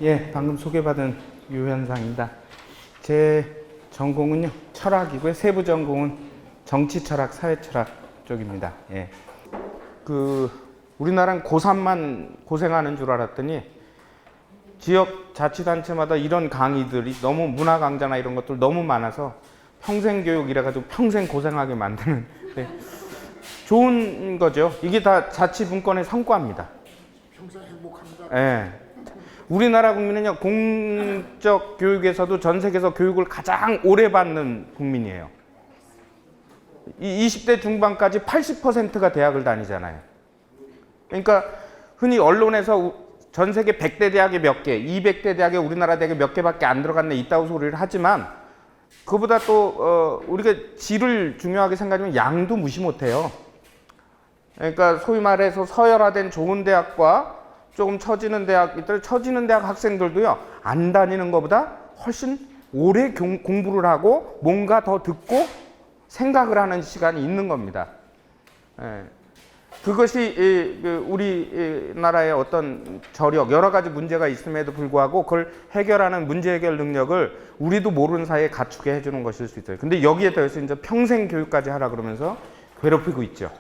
예, 방금 소개받은 유현상입니다. 제 전공은요, 철학이고요. 세부 전공은 정치 철학, 사회 철학 쪽입니다. 예. 우리나라는 고3만 고생하는 줄 알았더니 지역 자치단체마다 이런 강의들이 너무 문화 강좌나 이런 것들 너무 많아서 평생 교육 이래가지고 평생 고생하게 만드는 네. 좋은 거죠. 이게 다 자치분권의 성과입니다. 평생 행복합니다. 예. 우리나라 국민은요, 공적 교육에서도 전 세계에서 교육을 가장 오래 받는 국민이에요. 이 20대 중반까지 80%가 대학을 다니잖아요. 그러니까 흔히 언론에서 전 세계 100대 대학에 몇 개, 200대 대학에 우리나라 대학에 몇 개밖에 안 들어갔네 이따구 소리를 하지만 그보다 또 우리가 질을 중요하게 생각하면 양도 무시 못해요. 그러니까 소위 말해서 서열화된 좋은 대학과 조금 처지는 대학, 처지는 대학 학생들도요, 안 다니는 것보다 훨씬 오래 공부를 하고 뭔가 더 듣고 생각을 하는 시간이 있는 겁니다. 예. 그것이 우리나라의 어떤 저력, 여러 가지 문제가 있음에도 불구하고 그걸 해결하는 문제 해결 능력을 우리도 모르는 사이에 갖추게 해주는 것일 수 있어요. 근데 여기에 더해서 이제 평생 교육까지 하라 그러면서 괴롭히고 있죠.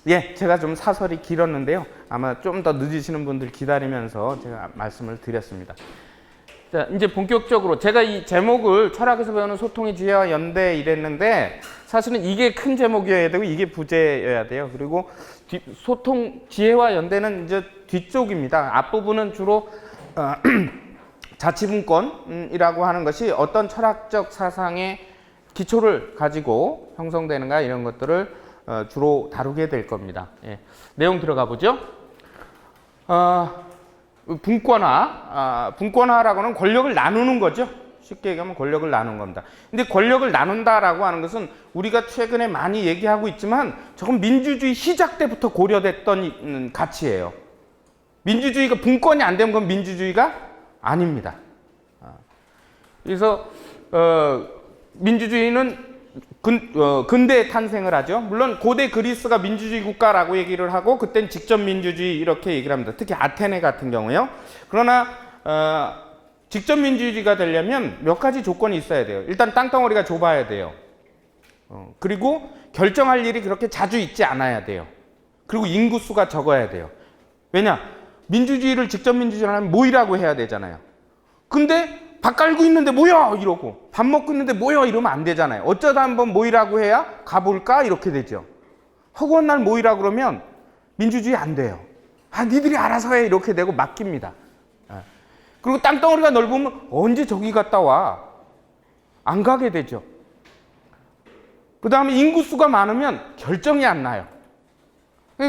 예, 제가 좀 사설이 길었는데요. 아마 좀 더 늦으시는 분들 기다리면서 제가 말씀을 드렸습니다. 자, 이제 본격적으로 제가 이 제목을 철학에서 배우는 소통의 지혜와 연대 이랬는데 사실은 이게 큰 제목이어야 되고 이게 부제여야 돼요. 그리고 소통 지혜와 연대는 이제 뒤쪽입니다. 앞부분은 주로 자치분권이라고 하는 것이 어떤 철학적 사상의 기초를 가지고 형성되는가 이런 것들을 주로 다루게 될 겁니다. 예. 내용 들어가 보죠. 분권화라고는 권력을 나누는 거죠. 쉽게 얘기하면 권력을 나누는 겁니다. 근데 권력을 나눈다라고 하는 것은 우리가 최근에 많이 얘기하고 있지만 저건 민주주의 시작 때부터 고려됐던 가치예요. 민주주의가 분권이 안 되면 그건 민주주의가 아닙니다. 그래서 민주주의는 근대에 탄생을 하죠. 물론 고대 그리스가 민주주의 국가라고 얘기를 하고 그땐 직접 민주주의 이렇게 얘기를 합니다. 특히 아테네 같은 경우요. 그러나 직접 민주주의가 되려면 몇 가지 조건이 있어야 돼요. 일단 땅덩어리가 좁아야 돼요. 그리고 결정할 일이 그렇게 자주 있지 않아야 돼요. 그리고 인구수가 적어야 돼요. 왜냐? 민주주의를 직접 민주주의를 하면 모이라고 해야 되잖아요. 근데 밥 깔고 있는데 모여! 이러고 밥 먹고 있는데 모여! 이러면 안 되잖아요. 어쩌다 한번 모이라고 해야 가볼까? 이렇게 되죠. 허구한 날 모이라 그러면 민주주의 안 돼요. 아, 니들이 알아서 해! 이렇게 되고 맡깁니다. 그리고 땅덩어리가 넓으면 언제 저기 갔다 와? 안 가게 되죠. 그 다음에 인구수가 많으면 결정이 안 나요.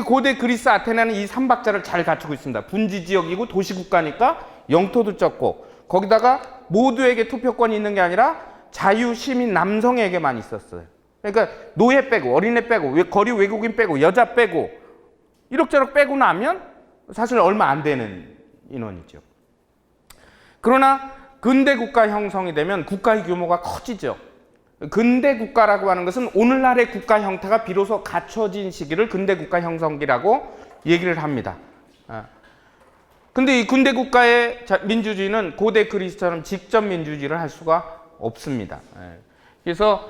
고대 그리스 아테네는 이 3박자를 잘 갖추고 있습니다. 분지지역이고 도시국가니까 영토도 적고 거기다가 모두에게 투표권이 있는 게 아니라 자유, 시민, 남성에게만 있었어요. 그러니까 노예 빼고 어린애 빼고 거리 외국인 빼고 여자 빼고 이럭저럭 빼고 나면 사실 얼마 안 되는 인원이죠. 그러나 근대 국가 형성이 되면 국가의 규모가 커지죠. 근대 국가라고 하는 것은 오늘날의 국가 형태가 비로소 갖춰진 시기를 근대 국가 형성기라고 얘기를 합니다. 근데 이 근대 국가의 민주주의는 고대 그리스처럼 직접 민주주의를 할 수가 없습니다. 그래서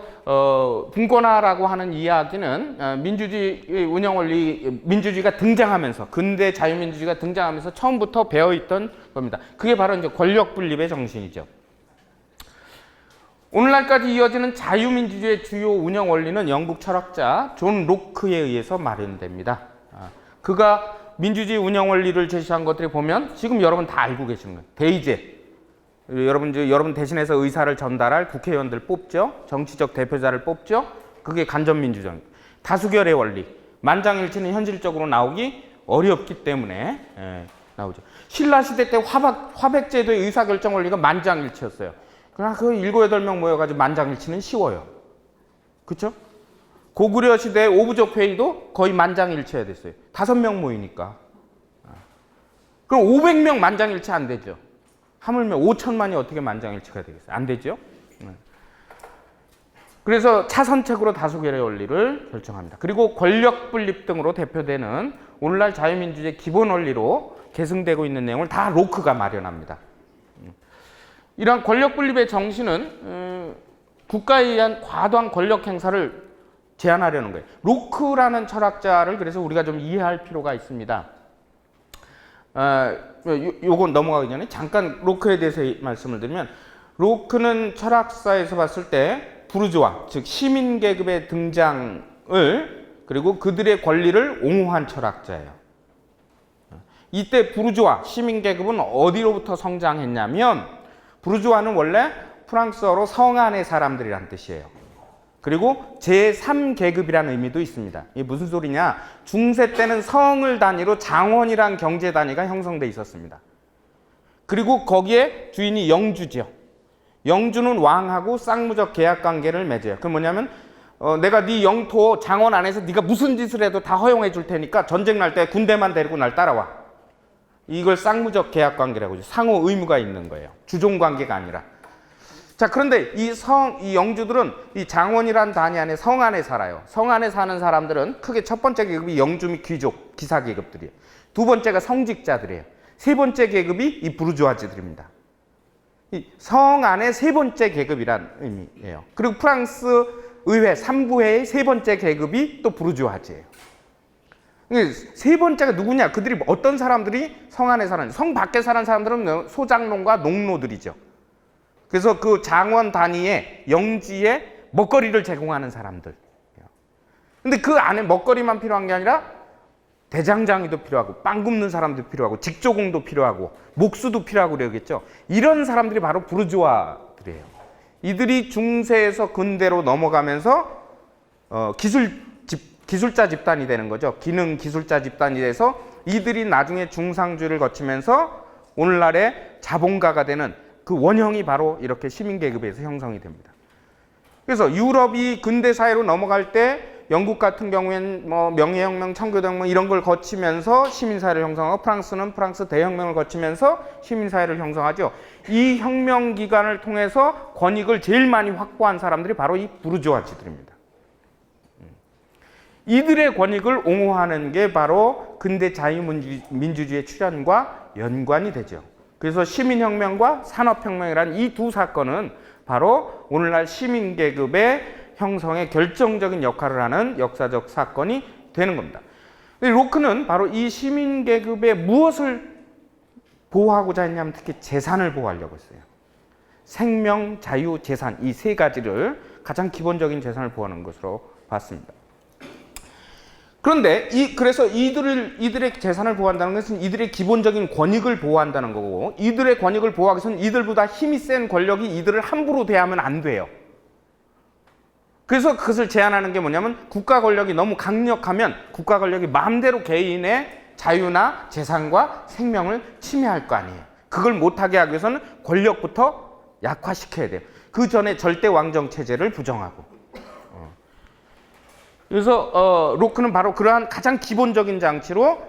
분권화라고 하는 이야기는 민주주의 운영 원리, 민주주의가 등장하면서 근대 자유민주주의가 등장하면서 처음부터 배어있던 겁니다. 그게 바로 이제 권력 분립의 정신이죠. 오늘날까지 이어지는 자유민주주의의 주요 운영 원리는 영국 철학자 존 로크에 의해서 마련됩니다. 그가 민주주의 운영 원리를 제시한 것들이 보면 지금 여러분 다 알고 계시는 거예요. 대의제. 여러분 대신해서 의사를 전달할 국회의원들 뽑죠. 정치적 대표자를 뽑죠. 그게 간접민주주의. 다수결의 원리. 만장일치는 현실적으로 나오기 어렵기 때문에 나오죠. 신라시대 때 화백제도의 의사결정 원리가 만장일치였어요. 그러나 그 7, 8명 모여가지고 만장일치는 쉬워요. 그렇죠? 고구려 시대의 오부족 회의도 거의 만장일치해야 됐어요. 5명 모이니까. 그럼 500명 만장일치 안 되죠. 하물며 5천만이 어떻게 만장일치가 되겠어요? 안 되죠. 그래서 차선책으로 다수결의 원리를 결정합니다. 그리고 권력 분립 등으로 대표되는 오늘날 자유민주주의 기본 원리로 계승되고 있는 내용을 다 로크가 마련합니다. 이러한 권력 분립의 정신은 국가에 의한 과도한 권력 행사를 제한하려는 거예요. 로크라는 철학자를 그래서 우리가 좀 이해할 필요가 있습니다. 요건 넘어가기 전에 잠깐 로크에 대해서 말씀을 드리면, 로크는 철학사에서 봤을 때 부르주아, 즉 시민 계급의 등장을 그리고 그들의 권리를 옹호한 철학자예요. 이때 부르주아, 시민 계급은 어디로부터 성장했냐면, 부르주아는 원래 프랑스어로 성 안의 사람들이란 뜻이에요. 그리고 제3계급이라는 의미도 있습니다. 이게 무슨 소리냐? 중세 때는 성을 단위로 장원이란 경제 단위가 형성돼 있었습니다. 그리고 거기에 주인이 영주죠. 영주는 왕하고 쌍무적 계약 관계를 맺어요. 그게 뭐냐면 내가 네 영토 장원 안에서 네가 무슨 짓을 해도 다 허용해 줄 테니까 전쟁 날 때 군대만 데리고 날 따라와. 이걸 쌍무적 계약 관계라고 하죠. 상호 의무가 있는 거예요. 주종 관계가 아니라. 자, 그런데 이 영주들은 이 장원이란 단위 안에 성 안에 살아요. 성 안에 사는 사람들은 크게 첫 번째 계급이 영주 및 귀족, 기사 계급들이에요. 두 번째가 성직자들이에요. 세 번째 계급이 이 부르주아지들입니다. 이 성 안에 세 번째 계급이란 의미예요. 그리고 프랑스 의회 3부회의 세 번째 계급이 또 부르주아지예요. 세 번째가 누구냐? 그들이 어떤 사람들이 성 안에 사는, 성 밖에 사는 사람들은 소장농과 농노들이죠. 그래서 그 장원 단위의 영지에 먹거리를 제공하는 사람들. 근데 그 안에 먹거리만 필요한 게 아니라 대장장이도 필요하고 빵 굽는 사람도 필요하고 직조공도 필요하고 목수도 필요하고 그러겠죠. 이런 사람들이 바로 부르주아들이에요. 이들이 중세에서 근대로 넘어가면서 기술자 집단이 되는 거죠. 기능 기술자 집단이 돼서 이들이 나중에 중상주의를 거치면서 오늘날의 자본가가 되는 그 원형이 바로 이렇게 시민계급에서 형성이 됩니다. 그래서 유럽이 근대 사회로 넘어갈 때 영국 같은 경우에는 뭐 명예혁명, 청교도혁명 이런 걸 거치면서 시민사회를 형성하고, 프랑스는 프랑스 대혁명을 거치면서 시민사회를 형성하죠. 이 혁명 기간을 통해서 권익을 제일 많이 확보한 사람들이 바로 이 부르주아지들입니다. 이들의 권익을 옹호하는 게 바로 근대 자유민주주의의 출현과 연관이 되죠. 그래서 시민혁명과 산업혁명이라는 이 두 사건은 바로 오늘날 시민계급의 형성에 결정적인 역할을 하는 역사적 사건이 되는 겁니다. 로크는 바로 이 시민계급의 무엇을 보호하고자 했냐면 특히 재산을 보호하려고 했어요. 생명, 자유, 재산 이 세 가지를 가장 기본적인 재산을 보호하는 것으로 봤습니다. 그런데 그래서 이들의 재산을 보호한다는 것은 이들의 기본적인 권익을 보호한다는 거고, 이들의 권익을 보호하기 위해서는 이들보다 힘이 센 권력이 이들을 함부로 대하면 안 돼요. 그래서 그것을 제한하는 게 뭐냐면, 국가 권력이 너무 강력하면 국가 권력이 마음대로 개인의 자유나 재산과 생명을 침해할 거 아니에요. 그걸 못하게 하기 위해서는 권력부터 약화시켜야 돼요. 그 전에 절대 왕정 체제를 부정하고. 그래서 로크는 바로 그러한 가장 기본적인 장치로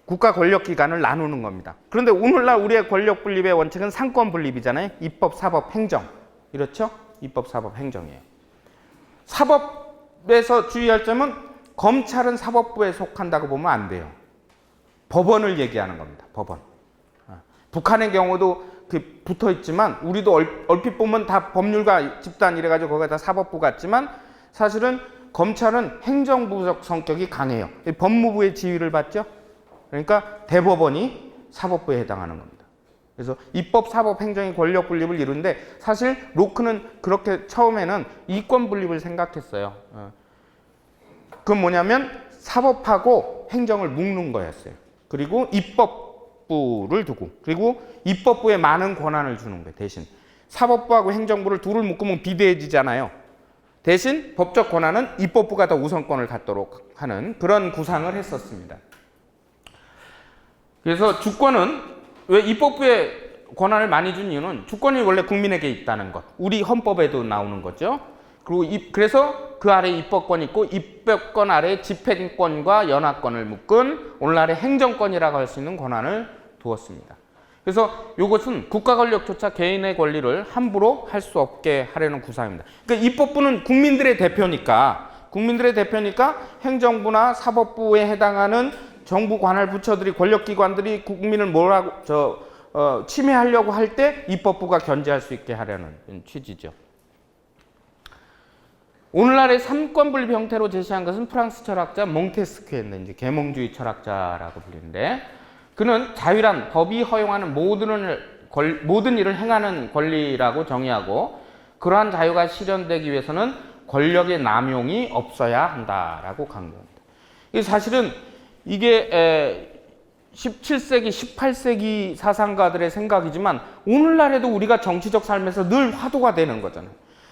국가 권력 기관을 나누는 겁니다. 그런데 오늘날 우리의 권력 분립의 원칙은 상권 분립이잖아요. 입법, 사법, 행정. 이렇죠? 입법, 사법, 행정이에요. 사법에서 주의할 점은 검찰은 사법부에 속한다고 보면 안 돼요. 법원을 얘기하는 겁니다. 법원. 북한의 경우도 붙어 있지만 우리도 얼핏 보면 다 법률가 집단 이래가지고 거기가 다 사법부 같지만 사실은 검찰은 행정부적 성격이 강해요. 법무부의 지휘를 받죠. 그러니까 대법원이 사법부에 해당하는 겁니다. 그래서 입법, 사법, 행정의 권력 분립을 이루는데 사실 로크는 그렇게 처음에는 이권 분립을 생각했어요. 그건 뭐냐면 사법하고 행정을 묶는 거였어요. 그리고 입법부를 두고, 그리고 입법부에 많은 권한을 주는 거예요. 대신 사법부하고 행정부를 둘을 묶으면 비대해지잖아요. 대신 법적 권한은 입법부가 더 우선권을 갖도록 하는 그런 구상을 했었습니다. 그래서 주권은 왜 입법부에 권한을 많이 준 이유는 주권이 원래 국민에게 있다는 것. 우리 헌법에도 나오는 거죠. 그리고 그래서 그 아래 입법권이 있고 입법권 아래 집행권과 연하권을 묶은 오늘날의 행정권이라고 할 수 있는 권한을 두었습니다. 그래서 이것은 국가 권력조차 개인의 권리를 함부로 할 수 없게 하려는 구상입니다. 그러니까 입법부는 국민들의 대표니까 행정부나 사법부에 해당하는 정부 관할 부처들이 권력기관들이 국민을 침해하려고 할 때 입법부가 견제할 수 있게 하려는 취지죠. 오늘날의 삼권 분립 형태로 제시한 것은 프랑스 철학자 몽테스큐였는데 이제 계몽주의 철학자라고 불리는데 그는 자유란 법이 허용하는 모든 일을 행하는 권리라고 정의하고 그러한 자유가 실현되기 위해서는 권력의 남용이 없어야 한다라고 강조합니다. 사실은 이게 17세기, 18세기 사상가들의 생각이지만 오늘날에도 우리가 정치적 삶에서 늘 화두가 되는 거잖아요.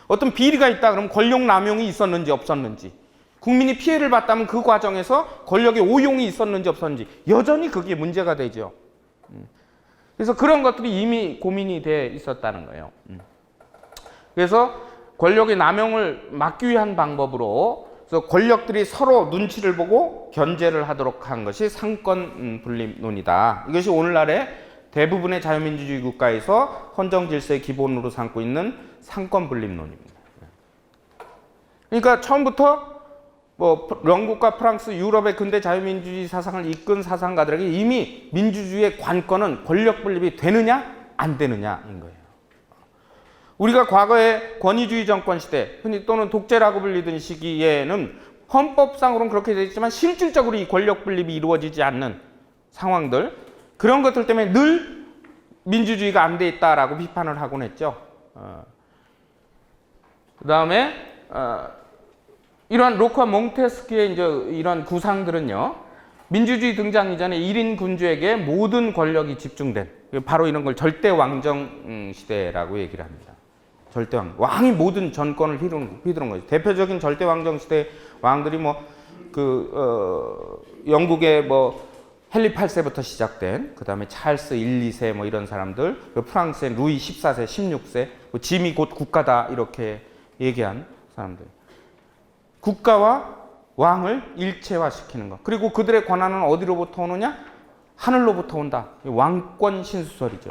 어떤 비리가 있다 그러면 권력 남용이 있었는지 없었는지, 국민이 피해를 봤다면 그 과정에서 권력의 오용이 있었는지 없었는지 여전히 그게 문제가 되죠. 그래서 그런 것들이 이미 고민이 돼 있었다는 거예요. 그래서 권력의 남용을 막기 위한 방법으로 그래서 권력들이 서로 눈치를 보고 견제를 하도록 한 것이 상권 분립론이다. 이것이 오늘날의 대부분의 자유민주주의 국가에서 헌정 질서의 기본으로 삼고 있는 상권 분립론입니다. 그러니까 처음부터 영국과 프랑스, 유럽의 근대 자유민주주의 사상을 이끈 사상가들에게 이미 민주주의의 관건은 권력 분립이 되느냐 안 되느냐인 거예요. 우리가 과거의 권위주의 정권 시대 또는 독재라고 불리던 시기에는 헌법상으로는 그렇게 되어 있지만 실질적으로 이 권력 분립이 이루어지지 않는 상황들, 그런 것들 때문에 늘 민주주의가 안 돼 있다라고 비판을 하곤 했죠. 그 다음에 이러한 로크와 몽테스큐의 이제 이런 구상들은요, 민주주의 등장 이전에 1인 군주에게 모든 권력이 집중된 바로 이런 걸 절대 왕정 시대라고 얘기를 합니다. 절대 왕이 모든 전권을 휘두른 거죠. 대표적인 절대 왕정 시대 왕들이 영국의 헨리 8세부터 시작된, 그 다음에 찰스 1, 2세 이런 사람들, 프랑스의 루이 14세, 16세, 짐이 곧 국가다 이렇게 얘기한 사람들. 국가와 왕을 일체화시키는 것. 그리고 그들의 권한은 어디로부터 오느냐? 하늘로부터 온다. 왕권 신수설이죠.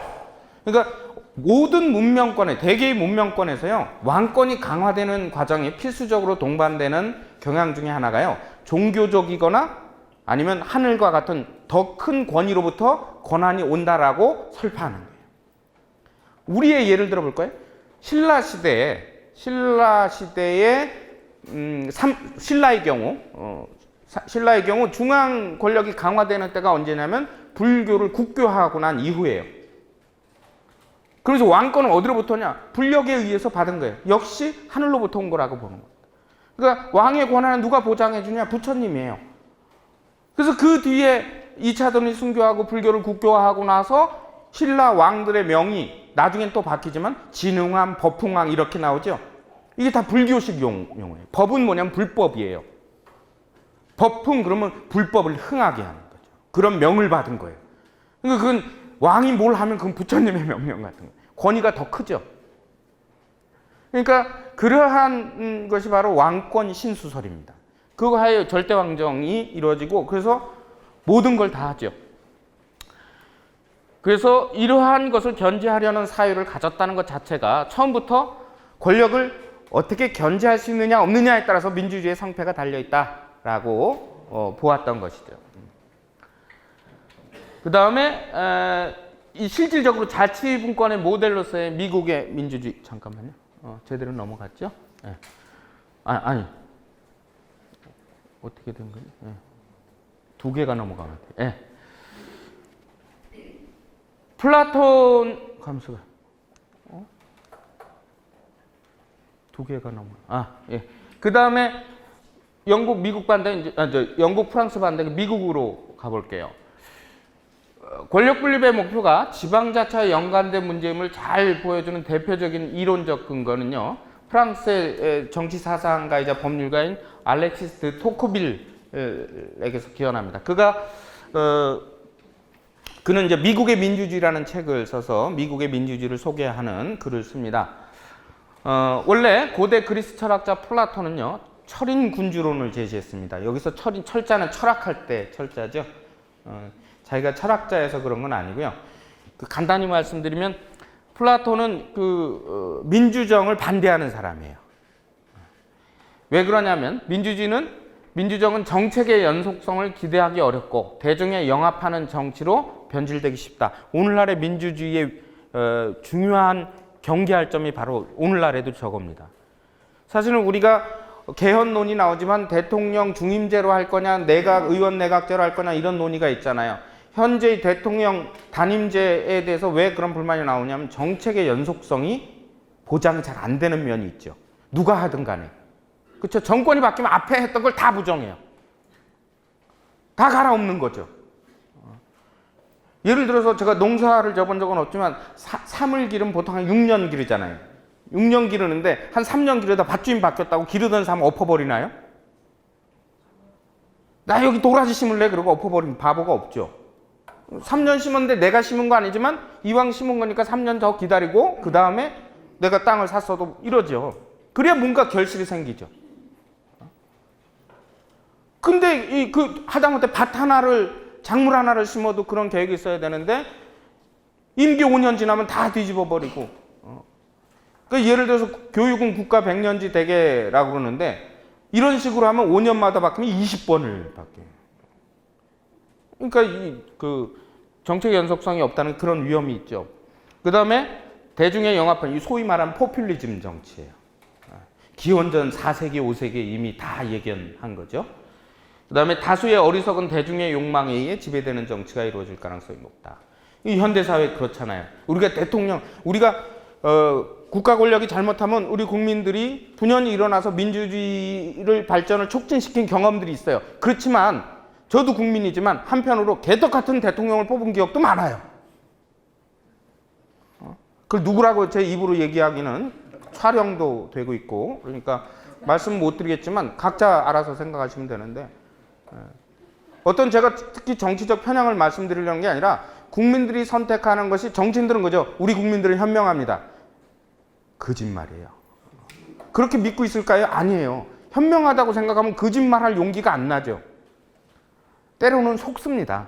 그러니까 모든 문명권에, 대개의 문명권에서요, 왕권이 강화되는 과정이 필수적으로 동반되는 경향 중에 하나가요, 종교적이거나 아니면 하늘과 같은 더 큰 권위로부터 권한이 온다라고 설파하는 거예요. 우리의 예를 들어 볼까요? 신라의 경우 중앙 권력이 강화되는 때가 언제냐면 불교를 국교화하고 난 이후예요. 그래서 왕권은 어디로부터 오냐? 불력에 의해서 받은 거예요. 역시 하늘로부터 온 거라고 보는 거예요. 그러니까 왕의 권한은 누가 보장해 주냐? 부처님이에요. 그래서 그 뒤에 2차 대전이 순교하고 불교를 국교화하고 나서 신라 왕들의 명이 나중엔 또 바뀌지만 진흥왕, 법흥왕 이렇게 나오죠. 이게 다 불교식 용어예요. 법은 뭐냐면 불법이에요. 법흥 그러면 불법을 흥하게 하는 거죠. 그런 명을 받은 거예요. 그러니까 그건 왕이 뭘 하면 그건 부처님의 명령 같은 거예요. 권위가 더 크죠. 그러니까 그러한 것이 바로 왕권 신수설입니다. 그거 하에 절대 왕정이 이루어지고 그래서 모든 걸 다 하죠. 그래서 이러한 것을 견제하려는 사유를 가졌다는 것 자체가 처음부터 권력을 어떻게 견제할 수 있느냐 없느냐에 따라서 민주주의의 성패가 달려있다라고 보았던 것이죠. 그 다음에 실질적으로 자치분권의 모델로서의 미국의 민주주의, 잠깐만요. 제대로 넘어갔죠? 네. 아니 어떻게 된 거지? 네. 두 개가 넘어가면 돼. 네. 플라톤 감수가 두 개가 넘어. 예. 그 다음에 영국, 미국 반대, 영국, 프랑스 반대, 미국으로 가볼게요. 권력 분립의 목표가 지방자치와 연관된 문제임을 잘 보여주는 대표적인 이론적 근거는요, 프랑스의 정치사상가이자 법률가인 알렉시스 드 토크빌에게서 기원합니다. 그는 이제 미국의 민주주의라는 책을 써서 미국의 민주주의를 소개하는 글을 씁니다. 원래 고대 그리스 철학자 플라톤은요, 철인 군주론을 제시했습니다. 여기서 철자는 철학할 때 철자죠. 자기가 철학자여서 그런 건 아니고요. 간단히 말씀드리면 플라톤은 민주정을 반대하는 사람이에요. 왜 그러냐면 민주정은 정책의 연속성을 기대하기 어렵고 대중에 영합하는 정치로 변질되기 쉽다. 오늘날의 민주주의의 중요한 경계할 점이 바로 오늘날에도 저겁니다. 사실은 우리가 개헌론이 나오지만 대통령 중임제로 할 거냐, 의원 내각제로 할 거냐 이런 논의가 있잖아요. 현재 대통령 단임제에 대해서 왜 그런 불만이 나오냐면 정책의 연속성이 보장이 잘 안 되는 면이 있죠. 누가 하든 간에. 그렇죠? 정권이 바뀌면 앞에 했던 걸 다 부정해요. 다 갈아엎는 거죠. 예를 들어서 제가 농사를 져본 적은 없지만 삼을 기르면 보통 한 6년 기르잖아요. 6년 기르는데 한 3년 기르다 밭주인 바뀌었다고 기르던 사람 엎어버리나요? 나 여기 도라지 심을래? 그러고 엎어버리면 바보가 없죠. 3년 심었는데 내가 심은 거 아니지만 이왕 심은 거니까 3년 더 기다리고 그 다음에 내가 땅을 샀어도 이러죠. 그래야 뭔가 결실이 생기죠. 근데 하다못해 밭 하나를 작물 하나를 심어도 그런 계획이 있어야 되는데 임기 5년 지나면 다 뒤집어 버리고. 그러니까 예를 들어서 교육은 국가 100년지 대계라고 그러는데 이런 식으로 하면 5년마다 바뀌면 20번을 바뀌어요. 그러니까 정책 연속성이 없다는 그런 위험이 있죠. 그 다음에 대중의 영합한 소위 말하는 포퓰리즘 정치예요. 기원전 4세기, 5세기에 이미 다 예견한 거죠. 그 다음에 다수의 어리석은 대중의 욕망에 의해 지배되는 정치가 이루어질 가능성이 높다. 이 현대사회 그렇잖아요. 우리가 국가 권력이 잘못하면 우리 국민들이 분연히 일어나서 민주주의를 발전을 촉진시킨 경험들이 있어요. 그렇지만 저도 국민이지만 한편으로 개떡 같은 대통령을 뽑은 기억도 많아요. 그걸 누구라고 제 입으로 얘기하기는 촬영도 되고 있고 그러니까 말씀 못 드리겠지만 각자 알아서 생각하시면 되는데 어떤 제가 특히 정치적 편향을 말씀드리려는 게 아니라 국민들이 선택하는 것이 정치인들은 그죠? 우리 국민들은 현명합니다. 거짓말이에요. 그렇게 믿고 있을까요? 아니에요. 현명하다고 생각하면 거짓말할 용기가 안 나죠. 때로는 속습니다.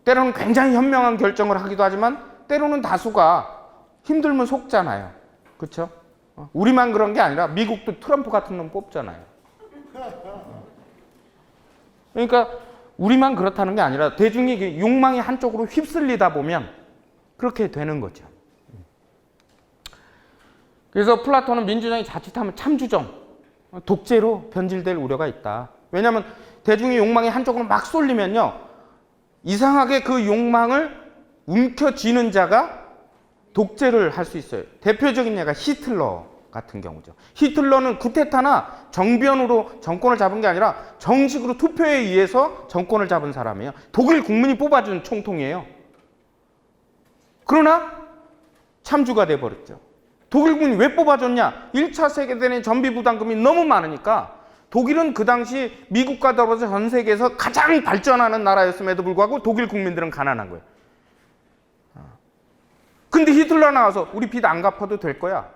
때로는 굉장히 현명한 결정을 하기도 하지만 때로는 다수가 힘들면 속잖아요. 그렇죠? 우리만 그런 게 아니라 미국도 트럼프 같은 놈 뽑잖아요. 그러니까 우리만 그렇다는 게 아니라 대중이 욕망이 한쪽으로 휩쓸리다 보면 그렇게 되는 거죠. 그래서 플라톤은 민주정이 자칫하면 참주정, 독재로 변질될 우려가 있다. 왜냐하면 대중의 욕망이 한쪽으로 막 쏠리면요. 이상하게 그 욕망을 움켜쥐는 자가 독재를 할 수 있어요. 대표적인 예가 히틀러 같은 경우죠. 히틀러는 쿠데타나 정변으로 정권을 잡은 게 아니라 정식으로 투표에 의해서 정권을 잡은 사람이에요. 독일 국민이 뽑아준 총통이에요. 그러나 참주가 돼버렸죠. 독일 국민이 왜 뽑아줬냐? 1차 세계대전의 전비 부담금이 너무 많으니까 독일은 그 당시 미국과 더불어서 전 세계에서 가장 발전하는 나라였음에도 불구하고 독일 국민들은 가난한 거예요. 근데 히틀러 나와서 우리 빚 안 갚아도 될 거야.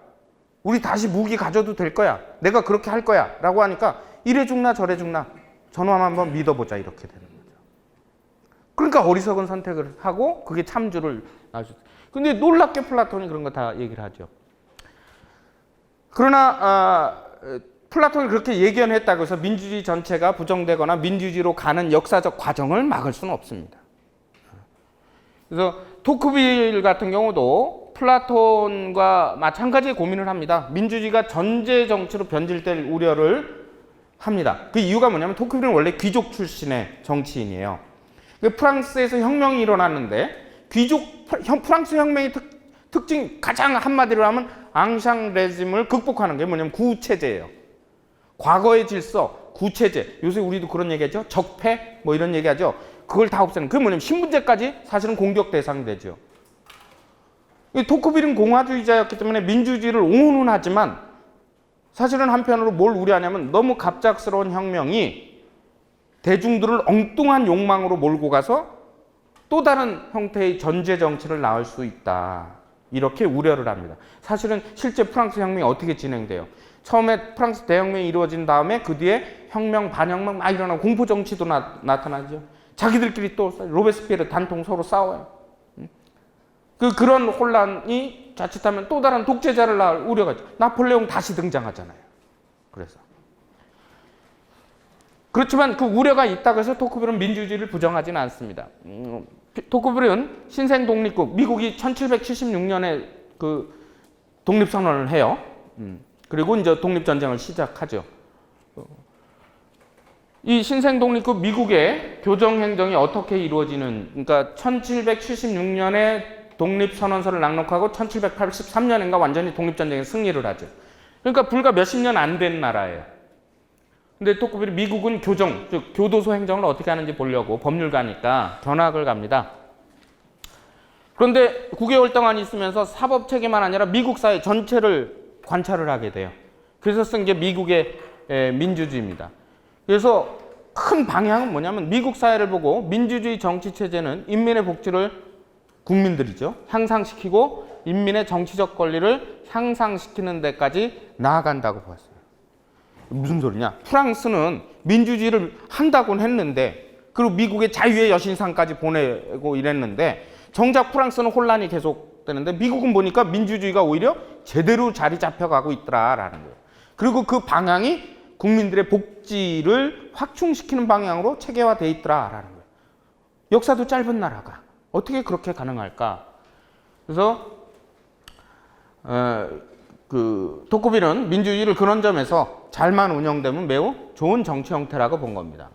우리 다시 무기 가져도 될 거야. 내가 그렇게 할 거야. 라고 하니까 이래 죽나 저래 죽나 저놈 한번 믿어보자 이렇게 되는 거죠. 그러니까 어리석은 선택을 하고 그게 참주를 나왔어요. 근데 놀랍게 플라톤이 그런 거 다 얘기를 하죠. 그러나 플라톤이 그렇게 예견했다고 해서 민주주의 전체가 부정되거나 민주주의로 가는 역사적 과정을 막을 수는 없습니다. 그래서 토크빌 같은 경우도 플라톤과 마찬가지의 고민을 합니다. 민주주의가 전제 정치로 변질될 우려를 합니다. 그 이유가 뭐냐면 토크빌은 원래 귀족 출신의 정치인이에요. 프랑스에서 혁명이 일어났는데 프랑스 혁명의 특징 가장 한마디로 하면 앙샹 레짐을 극복하는 게 뭐냐면 구체제예요. 과거의 질서, 구체제. 요새 우리도 그런 얘기하죠. 적폐 뭐 이런 얘기하죠. 그걸 다 없애는. 그게 뭐냐면 신분제까지 사실은 공격 대상이 되죠. 토크빌은 공화주의자였기 때문에 민주주의를 옹호는 하지만 사실은 한편으로 뭘 우려하냐면 너무 갑작스러운 혁명이 대중들을 엉뚱한 욕망으로 몰고 가서 또 다른 형태의 전제 정치를 낳을 수 있다. 이렇게 우려를 합니다. 사실은 실제 프랑스 혁명이 어떻게 진행돼요? 처음에 프랑스 대혁명이 이루어진 다음에 그 뒤에 혁명, 반혁명 막 일어나고 공포 정치도 나타나죠. 자기들끼리 또 로베스피에르 단통 서로 싸워요. 그런 혼란이 자칫하면 또 다른 독재자를 낳을 우려가 있죠. 나폴레옹 다시 등장하잖아요. 그렇지만 그 우려가 있다고 해서 토크빌은 민주주의를 부정하지는 않습니다. 토크빌은 신생 독립국, 미국이 1776년에 그 독립선언을 해요. 그리고 이제 독립전쟁을 시작하죠. 이 신생 독립국 미국의 교정행정이 어떻게 이루어지는, 그러니까 1776년에 독립선언서를 낭독하고 1783년인가 완전히 독립전쟁에 승리를 하죠. 그러니까 불과 몇십 년 안 된 나라예요. 근데 토크빌이 미국은 교정, 즉 교도소 행정을 어떻게 하는지 보려고 법률가니까 견학을 갑니다. 그런데 9개월 동안 있으면서 사법체계만 아니라 미국 사회 전체를 관찰을 하게 돼요. 그래서 쓴 게 미국의 민주주의입니다. 그래서 큰 방향은 뭐냐면 미국 사회를 보고 민주주의 정치체제는 인민의 복지를 국민들이죠. 향상시키고 인민의 정치적 권리를 향상시키는 데까지 나아간다고 보았어요. 무슨 소리냐? 프랑스는 민주주의를 한다고는 했는데 그리고 미국의 자유의 여신상까지 보내고 이랬는데 정작 프랑스는 혼란이 계속되는데 미국은 보니까 민주주의가 오히려 제대로 자리 잡혀가고 있더라라는 거예요. 그리고 그 방향이 국민들의 복지를 확충시키는 방향으로 체계화되어 있더라라는 거예요. 역사도 짧은 나라가 어떻게 그렇게 가능할까? 그래서 토크빌은 민주주의를 그런 점에서 잘만 운영되면 매우 좋은 정치 형태라고 본 겁니다.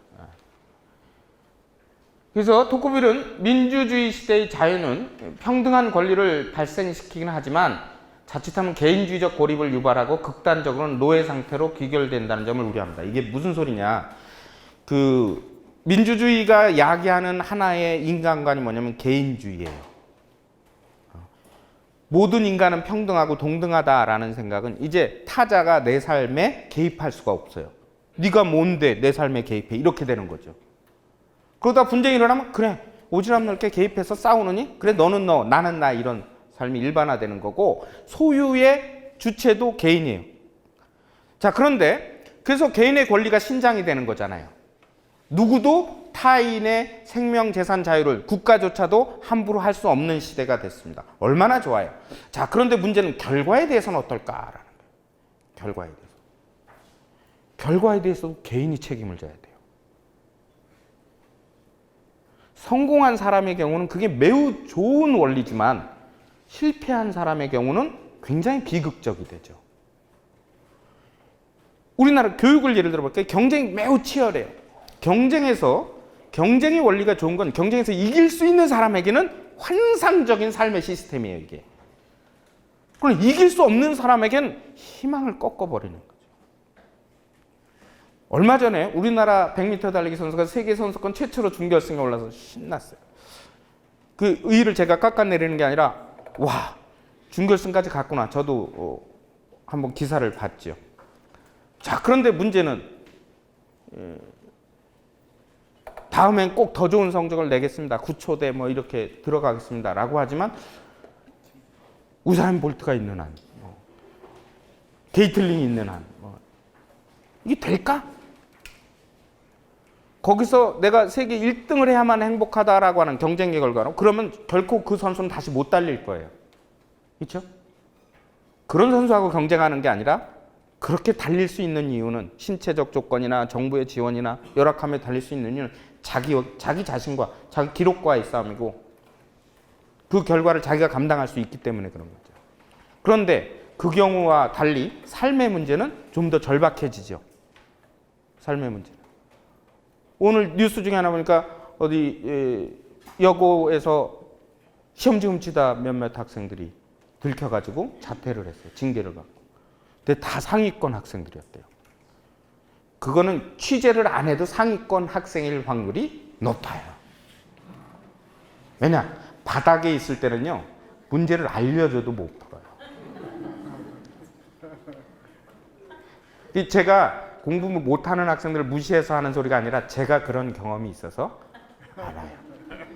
그래서 토크빌은 민주주의 시대의 자유는 평등한 권리를 발생시키긴 하지만 자칫하면 개인주의적 고립을 유발하고 극단적으로는 노예 상태로 귀결된다는 점을 우려합니다. 이게 무슨 소리냐? 민주주의가 야기하는 하나의 인간관이 뭐냐면 개인주의예요. 모든 인간은 평등하고 동등하다라는 생각은 이제 타자가 내 삶에 개입할 수가 없어요. 네가 뭔데 내 삶에 개입해? 이렇게 되는 거죠. 그러다 분쟁이 일어나면 그래 오지랖 넓게 개입해서 싸우느니? 그래 너는 너 나는 나 이런 삶이 일반화되는 거고 소유의 주체도 개인이에요. 자 그런데 그래서 개인의 권리가 신장이 되는 거잖아요. 누구도 타인의 생명, 재산, 자유를 국가조차도 함부로 할 수 없는 시대가 됐습니다. 얼마나 좋아요. 자, 그런데 문제는 결과에 대해서는 어떨까라는 거예요. 결과에 대해서. 결과에 대해서도 개인이 책임을 져야 돼요. 성공한 사람의 경우는 그게 매우 좋은 원리지만 실패한 사람의 경우는 굉장히 비극적이 되죠. 우리나라 교육을 예를 들어볼게요. 경쟁이 매우 치열해요. 경쟁의 원리가 좋은 건 경쟁에서 이길 수 있는 사람에게는 환상적인 삶의 시스템이에요, 이게. 그럼 이길 수 없는 사람에게는 희망을 꺾어버리는 거죠. 얼마 전에 우리나라 100m 달리기 선수가 세계 선수권 최초로 준결승에 올라서 신났어요. 그 의의를 제가 깎아내리는 게 아니라 와, 준결승까지 갔구나. 저도 한번 기사를 봤죠. 자, 그런데 문제는 다음엔 꼭 더 좋은 성적을 내겠습니다. 9초대 뭐 이렇게 들어가겠습니다. 라고 하지만 우사인 볼트가 있는 한, 게이틀링이 있는 한, 이게 될까? 거기서 내가 세계 1등을 해야만 행복하다라고 하는 경쟁의 결과로 그러면 결코 그 선수는 다시 못 달릴 거예요. 그렇죠? 그런 선수하고 경쟁하는 게 아니라 그렇게 달릴 수 있는 이유는 신체적 조건이나 정부의 지원이나 열악함에 달릴 수 있는 이유는 자기 자신과 자기 기록과의 싸움이고 그 결과를 자기가 감당할 수 있기 때문에 그런 거죠. 그런데 그 경우와 달리 삶의 문제는 좀 더 절박해지죠. 삶의 문제는. 오늘 뉴스 중에 하나 보니까 어디 여고에서 시험지금 치다 몇몇 학생들이 들켜가지고 자퇴를 했어요. 징계를 받고. 근데 다 상위권 학생들이었대요. 그거는 취재를 안 해도 상위권 학생일 확률이 높아요. 왜냐? 바닥에 있을 때는요. 문제를 알려줘도 못 풀어요. 제가 공부 못하는 학생들을 무시해서 하는 소리가 아니라 제가 그런 경험이 있어서 알아요.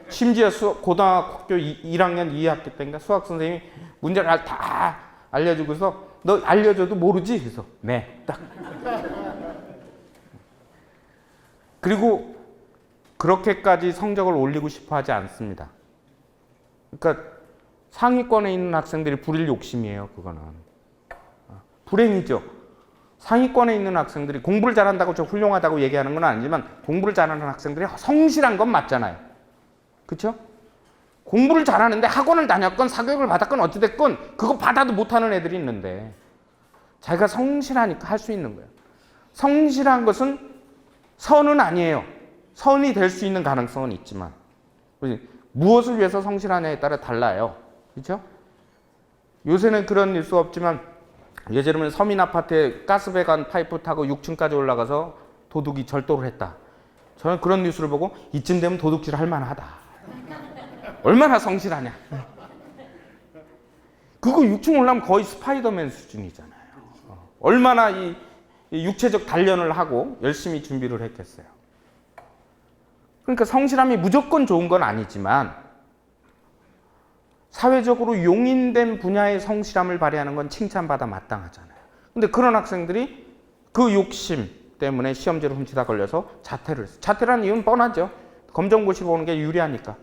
심지어 고등학교 1학년 2학기 때인가 수학 선생님이 문제를 다 알려주고서 너 알려줘도 모르지? 그래서 네, 딱. 그리고 그렇게까지 성적을 올리고 싶어 하지 않습니다. 그러니까 상위권에 있는 학생들이 부릴 욕심이에요. 그거는. 불행이죠. 상위권에 있는 학생들이 공부를 잘한다고 저 훌륭하다고 얘기하는 건 아니지만 공부를 잘하는 학생들이 성실한 건 맞잖아요. 그렇죠? 공부를 잘하는데 학원을 다녔건 사교육을 받았건 어찌됐건 그거 받아도 못하는 애들이 있는데 자기가 성실하니까 할 수 있는 거예요. 성실한 것은 선은 아니에요. 선이 될 수 있는 가능성은 있지만 무엇을 위해서 성실하냐에 따라 달라요. 그렇죠? 요새는 그런 뉴스가 없지만 예전에는 서민 아파트에 가스배관 파이프 타고 6층까지 올라가서 도둑이 절도를 했다. 저는 그런 뉴스를 보고 이쯤 되면 도둑질 할 만하다. 얼마나 성실하냐. 그거 6층 올라면 거의 스파이더맨 수준이잖아요. 얼마나 이 육체적 단련을 하고 열심히 준비를 했겠어요. 그러니까 성실함이 무조건 좋은 건 아니지만 사회적으로 용인된 분야의 성실함을 발휘하는 건 칭찬받아 마땅하잖아요. 근데 그런 학생들이 그 욕심 때문에 시험지를 훔치다 걸려서 자퇴를 했어요. 자퇴라는 이유는 뻔하죠. 검정고시 보는 게 유리하니까.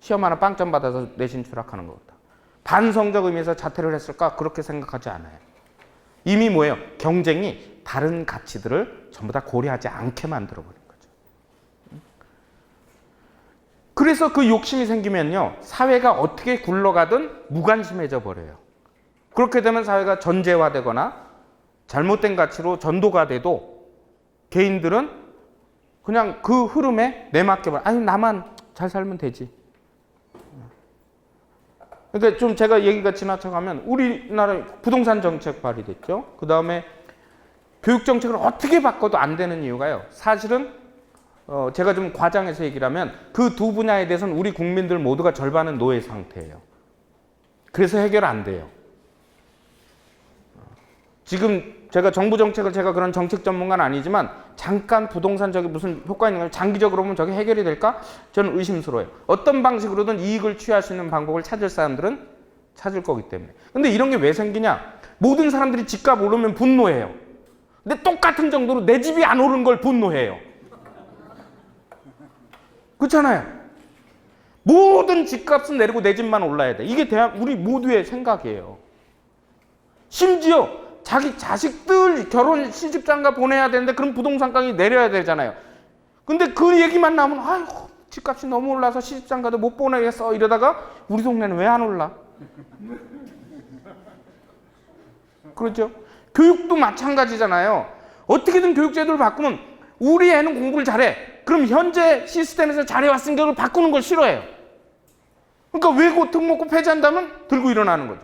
시험 하나 빵점 받아서 내신 추락하는 것보다. 반성적 의미에서 자퇴를 했을까? 그렇게 생각하지 않아요. 이미 뭐예요? 경쟁이 다른 가치들을 전부 다 고려하지 않게 만들어버린 거죠. 그래서 그 욕심이 생기면요, 사회가 어떻게 굴러가든 무관심해져 버려요. 그렇게 되면 사회가 전제화되거나 잘못된 가치로 전도가 돼도 개인들은 그냥 그 흐름에 내맡겨버려. 아니, 나만 잘 살면 되지. 그러니까 좀 제가 얘기가 지나쳐가면 우리나라 부동산 정책 발의됐죠. 그 다음에 교육 정책을 어떻게 바꿔도 안 되는 이유가요. 사실은 제가 좀 과장해서 얘기를 하면 그 두 분야에 대해서는 우리 국민들 모두가 절반은 노예 상태예요. 그래서 해결 안 돼요. 지금 제가 정부 정책을 제가 그런 정책 전문가는 아니지만 잠깐 부동산 저기 무슨 효과 있는 가 장기적으로 보면 저게 해결이 될까? 저는 의심스러워요. 어떤 방식으로든 이익을 취할 수 있는 방법을 찾을 사람들은 찾을 거기 때문에. 근데 이런 게 왜 생기냐? 모든 사람들이 집값 오르면 분노해요. 근데 똑같은 정도로 내 집이 안 오른 걸 분노해요. 그렇잖아요. 모든 집값은 내리고 내 집만 올라야 돼. 이게 우리 모두의 생각이에요. 심지어 자기 자식들 결혼 시집장가 보내야 되는데 그럼 부동산 가격이 내려야 되잖아요. 근데 그 얘기만 나오면 아이고 집값이 너무 올라서 시집장가도 못 보내겠어 이러다가 우리 동네는 왜 안 올라? 그렇죠? 교육도 마찬가지잖아요. 어떻게든 교육제도를 바꾸면 우리 애는 공부를 잘해. 그럼 현재 시스템에서 잘해왔으니까 그걸 바꾸는 걸 싫어해요. 그러니까 왜 특목고 폐지한다면 들고 일어나는 거죠.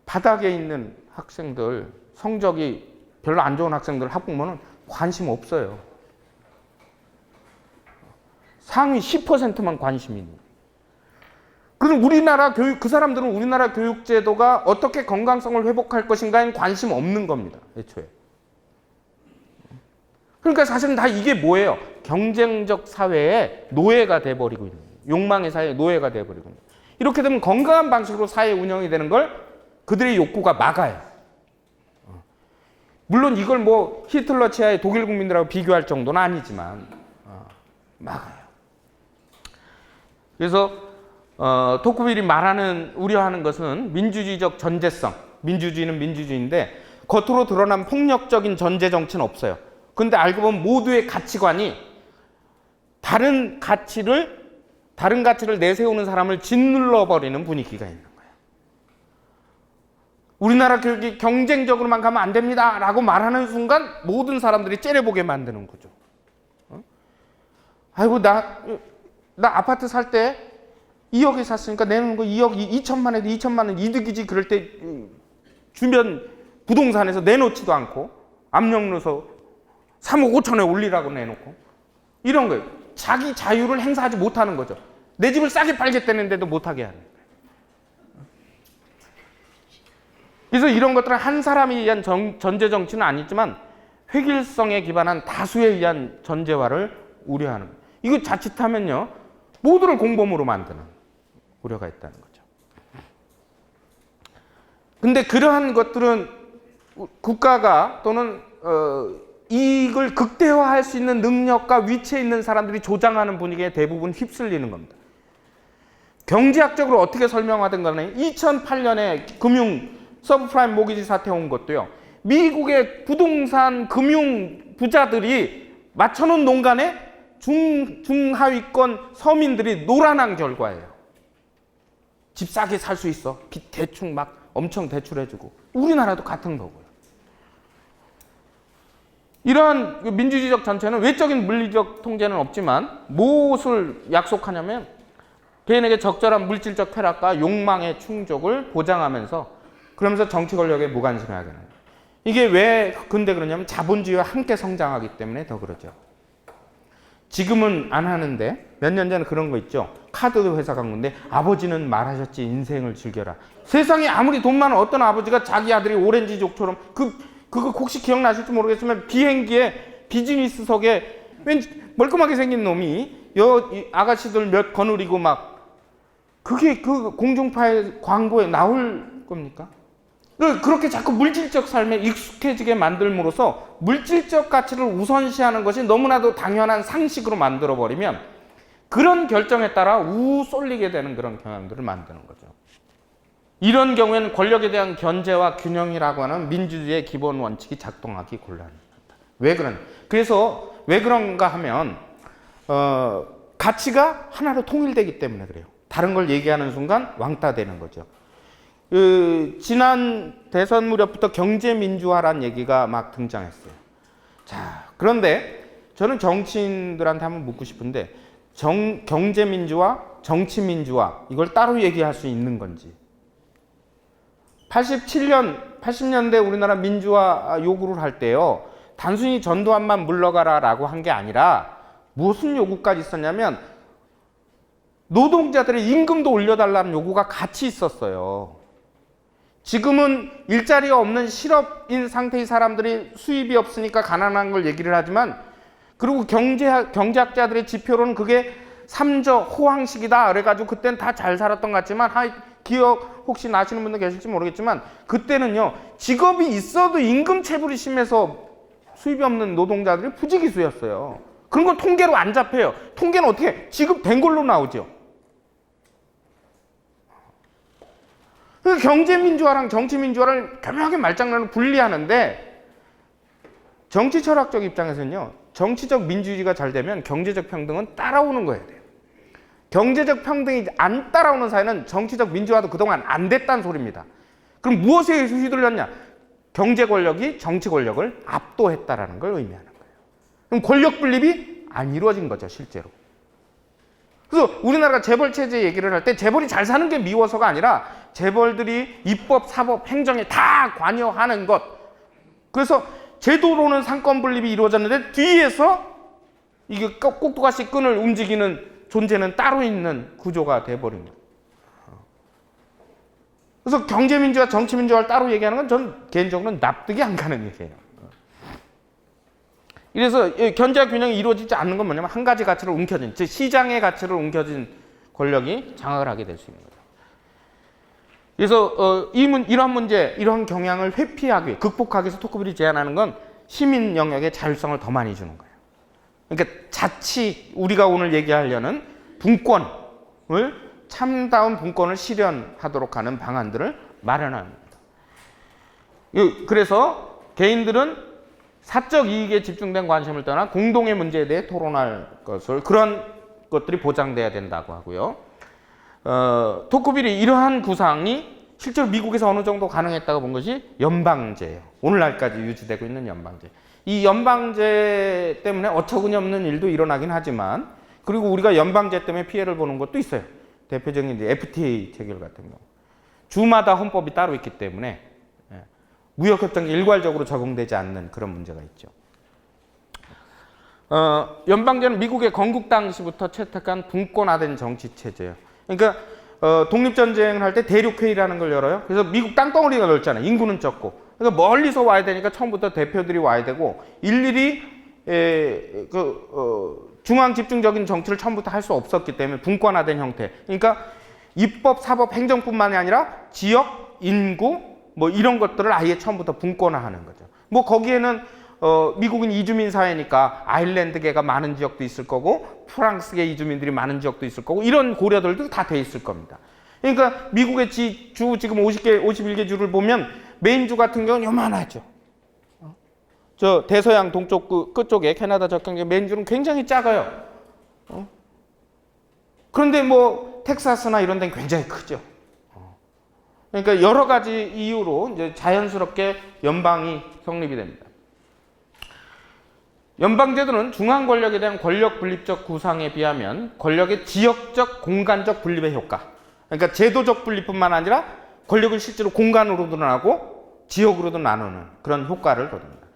바닥에 있는 학생들, 성적이 별로 안 좋은 학생들 학부모는 관심 없어요. 상위 10%만 관심이 있는 거예요. 그럼 우리나라 교육, 그 사람들은 우리나라 교육제도가 어떻게 건강성을 회복할 것인가에 관심 없는 겁니다. 애초에. 그러니까 사실은 다 이게 뭐예요? 경쟁적 사회의 노예가 돼버리고 있는 거예요. 욕망의 사회의 노예가 돼버리고 있는 거예요. 이렇게 되면 건강한 방식으로 사회 운영이 되는 걸 그들의 욕구가 막아요. 물론 이걸 뭐 히틀러 치하의 독일 국민들하고 비교할 정도는 아니지만 막아요. 그래서 토크빌이 말하는 우려하는 것은 민주주의적 전제성. 민주주의는 민주주의인데 겉으로 드러난 폭력적인 전제 정치는 없어요. 근데 알고 보면 모두의 가치관이 다른 가치를 내세우는 사람을 짓눌러버리는 분위기가 있는 거예요. 우리나라 교육이 경쟁적으로만 가면 안 됩니다 라고 말하는 순간 모든 사람들이 째려보게 만드는 거죠. 아이고 나 아파트 살 때 2억에 샀으니까 내놓은 거 2억 2천만 에도 2천만 원 이득이지. 그럴 때 주변 부동산에서 내놓지도 않고 압력 넣어서 3억 5천에 올리라고 내놓고 이런 거예요. 자기 자유를 행사하지 못하는 거죠. 내 집을 싸게 팔겠다는데도 못하게 하는 거예요. 그래서 이런 것들은 한 사람에 의한 전제 정치는 아니지만 획일성에 기반한 다수에 의한 전제화를 우려하는 거예요. 이거 자칫하면요 모두를 공범으로 만드는 우려가 있다는 거죠. 근데 그러한 것들은 국가가 또는 이익을 극대화할 수 있는 능력과 위치에 있는 사람들이 조장하는 분위기에 대부분 휩쓸리는 겁니다. 경제학적으로 어떻게 설명하든 간에 2008년에 서브프라임 모기지 사태 온 것도요. 미국의 부동산 금융 부자들이 맞춰놓은 농간에 중하위권 서민들이 놀아난 결과예요. 집 싸게 살 수 있어. 빚 대충 막 엄청 대출해주고. 우리나라도 같은 거고요. 이러한 민주주의적 전체는 외적인 물리적 통제는 없지만 무엇을 약속하냐면 개인에게 적절한 물질적 쾌락과 욕망의 충족을 보장하면서 그러면서 정치 권력에 무관심하게 해요. 이게 왜 근데 그러냐면 자본주의와 함께 성장하기 때문에 더 그러죠. 지금은 안 하는데 몇 년 전에 그런 거 있죠. 카드 회사 간 건데 아버지는 말하셨지 인생을 즐겨라. 세상에 아무리 돈 많은 어떤 아버지가 자기 아들이 오렌지족처럼 그거 혹시 기억나실지 모르겠지만 비행기에 비즈니스석에 왠지 멀끔하게 생긴 놈이 이 아가씨들 몇 거느리고 막 그게 그 공중파의 광고에 나올 겁니까? 그렇게 자꾸 물질적 삶에 익숙해지게 만들므로써 물질적 가치를 우선시하는 것이 너무나도 당연한 상식으로 만들어버리면 그런 결정에 따라 쏠리게 되는 그런 경향들을 만드는 거죠. 이런 경우에는 권력에 대한 견제와 균형이라고 하는 민주주의의 기본 원칙이 작동하기 곤란합니다. 왜 그런? 그래서 왜 그런가 하면 가치가 하나로 통일되기 때문에 그래요. 다른 걸 얘기하는 순간 왕따 되는 거죠. 지난 대선 무렵부터 경제민주화란 얘기가 막 등장했어요. 자, 그런데 저는 정치인들한테 한번 묻고 싶은데 경제민주화, 정치민주화 이걸 따로 얘기할 수 있는 건지 80년대 우리나라 민주화 요구를 할 때요. 단순히 전두환만 물러가라 라고 한 게 아니라 무슨 요구까지 있었냐면 노동자들의 임금도 올려달라는 요구가 같이 있었어요. 지금은 일자리가 없는 실업인 상태의 사람들이 수입이 없으니까 가난한 걸 얘기를 하지만 그리고 경제학자들의 지표로는 그게 삼저 호황식이다 그래가지고 그때는 다 잘 살았던 것 같지만 기억 혹시 나시는 분들 계실지 모르겠지만 그때는요 직업이 있어도 임금 체불이 심해서 수입이 없는 노동자들이 부지기수였어요. 그런 건 통계로 안 잡혀요. 통계는 어떻게 지급된 걸로 나오죠. 경제민주화랑 정치민주화를 교묘하게 말장난으로 분리하는데 정치 철학적 입장에서는요 정치적 민주주의가 잘 되면 경제적 평등은 따라오는 거예요. 경제적 평등이 안 따라오는 사회는 정치적 민주화도 그동안 안 됐다는 소리입니다. 그럼 무엇에 의해서 휘둘렸냐? 경제 권력이 정치 권력을 압도했다라는 걸 의미하는 거예요. 그럼 권력 분립이 안 이루어진 거죠, 실제로. 그래서 우리나라가 재벌 체제 얘기를 할 때 재벌이 잘 사는 게 미워서가 아니라 재벌들이 입법, 사법, 행정에 다 관여하는 것. 그래서 제도로는 상권 분립이 이루어졌는데 뒤에서 이게 꼭두가시 끈을 움직이는 존재는 따로 있는 구조가 돼버린 거예요. 그래서 경제민주화, 정치민주화를 따로 얘기하는 건 전 개인적으로는 납득이 안 가는 얘기예요. 그래서 견제와 균형이 이루어지지 않는 건 뭐냐면 한 가지 가치를 움켜쥔, 즉 시장의 가치를 움켜쥔 권력이 장악을 하게 될 수 있는 거죠. 그래서 이러한 문제, 이러한 경향을 회피하기 위해, 극복하기 위해서 토크빌이 제안하는 건 시민 영역의 자율성을 더 많이 주는 거예요. 그러니까 자치, 우리가 오늘 얘기하려는 분권을, 참다운 분권을 실현하도록 하는 방안들을 마련합니다. 그래서 개인들은 사적 이익에 집중된 관심을 떠나 공동의 문제에 대해 토론할 것을, 그런 것들이 보장돼야 된다고 하고요. 토크빌이 이러한 구상이 실제로 미국에서 어느 정도 가능했다고 본 것이 연방제예요. 오늘날까지 유지되고 있는 연방제. 이 연방제 때문에 어처구니없는 일도 일어나긴 하지만, 그리고 우리가 연방제 때문에 피해를 보는 것도 있어요. 대표적인 이제 FTA 체결 같은 경우. 주마다 헌법이 따로 있기 때문에 무역협정이 일괄적으로 적용되지 않는 그런 문제가 있죠. 연방제는 미국의 건국 당시부터 채택한 분권화된 정치체제예요. 그러니까 독립전쟁을 할 때 대륙회의라는 걸 열어요. 그래서 미국 땅덩어리가 넓잖아요. 인구는 적고. 그러니까 멀리서 와야 되니까 처음부터 대표들이 와야 되고 일일이 중앙 집중적인 정치를 처음부터 할 수 없었기 때문에 분권화된 형태. 그러니까 입법, 사법, 행정뿐만이 아니라 지역, 인구 뭐 이런 것들을 아예 처음부터 분권화하는 거죠. 뭐 거기에는 미국은 이주민 사회니까 아일랜드계가 많은 지역도 있을 거고 프랑스계 이주민들이 많은 지역도 있을 거고 이런 고려들도 다 돼 있을 겁니다. 그러니까 미국의 주 지금 51개 주를 보면 메인주 같은 경우는 요만하죠. 저 대서양 동쪽 끝쪽에 캐나다 접경지 메인주는 굉장히 작아요. 그런데 뭐 텍사스나 이런 데는 굉장히 크죠. 그러니까 여러 가지 이유로 이제 자연스럽게 연방이 성립이 됩니다. 연방제도는 중앙 권력에 대한 권력 분립적 구상에 비하면 권력의 지역적 공간적 분립의 효과. 그러니까 제도적 분립뿐만 아니라 권력을 실제로 공간으로도 나누고 지역으로도 나누는 그런 효과를 거둡니다.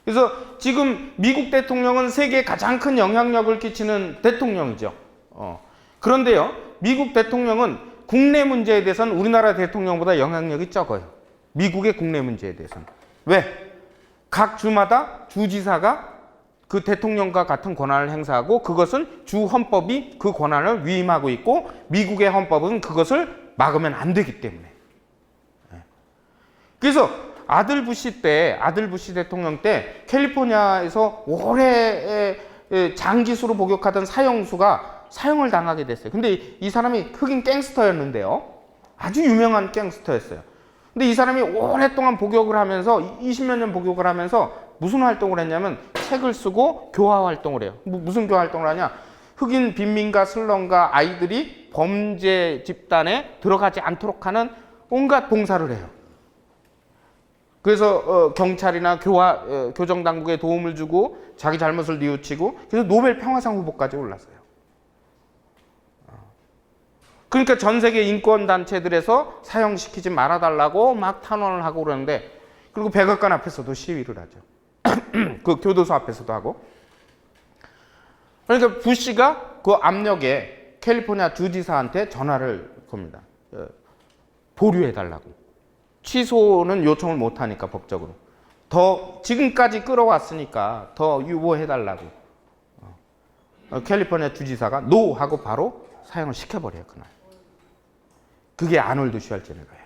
그래서 지금 미국 대통령은 세계에 가장 큰 영향력을 끼치는 대통령이죠. 그런데요, 미국 대통령은 국내 문제에 대해서는 우리나라 대통령보다 영향력이 적어요. 미국의 국내 문제에 대해서는. 왜? 각 주마다 주지사가 그 대통령과 같은 권한을 행사하고 그것은 주 헌법이 그 권한을 위임하고 있고 미국의 헌법은 그것을 막으면 안 되기 때문에. 그래서 아들 부시 대통령 때 캘리포니아에서 오래 장기수로 복역하던 사형수가 사형을 당하게 됐어요. 근데 이 사람이 흑인 갱스터였는데요. 아주 유명한 갱스터였어요. 근데 이 사람이 오랫동안 복역을 하면서 20몇 년 복역을 하면서 무슨 활동을 했냐면 책을 쓰고 교화 활동을 해요. 무슨 교화 활동을 하냐? 흑인 빈민가 슬럼가 아이들이 범죄 집단에 들어가지 않도록 하는 온갖 봉사를 해요. 그래서 경찰이나 교정 당국에 도움을 주고 자기 잘못을 뉘우치고 그래서 노벨 평화상 후보까지 올랐어요. 그러니까 전 세계 인권 단체들에서 사형시키지 말아달라고 막 탄원을 하고 그러는데 그리고 백악관 앞에서도 시위를 하죠. 그 교도소 앞에서도 하고. 그러니까 부시가 그 압력에 캘리포니아 주지사한테 전화를 겁니다. 보류해달라고. 취소는 요청을 못하니까 법적으로. 더 지금까지 끌어왔으니까 더 유보해달라고. 캘리포니아 주지사가 노 하고 바로 사형을 시켜버려요. 그날. 그게 아놀드 슈왈제네거예요.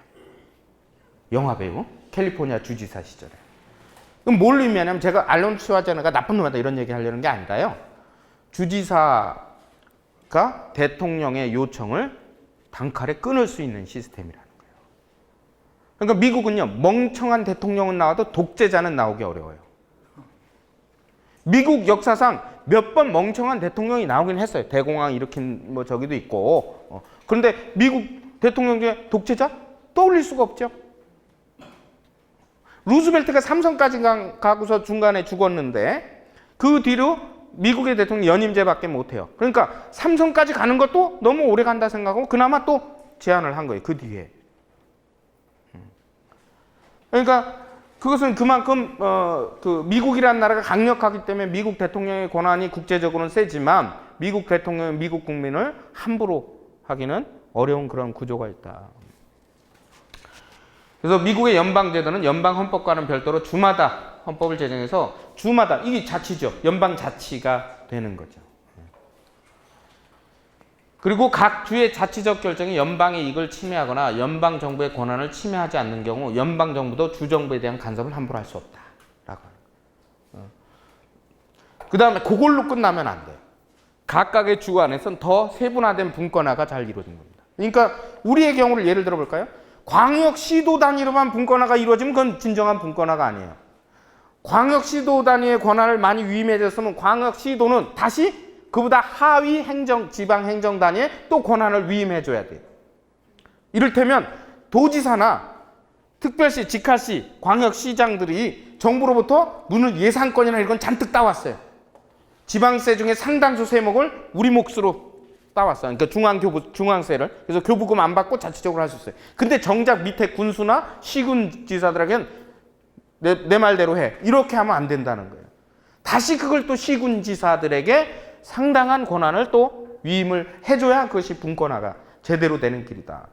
영화배우 캘리포니아 주지사 시절에. 그럼 뭘 의미하냐면 제가 아놀드 슈왈제네거가 나쁜 놈이다 이런 얘기 하려는 게 아니라요. 주지사가 대통령의 요청을 단칼에 끊을 수 있는 시스템이라는 거예요. 그러니까 미국은요. 멍청한 대통령은 나와도 독재자는 나오기 어려워요. 미국 역사상 몇 번 멍청한 대통령이 나오긴 했어요. 대공황 일으킨 뭐 저기도 있고. 그런데 미국 대통령 중에 독재자? 떠올릴 수가 없죠. 루즈벨트가 삼선까지 가고서 중간에 죽었는데 그 뒤로 미국의 대통령 연임제밖에 못해요. 그러니까 삼선까지 가는 것도 너무 오래 간다 생각하고 그나마 또 제안을 한 거예요. 그 뒤에. 그러니까 그것은 그만큼 그 미국이라는 나라가 강력하기 때문에 미국 대통령의 권한이 국제적으로는 세지만 미국 대통령은 미국 국민을 함부로 하기는 어려운 그런 구조가 있다. 그래서 미국의 연방제도는 연방 헌법과는 별도로 주마다 헌법을 제정해서 주마다 이게 자치죠. 연방 자치가 되는 거죠. 그리고 각 주의 자치적 결정이 연방의 이익을 침해하거나 연방 정부의 권한을 침해하지 않는 경우 연방 정부도 주 정부에 대한 간섭을 함부로 할 수 없다라고. 그 다음에 그걸로 끝나면 안 돼요. 각각의 주 안에서는 더 세분화된 분권화가 잘 이루어진 겁니다. 그러니까 우리의 경우를 예를 들어 볼까요? 광역시도 단위로만 분권화가 이루어지면 그건 진정한 분권화가 아니에요. 광역시도 단위의 권한을 많이 위임해줬으면 광역시도는 다시 그보다 하위 행정, 지방행정 단위에 또 권한을 위임해줘야 돼요. 이를테면 도지사나 특별시, 직할시, 광역시장들이 정부로부터 무슨 예산권이나 이런 건 잔뜩 따왔어요. 지방세 중에 상당수 세목을 우리 몫으로 따왔어요. 그러니까 중앙세를. 그래서 교부금 안 받고 자치적으로 할 수 있어요. 근데 정작 밑에 군수나 시군지사들에게는 내 말대로 해. 이렇게 하면 안 된다는 거예요. 다시 그걸 또 시군지사들에게 상당한 권한을 또 위임을 해줘야 그것이 분권화가 제대로 되는 길이다.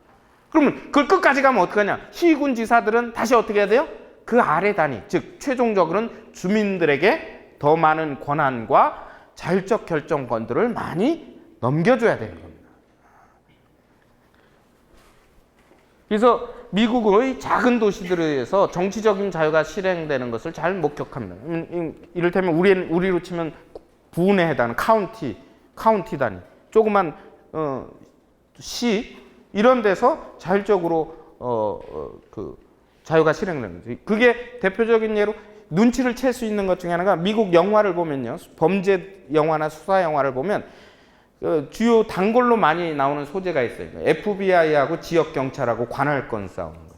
그러면 그걸 끝까지 가면 어떻게 하냐? 시군지사들은 다시 어떻게 해야 돼요? 그 아래 단위, 즉 최종적으로는 주민들에게 더 많은 권한과 자율적 결정권들을 많이 넘겨줘야 되는 겁니다. 그래서 미국의 작은 도시들에서 정치적인 자유가 실행되는 것을 잘 목격합니다. 이를테면 우리로 치면 부에 해당하는 카운티 단위, 조그만 시, 이런 데서 자율적으로 그 자유가 실행되는 거죠. 그게 대표적인 예로 눈치를 챌 수 있는 것 중에 하나가 미국 영화를 보면요. 범죄 영화나 수사 영화를 보면 주요 단골로 많이 나오는 소재가 있어요. FBI하고 지역 경찰하고 관할권 싸우는 거예요.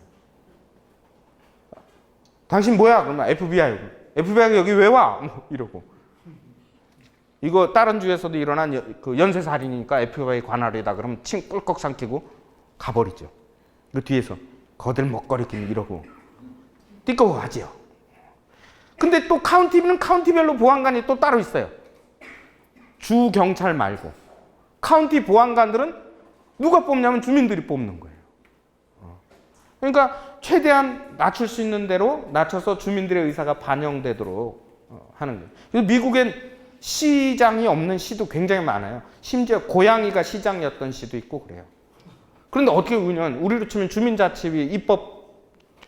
당신 뭐야? 그러면 FBI가 여기 왜 와? 뭐 이러고. 이거 다른 주에서도 일어난 그 연쇄살인이니까 FBI 관할이다. 그러면 침 꿀꺽 삼키고 가버리죠. 그 뒤에서 거들먹거리긴 이러고 띠꺼워하지요. 근데 또 카운티는 카운티별로 보안관이 또 따로 있어요. 주 경찰 말고. 카운티 보안관들은 누가 뽑냐면 주민들이 뽑는 거예요. 그러니까 최대한 낮출 수 있는 대로 낮춰서 주민들의 의사가 반영되도록 하는 거예요. 그래서 미국엔 시장이 없는 시도 굉장히 많아요. 심지어 고양이가 시장이었던 시도 있고 그래요. 그런데 어떻게 보면 우리로 치면 주민자치위 입법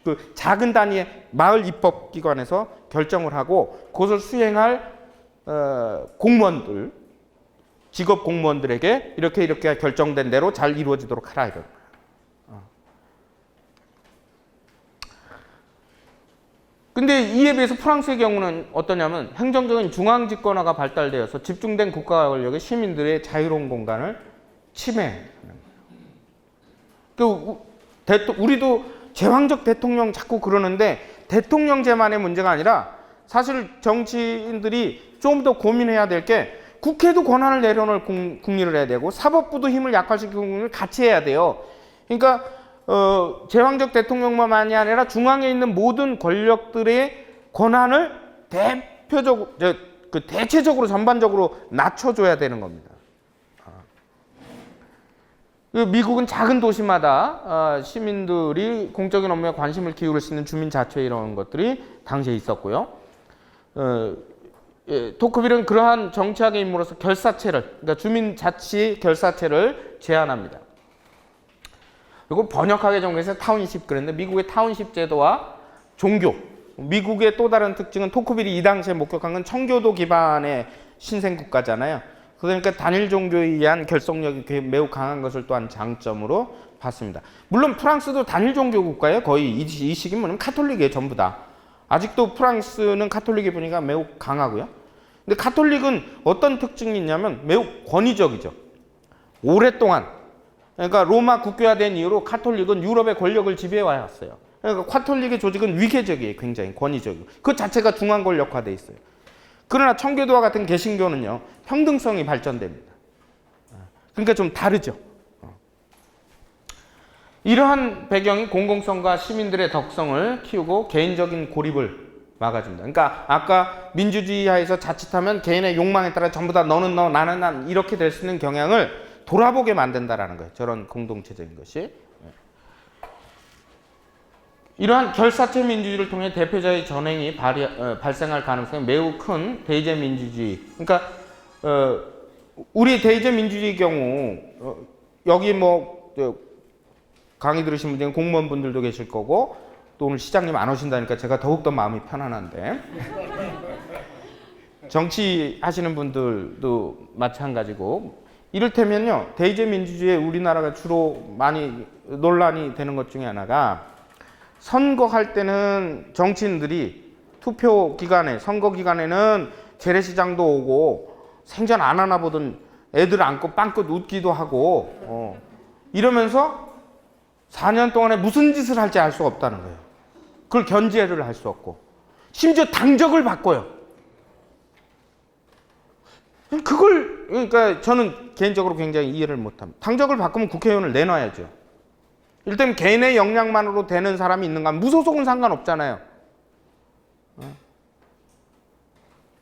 그 작은 단위의 마을 입법기관에서 결정을 하고 그것을 수행할 공무원들, 직업 공무원들에게 이렇게 결정된 대로 잘 이루어지도록 하라 이런. 근데 이에 비해서 프랑스의 경우는 어떠냐면 행정적인 중앙집권화가 발달되어서 집중된 국가 권력이 시민들의 자유로운 공간을 침해하는 거예요. 우리도 제왕적 대통령 자꾸 그러는데 대통령제만의 문제가 아니라 사실 정치인들이 좀 더 고민해야 될 게 국회도 권한을 내려놓을 국리를 해야 되고 사법부도 힘을 약화시키는 국리를 같이 해야 돼요. 그러니까 제왕적 대통령만이 아니라 중앙에 있는 모든 권력들의 권한을 대체적으로 전반적으로 낮춰줘야 되는 겁니다. 미국은 작은 도시마다 시민들이 공적인 업무에 관심을 기울일 수 있는 주민자치 이런 것들이 당시에 있었고요. 토크빌은 그러한 정치학의 임무로서 결사체를, 그러니까 주민자치 결사체를 제안합니다. 그리고 번역하게 정리해서 타운십 그랬는데 미국의 타운십 제도와 종교, 미국의 또 다른 특징은 토크빌이 이 당시에 목격한 건 청교도 기반의 신생 국가잖아요. 그러니까 단일 종교에 의한 결속력이 매우 강한 것을 또한 장점으로 봤습니다. 물론 프랑스도 단일 종교 국가예요. 거의 이 시기면 카톨릭이에요. 전부 다. 아직도 프랑스는 카톨릭의 분위기가 매우 강하고요. 근데 카톨릭은 어떤 특징이 있냐면 매우 권위적이죠. 오랫동안 그러니까 로마 국교화된 이후로 카톨릭은 유럽의 권력을 지배해 왔어요. 그러니까 카톨릭의 조직은 위계적이에요. 굉장히 권위적이고. 그 자체가 중앙 권력화돼 있어요. 그러나 청교도와 같은 개신교는요. 평등성이 발전됩니다. 그러니까 좀 다르죠. 이러한 배경이 공공성과 시민들의 덕성을 키우고 개인적인 고립을 막아줍니다. 그러니까 아까 민주주의 하에서 자칫하면 개인의 욕망에 따라 전부 다 너는 너 나는 난 이렇게 될 수 있는 경향을 돌아보게 만든다라는 거예요. 저런 공동체적인 것이. 이러한 결사체 민주주의를 통해 대표자의 전행이 발생할 가능성이 매우 큰 대의제 민주주의. 그러니까 우리 대의제 민주주의 경우 여기 뭐 강의 들으신 분 중에 공무원분들도 계실 거고 또 오늘 시장님 안 오신다니까 제가 더욱더 마음이 편안한데 정치하시는 분들도 마찬가지고 이를테면요. 대의제 민주주의에 우리나라가 주로 많이 논란이 되는 것 중에 하나가 선거할 때는 정치인들이 투표 기간에 선거 기간에는 재래시장도 오고 생전 안 하나 보던 애들 안고 빵긋 웃기도 하고 이러면서 4년 동안에 무슨 짓을 할지 알 수가 없다는 거예요. 그걸 견제를 할 수 없고 심지어 당적을 바꿔요. 그러니까 저는 개인적으로 굉장히 이해를 못합니다. 당적을 바꾸면 국회의원을 내놔야죠. 일단 개인의 역량만으로 되는 사람이 있는가 하면 무소속은 상관없잖아요.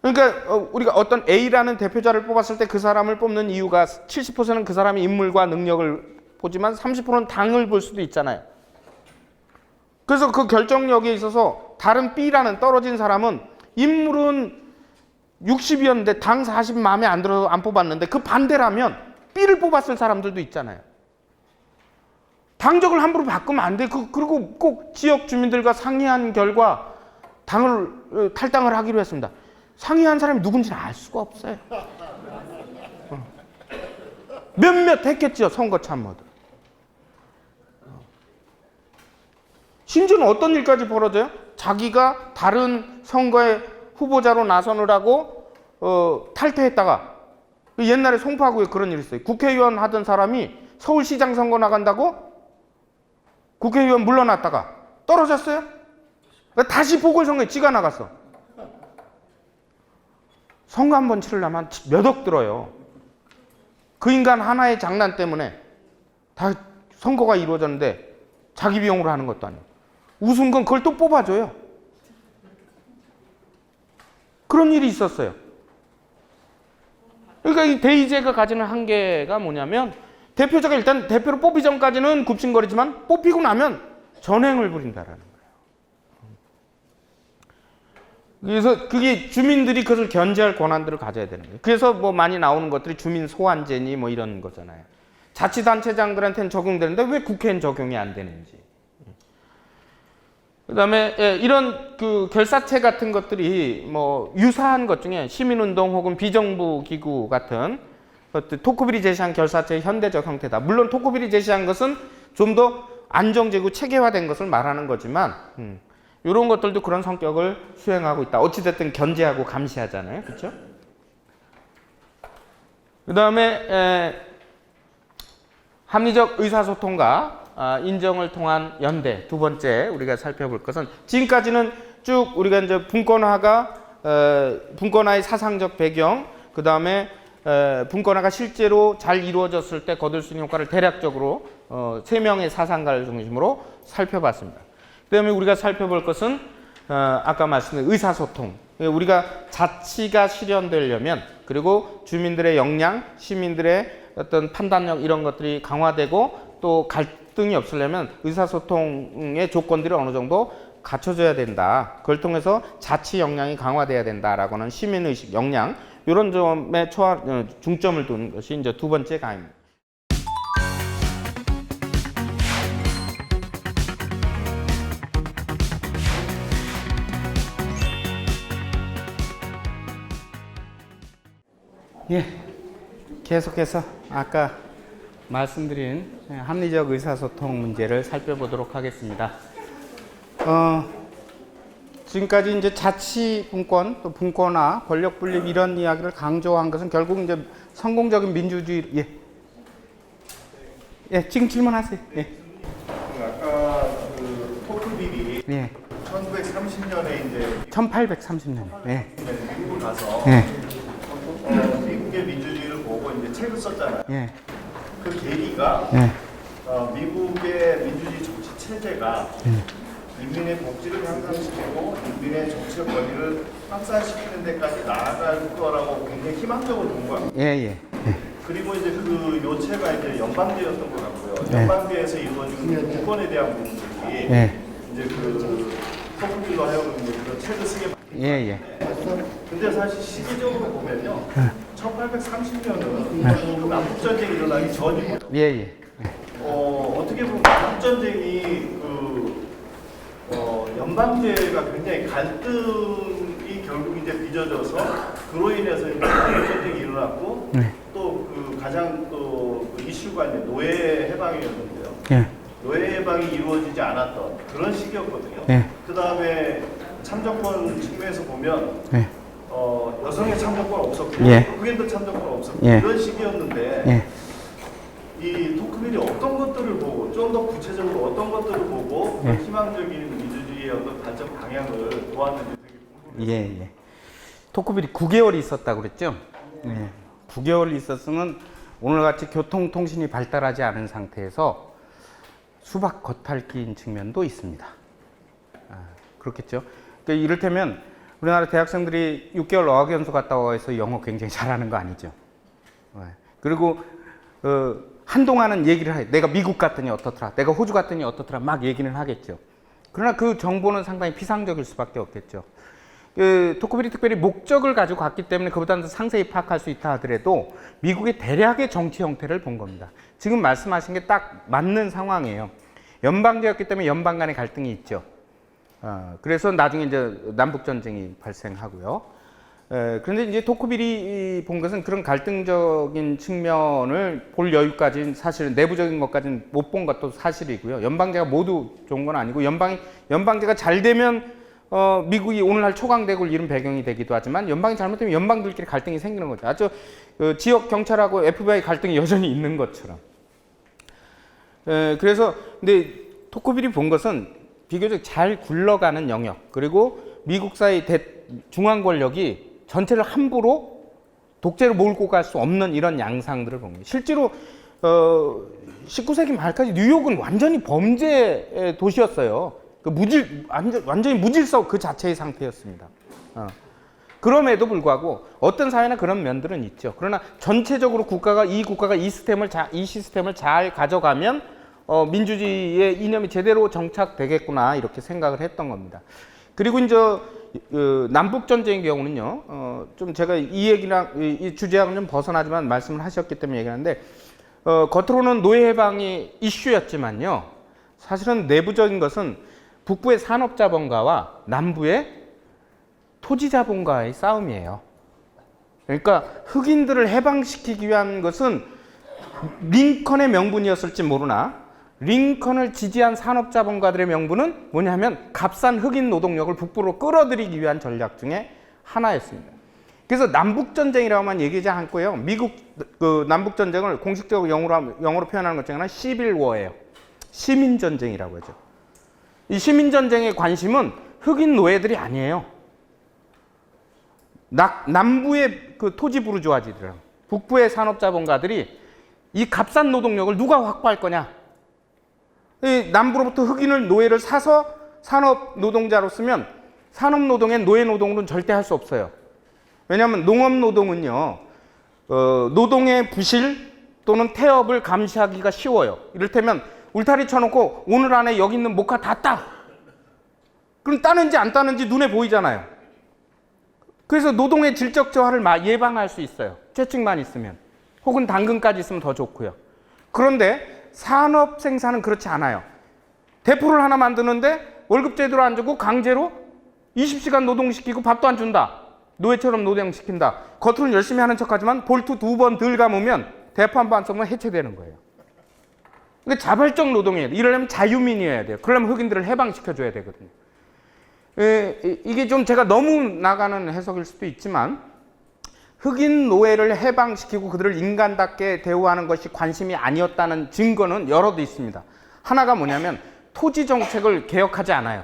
그러니까 우리가 어떤 A라는 대표자를 뽑았을 때 그 사람을 뽑는 이유가 70%는 그 사람의 인물과 능력을 보지만 30%는 당을 볼 수도 있잖아요. 그래서 그 결정력에 있어서 다른 B라는 떨어진 사람은 인물은 60이었는데 당 40 마음에 안 들어서 안 뽑았는데 그 반대라면 B를 뽑았을 사람들도 있잖아요. 당적을 함부로 바꾸면 안 돼. 그리고 꼭 지역 주민들과 상의한 결과 당을 탈당을 하기로 했습니다. 상의한 사람이 누군지는 알 수가 없어요. 몇몇 했겠죠. 선거 참모들. 심지어는 어떤 일까지 벌어져요? 자기가 다른 선거에 후보자로 나서느라고 탈퇴했다가, 옛날에 송파구에 그런 일이 있어요. 국회의원 하던 사람이 서울시장 선거 나간다고 국회의원 물러났다가 떨어졌어요. 다시 보궐선거에 지가 나갔어. 선거 한 번 치르려면 몇 억 들어요. 그 인간 하나의 장난 때문에 다 선거가 이루어졌는데 자기 비용으로 하는 것도 아니고 우승 건 그걸 또 뽑아줘요. 그런 일이 있었어요. 그러니까 이 대의제가 가지는 한계가 뭐냐면 대표자가 일단 대표로 뽑기 전까지는 굽신거리지만 뽑히고 나면 전횡을 부린다라는 거예요. 그래서 그게 주민들이 그것을 견제할 권한들을 가져야 되는 거예요. 그래서 뭐 많이 나오는 것들이 주민 소환제니 뭐 이런 거잖아요. 자치단체장들한테는 적용되는데 왜 국회엔 적용이 안 되는지. 그다음에 이런 그 결사체 같은 것들이 뭐 유사한 것 중에 시민운동 혹은 비정부 기구 같은 토크빌이 제시한 결사체의 현대적 형태다. 물론 토크빌이 제시한 것은 좀 더 안정되고 체계화된 것을 말하는 거지만 이런 것들도 그런 성격을 수행하고 있다. 어찌됐든 견제하고 감시하잖아요. 그렇죠? 그다음에 합리적 의사소통과 인정을 통한 연대, 두 번째 우리가 살펴볼 것은 지금까지는 쭉 우리가 이제 분권화의 사상적 배경, 그 다음에 분권화가 실제로 잘 이루어졌을 때 거둘 수 있는 효과를 대략적으로 세 명의 사상가를 중심으로 살펴봤습니다. 그 다음에 우리가 살펴볼 것은 아까 말씀드린 의사소통. 우리가 자치가 실현되려면 그리고 주민들의 역량, 시민들의 어떤 판단력 이런 것들이 강화되고 또 갈등이 없으려면 의사소통의 조건들이 어느 정도 갖춰져야 된다. 그걸 통해서 자치 역량이 강화돼야 된다라고 하는 시민의식 역량 이런 점에 중점을 두는 것이 이제 두 번째 강의입니다. 예, 계속해서 아까 말씀드린 합리적 의사소통 문제를 살펴보도록 하겠습니다. 지금까지 이제 자치 분권, 또 분권화, 권력 분립 이런 이야기를 강조한 것은 결국 이제 성공적인 민주주의. 예, 지금 질문하세요. 예. 아까 그 토크빌이 예. 1930년에 이제 1830년. 예. 미국을 가서 예. 미국의 민주주의를 보고 이제 책을 썼잖아요. 예. 그 계기가 예. 미국의 민주주의 정치 체제가 인민의 복지를 향상시키고 인민의 정치적 권리를 확산시키는 데까지 나아갈 거라고 굉장히 희망적으로 본 거예요. 예. 예. 그리고 이제 그 요체가 이제 연방제였던 것 같고요. 네. 연방제에서 이루어지는 분권에 대한 부분들이 예. 이제 그 토크빌로 하여금 그런 책을 쓰게 예. 예. 근데 사실 시기적으로 보면요. 1830년은 그 남북전쟁이 일어나기 전이고요. 예. 예. 어떻게 보면 남북전쟁이 연방제가 굉장히 갈등이 결국 이제 빚어져서 그로 인해서 이제 남북전쟁이 일어났고 또 그 가장 또그 이슈가 이제 노예 해방이었는데요. 예. 노예 해방이 이루어지지 않았던 그런 시기였거든요. 예. 그 다음에 참정권 측면에서 보면 예. 여성의 참정권 없었고 예. 흑인도 참정권 없었고 예. 이런 시기였는데 예. 이 토크빌이 어떤 것들을 보고 좀 더 구체적으로 어떤 것들을 보고 예. 희망적인 민주주의의 어떤 발전 방향을 보았는지 되게 궁금해요. 예. 토크빌이 9개월이 있었다고 그랬죠? 예. 9개월이 있었으면 오늘같이 교통통신이 발달하지 않은 상태에서 수박 겉핥기인 측면도 있습니다. 그렇겠죠? 그러니까 이를테면 우리나라 대학생들이 6개월 어학연수 갔다 와서 영어 굉장히 잘하는 거 아니죠? 그리고 한동안은 얘기를 해. 내가 미국 갔더니 어떻더라, 내가 호주 갔더니 어떻더라 막 얘기는 하겠죠. 그러나 그 정보는 상당히 피상적일 수밖에 없겠죠. 토크빌이 특별히 목적을 가지고 갔기 때문에 그보다는 상세히 파악할 수 있다 하더라도 미국의 대략의 정치 형태를 본 겁니다. 지금 말씀하신 게 딱 맞는 상황이에요. 연방제였기 때문에 연방 간의 갈등이 있죠. 그래서 나중에 이제 남북전쟁이 발생하고요. 그런데 이제 토크빌이 본 것은 그런 갈등적인 측면을 볼 여유까지는 사실은 내부적인 것까지는 못 본 것도 사실이고요. 연방제가 모두 좋은 건 아니고 연방제가 잘 되면 미국이 오늘날 초강대국을 이룬 배경이 되기도 하지만 연방이 잘못되면 연방들끼리 갈등이 생기는 거죠. 아주 지역 경찰하고 FBI 갈등이 여전히 있는 것처럼. 그래서 근데 토크빌이 본 것은 비교적 잘 굴러가는 영역 그리고 미국사의 중앙 권력이 전체를 함부로 독재로 몰고 갈 수 없는 이런 양상들을 본 거예요. 실제로 19세기 말까지 뉴욕은 완전히 범죄 도시였어요. 완전히 무질서 그 자체의 상태였습니다. 그럼에도 불구하고 어떤 사회나 그런 면들은 있죠. 그러나 전체적으로 이 국가가 이 시스템을 잘 가져가면 민주주의의 이념이 제대로 정착되겠구나 이렇게 생각을 했던 겁니다. 그리고 이제 남북 전쟁의 경우는요, 좀 제가 이 얘기랑 이 주제하고는 좀 벗어나지만 말씀을 하셨기 때문에 얘기하는데 겉으로는 노예 해방이 이슈였지만요, 사실은 내부적인 것은 북부의 산업자본가와 남부의 토지자본가의 싸움이에요. 그러니까 흑인들을 해방시키기 위한 것은 링컨의 명분이었을지 모르나 링컨을 지지한 산업자본가들의 명분은 뭐냐면 값싼 흑인 노동력을 북부로 끌어들이기 위한 전략 중에 하나였습니다. 그래서 남북전쟁이라고만 얘기하지 않고요. 미국 남북전쟁을 공식적으로 영어로 표현하는 것 중에 하나는 시빌워예요. 시민전쟁이라고 하죠. 이 시민전쟁의 관심은 흑인 노예들이 아니에요. 남부의 그 토지 부르주아지들이랑 북부의 산업자본가들이 이 값싼 노동력을 누가 확보할 거냐. 남부로부터 흑인을 노예를 사서 산업 노동자로 쓰면 산업 노동엔 노예 노동으로는 절대 할 수 없어요. 왜냐하면 농업 노동은요, 노동의 부실 또는 태업을 감시하기가 쉬워요. 이를테면 울타리 쳐놓고 오늘 안에 여기 있는 모카 다 따. 그럼 따는지 안 따는지 눈에 보이잖아요. 그래서 노동의 질적 저하를 예방할 수 있어요. 채찍만 있으면. 혹은 당근까지 있으면 더 좋고요. 그런데 산업 생산은 그렇지 않아요. 대포를 하나 만드는데 월급 제대로 안 주고 강제로 20시간 노동시키고 밥도 안 준다. 노예처럼 노동시킨다. 겉으로는 열심히 하는 척하지만 볼트 2번 덜 감으면 대포 한 번 쏘면 해체되는 거예요. 그러니까 자발적 노동이에요. 이러려면 자유민이어야 돼요. 그러려면 흑인들을 해방시켜줘야 되거든요. 이게 좀 제가 너무 나가는 해석일 수도 있지만 흑인 노예를 해방시키고 그들을 인간답게 대우하는 것이 관심이 아니었다는 증거는 여러도 있습니다. 하나가 뭐냐면 토지 정책을 개혁하지 않아요.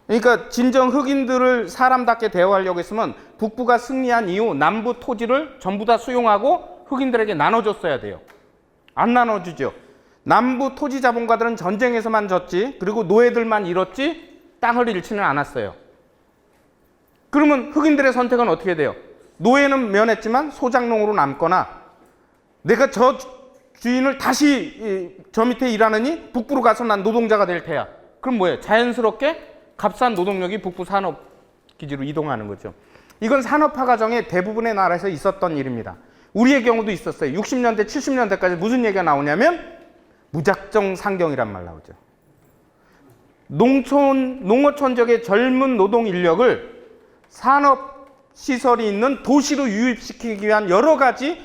그러니까 진정 흑인들을 사람답게 대우하려고 했으면 북부가 승리한 이후 남부 토지를 전부 다 수용하고 흑인들에게 나눠줬어야 돼요. 안 나눠주죠. 남부 토지 자본가들은 전쟁에서만 졌지, 그리고 노예들만 잃었지 땅을 잃지는 않았어요. 그러면 흑인들의 선택은 어떻게 돼요? 노예는 면했지만 소작농으로 남거나 내가 저 주인을 다시 저 밑에 일하느니 북부로 가서 난 노동자가 될 테야. 그럼 뭐예요? 자연스럽게 값싼 노동력이 북부 산업기지로 이동하는 거죠. 이건 산업화 과정에 대부분의 나라에서 있었던 일입니다. 우리의 경우도 있었어요. 60년대, 70년대까지 무슨 얘기가 나오냐면 무작정 상경이란 말 나오죠. 농어촌 지역의 젊은 노동 인력을 산업 시설이 있는 도시로 유입시키기 위한 여러 가지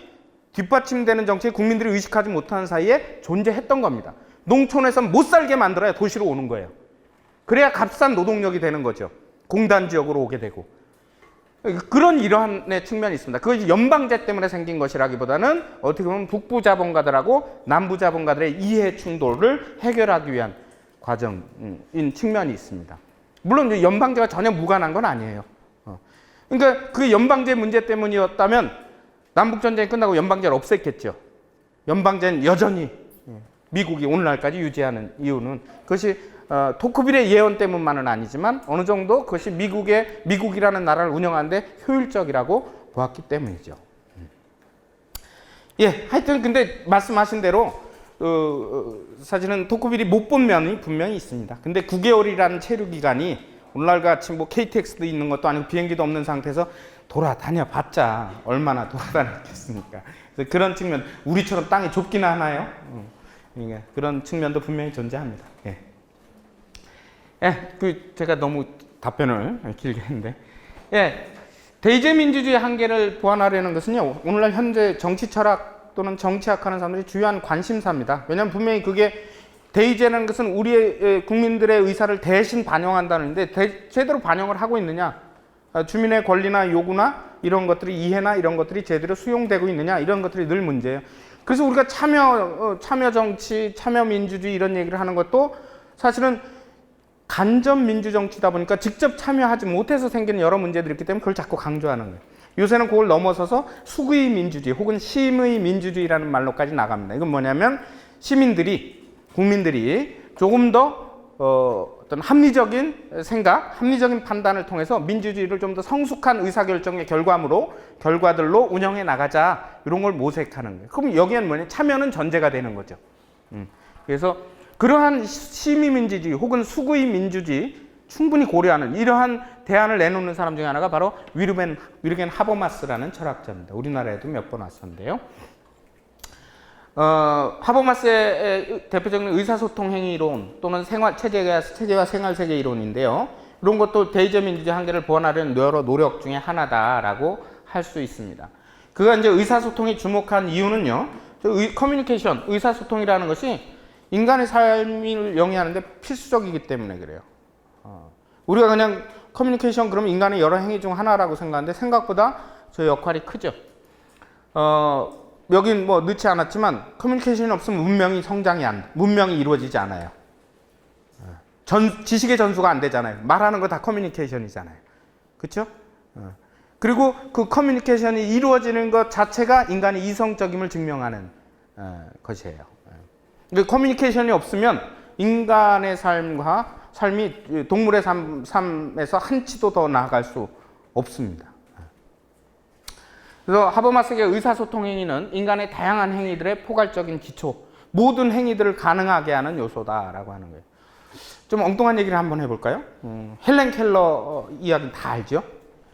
뒷받침되는 정책이 국민들이 의식하지 못하는 사이에 존재했던 겁니다. 농촌에서 못 살게 만들어야 도시로 오는 거예요. 그래야 값싼 노동력이 되는 거죠. 공단 지역으로 오게 되고. 그런 일환의 측면이 있습니다. 그것이 연방제 때문에 생긴 것이라기보다는 어떻게 보면 북부 자본가들하고 남부 자본가들의 이해 충돌을 해결하기 위한 과정인 측면이 있습니다. 물론 연방제가 전혀 무관한 건 아니에요. 그러니까 그 연방제 문제 때문이었다면 남북전쟁이 끝나고 연방제를 없앴겠죠. 연방제는 여전히 미국이 오늘날까지 유지하는 이유는 그것이 토크빌의 예언 때문만은 아니지만 어느 정도 그것이 미국이라는 나라를 운영하는데 효율적이라고 보았기 때문이죠. 예, 하여튼 근데 말씀하신 대로 사실은 토크빌이 못 본 면이 분명히 있습니다. 근데 9개월이라는 체류 기간이 오늘날 같이 뭐 KTX도 있는 것도 아니고 비행기도 없는 상태에서 돌아다녀 봤자 얼마나 돌아다녔겠습니까? 그래서 그런 측면, 우리처럼 땅이 좁기는 하나요? 그러니까 그런 측면도 분명히 존재합니다. 예. 예, 제가 너무 답변을 길게 했는데, 예, 대의제 민주주의 한계를 보완하려는 것은요, 오늘날 현재 정치 철학 또는 정치학하는 사람들이 주요한 관심사입니다. 왜냐하면 분명히 그게 대의제라는 것은 우리의 국민들의 의사를 대신 반영한다는데 제대로 반영을 하고 있느냐, 주민의 권리나 요구나 이런 것들이 이해나 이런 것들이 제대로 수용되고 있느냐, 이런 것들이 늘 문제예요. 그래서 우리가 참여 정치, 참여 민주주의 이런 얘기를 하는 것도 사실은 간접 민주정치다 보니까 직접 참여하지 못해서 생기는 여러 문제들이 있기 때문에 그걸 자꾸 강조하는 거예요. 요새는 그걸 넘어서서 수의 민주주의 혹은 심의 민주주의라는 말로까지 나갑니다. 이건 뭐냐면 국민들이 조금 더 어떤 합리적인 생각, 합리적인 판단을 통해서 민주주의를 좀 더 성숙한 의사결정의 결과들로 운영해 나가자, 이런 걸 모색하는 거예요. 그럼 여기에는 뭐냐? 참여는 전제가 되는 거죠. 그래서 그러한 심의민주주의 혹은 수구의 민주주의 충분히 고려하는 이러한 대안을 내놓는 사람 중에 하나가 바로 위르겐 하버마스라는 철학자입니다. 우리나라에도 몇 번 왔었는데요. 하버마스의 대표적인 의사소통 행위 이론 또는 체제와 생활세계 이론인데요. 이런 것도 대의제 민주주의 한계를 보완하려는 여러 노력 중에 하나다라고 할 수 있습니다. 그가 이제 의사소통에 주목한 이유는요, 커뮤니케이션, 의사소통이라는 것이 인간의 삶을 영위하는데 필수적이기 때문에 그래요. 우리가 그냥 커뮤니케이션 그러면 인간의 여러 행위 중 하나라고 생각하는데 생각보다 저 역할이 크죠. 여긴 뭐 넣지 않았지만 커뮤니케이션이 없으면 문명이 이루어지지 않아요. 지식의 전수가 안 되잖아요. 말하는 거 다 커뮤니케이션이잖아요. 그렇죠? 그리고 그 커뮤니케이션이 이루어지는 것 자체가 인간의 이성적임을 증명하는 것이에요. 커뮤니케이션이 없으면 인간의 삶이 동물의 삶에서 한치도 더 나아갈 수 없습니다. 그래서 하버마스의 의사소통 행위는 인간의 다양한 행위들의 포괄적인 기초, 모든 행위들을 가능하게 하는 요소다라고 하는 거예요. 좀 엉뚱한 얘기를 한번 해볼까요? 헬렌 켈러 이야기 다 알죠?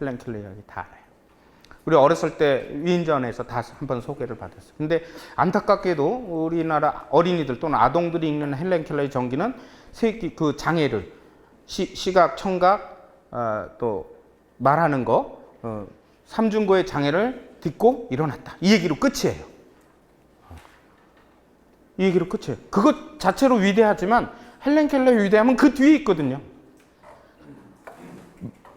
헬렌 켈러 이야기 다 알아요. 우리 어렸을 때 위인전에서 다 한번 소개를 받았어요. 근데 안타깝게도 우리나라 어린이들 또는 아동들이 읽는 헬렌 켈러의 전기는 그 장애를 시각, 청각, 또 말하는 거, 삼중고의 장애를 딛고 일어났다. 이 얘기로 끝이에요. 이 얘기로 끝이에요. 그것 자체로 위대하지만 헬렌 켈러의 위대함은 그 뒤에 있거든요.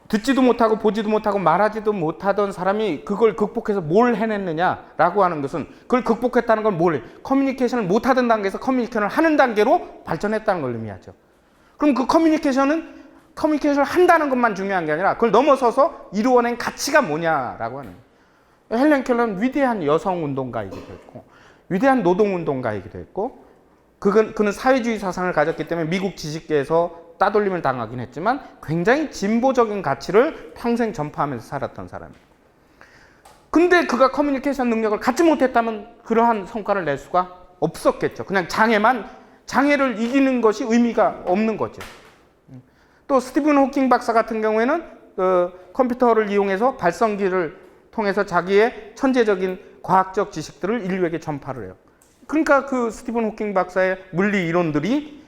듣지도 못하고 보지도 못하고 말하지도 못하던 사람이 그걸 극복해서 뭘 해냈느냐라고 하는 것은, 그걸 극복했다는 건 커뮤니케이션을 못하던 단계에서 커뮤니케이션을 하는 단계로 발전했다는 걸 의미하죠. 그럼 그 커뮤니케이션을 한다는 것만 중요한 게 아니라 그걸 넘어서서 이루어낸 가치가 뭐냐라고 하는 거예요. 헬렌 켈러는 위대한 여성운동가이기도 했고 위대한 노동운동가이기도 했고 그는 사회주의 사상을 가졌기 때문에 미국 지식계에서 따돌림을 당하긴 했지만 굉장히 진보적인 가치를 평생 전파하면서 살았던 사람이에요. 근데 그가 커뮤니케이션 능력을 갖지 못했다면 그러한 성과를 낼 수가 없었겠죠. 그냥 장애를 이기는 것이 의미가 없는 거죠. 또 스티븐 호킹 박사 같은 경우에는 컴퓨터를 이용해서 발성기를 통해서 자기의 천재적인 과학적 지식들을 인류에게 전파를 해요. 그러니까 그 스티븐 호킹 박사의 물리 이론들을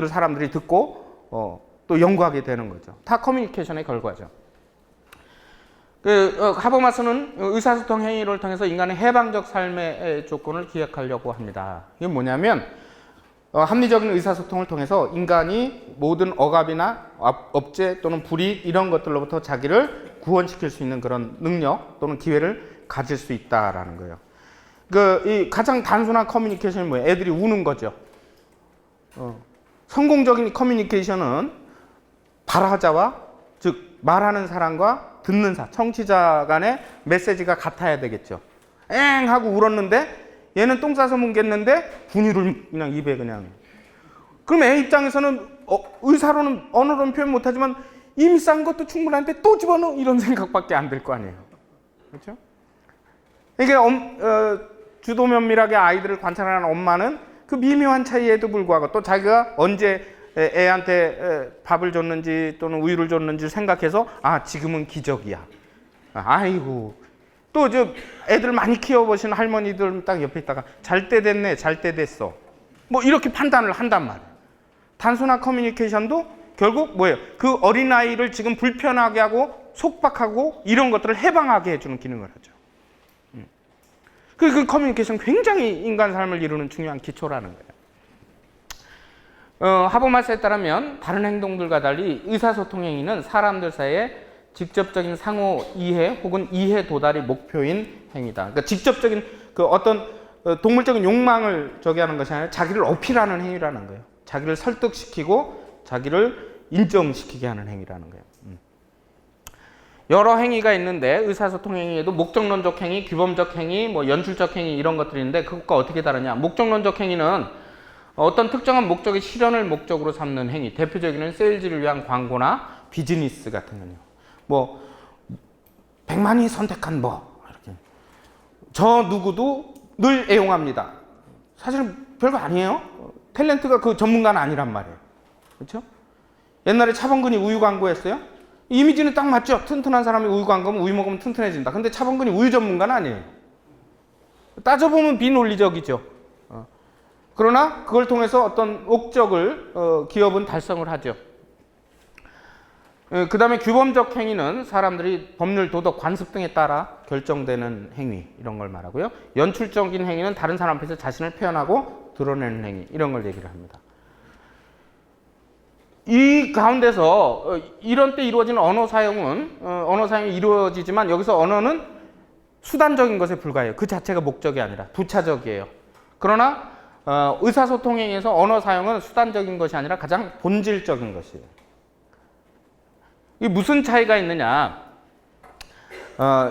사람들이 듣고 또 연구하게 되는 거죠. 다 커뮤니케이션의 결과죠. 하버마스는 의사소통 행위를 통해서 인간의 해방적 삶의 조건을 기획하려고 합니다. 이게 뭐냐면 합리적인 의사소통을 통해서 인간이 모든 억압이나 업죄 또는 불이익 이런 것들로부터 자기를 구원시킬 수 있는 그런 능력 또는 기회를 가질 수 있다라는 거예요. 이 가장 단순한 커뮤니케이션이 뭐예요? 애들이 우는 거죠. 성공적인 커뮤니케이션은 발화자와 즉 말하는 사람과 듣는 청취자 간의 메시지가 같아야 되겠죠. 엥 하고 울었는데 얘는 똥 싸서 뭉갰는데 분유를 그냥 입에 그냥. 그럼 애 입장에서는 의사로는 언어로는 표현 못하지만 이미 싼 것도 충분한데 또 집어넣어 이런 생각밖에 안 들 거 아니에요. 그렇죠? 이게 주도 면밀하게 아이들을 관찰하는 엄마는 그 미묘한 차이에도 불구하고 또 자기가 언제 애한테 밥을 줬는지 또는 우유를 줬는지 생각해서 지금은 기적이야. 아이고. 또 애들 많이 키워보신 할머니들 딱 옆에 있다가 잘 때 됐네, 잘 때 됐어. 뭐 이렇게 판단을 한단 말이에요. 단순한 커뮤니케이션도 결국 뭐예요? 그 어린아이를 지금 불편하게 하고 속박하고 이런 것들을 해방하게 해주는 기능을 하죠. 그 커뮤니케이션 굉장히 인간 삶을 이루는 중요한 기초라는 거예요. 하버마스에 따르면 다른 행동들과 달리 의사소통 행위는 사람들 사이에 직접적인 상호 이해 혹은 이해 도달이 목표인 행위다. 그러니까 직접적인 그 어떤 동물적인 욕망을 하는 것이 아니라 자기를 어필하는 행위라는 거예요. 자기를 설득시키고 자기를 인정시키게 하는 행위라는 거예요. 여러 행위가 있는데 의사소통 행위에도 목적론적 행위, 규범적 행위, 뭐 연출적 행위 이런 것들이 있는데 그것과 어떻게 다르냐? 목적론적 행위는 어떤 특정한 목적의 실현을 목적으로 삼는 행위, 대표적인 세일즈를 위한 광고나 비즈니스 같은 거요. 뭐 100만이 선택한 뭐 이렇게 저 누구도 늘 애용합니다. 사실은 별거 아니에요. 탤런트가 그 전문가는 아니란 말이에요. 그렇죠? 옛날에 차범근이 우유 광고했어요. 이미지는 딱 맞죠. 튼튼한 사람이 우유 광고면 우유 먹으면 튼튼해진다. 근데 차범근이 우유 전문가는 아니에요. 따져보면 비논리적이죠. 그러나 그걸 통해서 어떤 목적을 기업은 달성을 하죠. 그 다음에 규범적 행위는 사람들이 법률, 도덕, 관습 등에 따라 결정되는 행위 이런 걸 말하고요. 연출적인 행위는 다른 사람 앞에서 자신을 표현하고 드러내는 행위 이런 걸 얘기를 합니다. 이 가운데서 이런 때 이루어지는 언어 사용이 이루어지지만 여기서 언어는 수단적인 것에 불과해요. 그 자체가 목적이 아니라 부차적이에요. 그러나 의사소통 행위에서 언어 사용은 수단적인 것이 아니라 가장 본질적인 것이에요. 이 무슨 차이가 있느냐?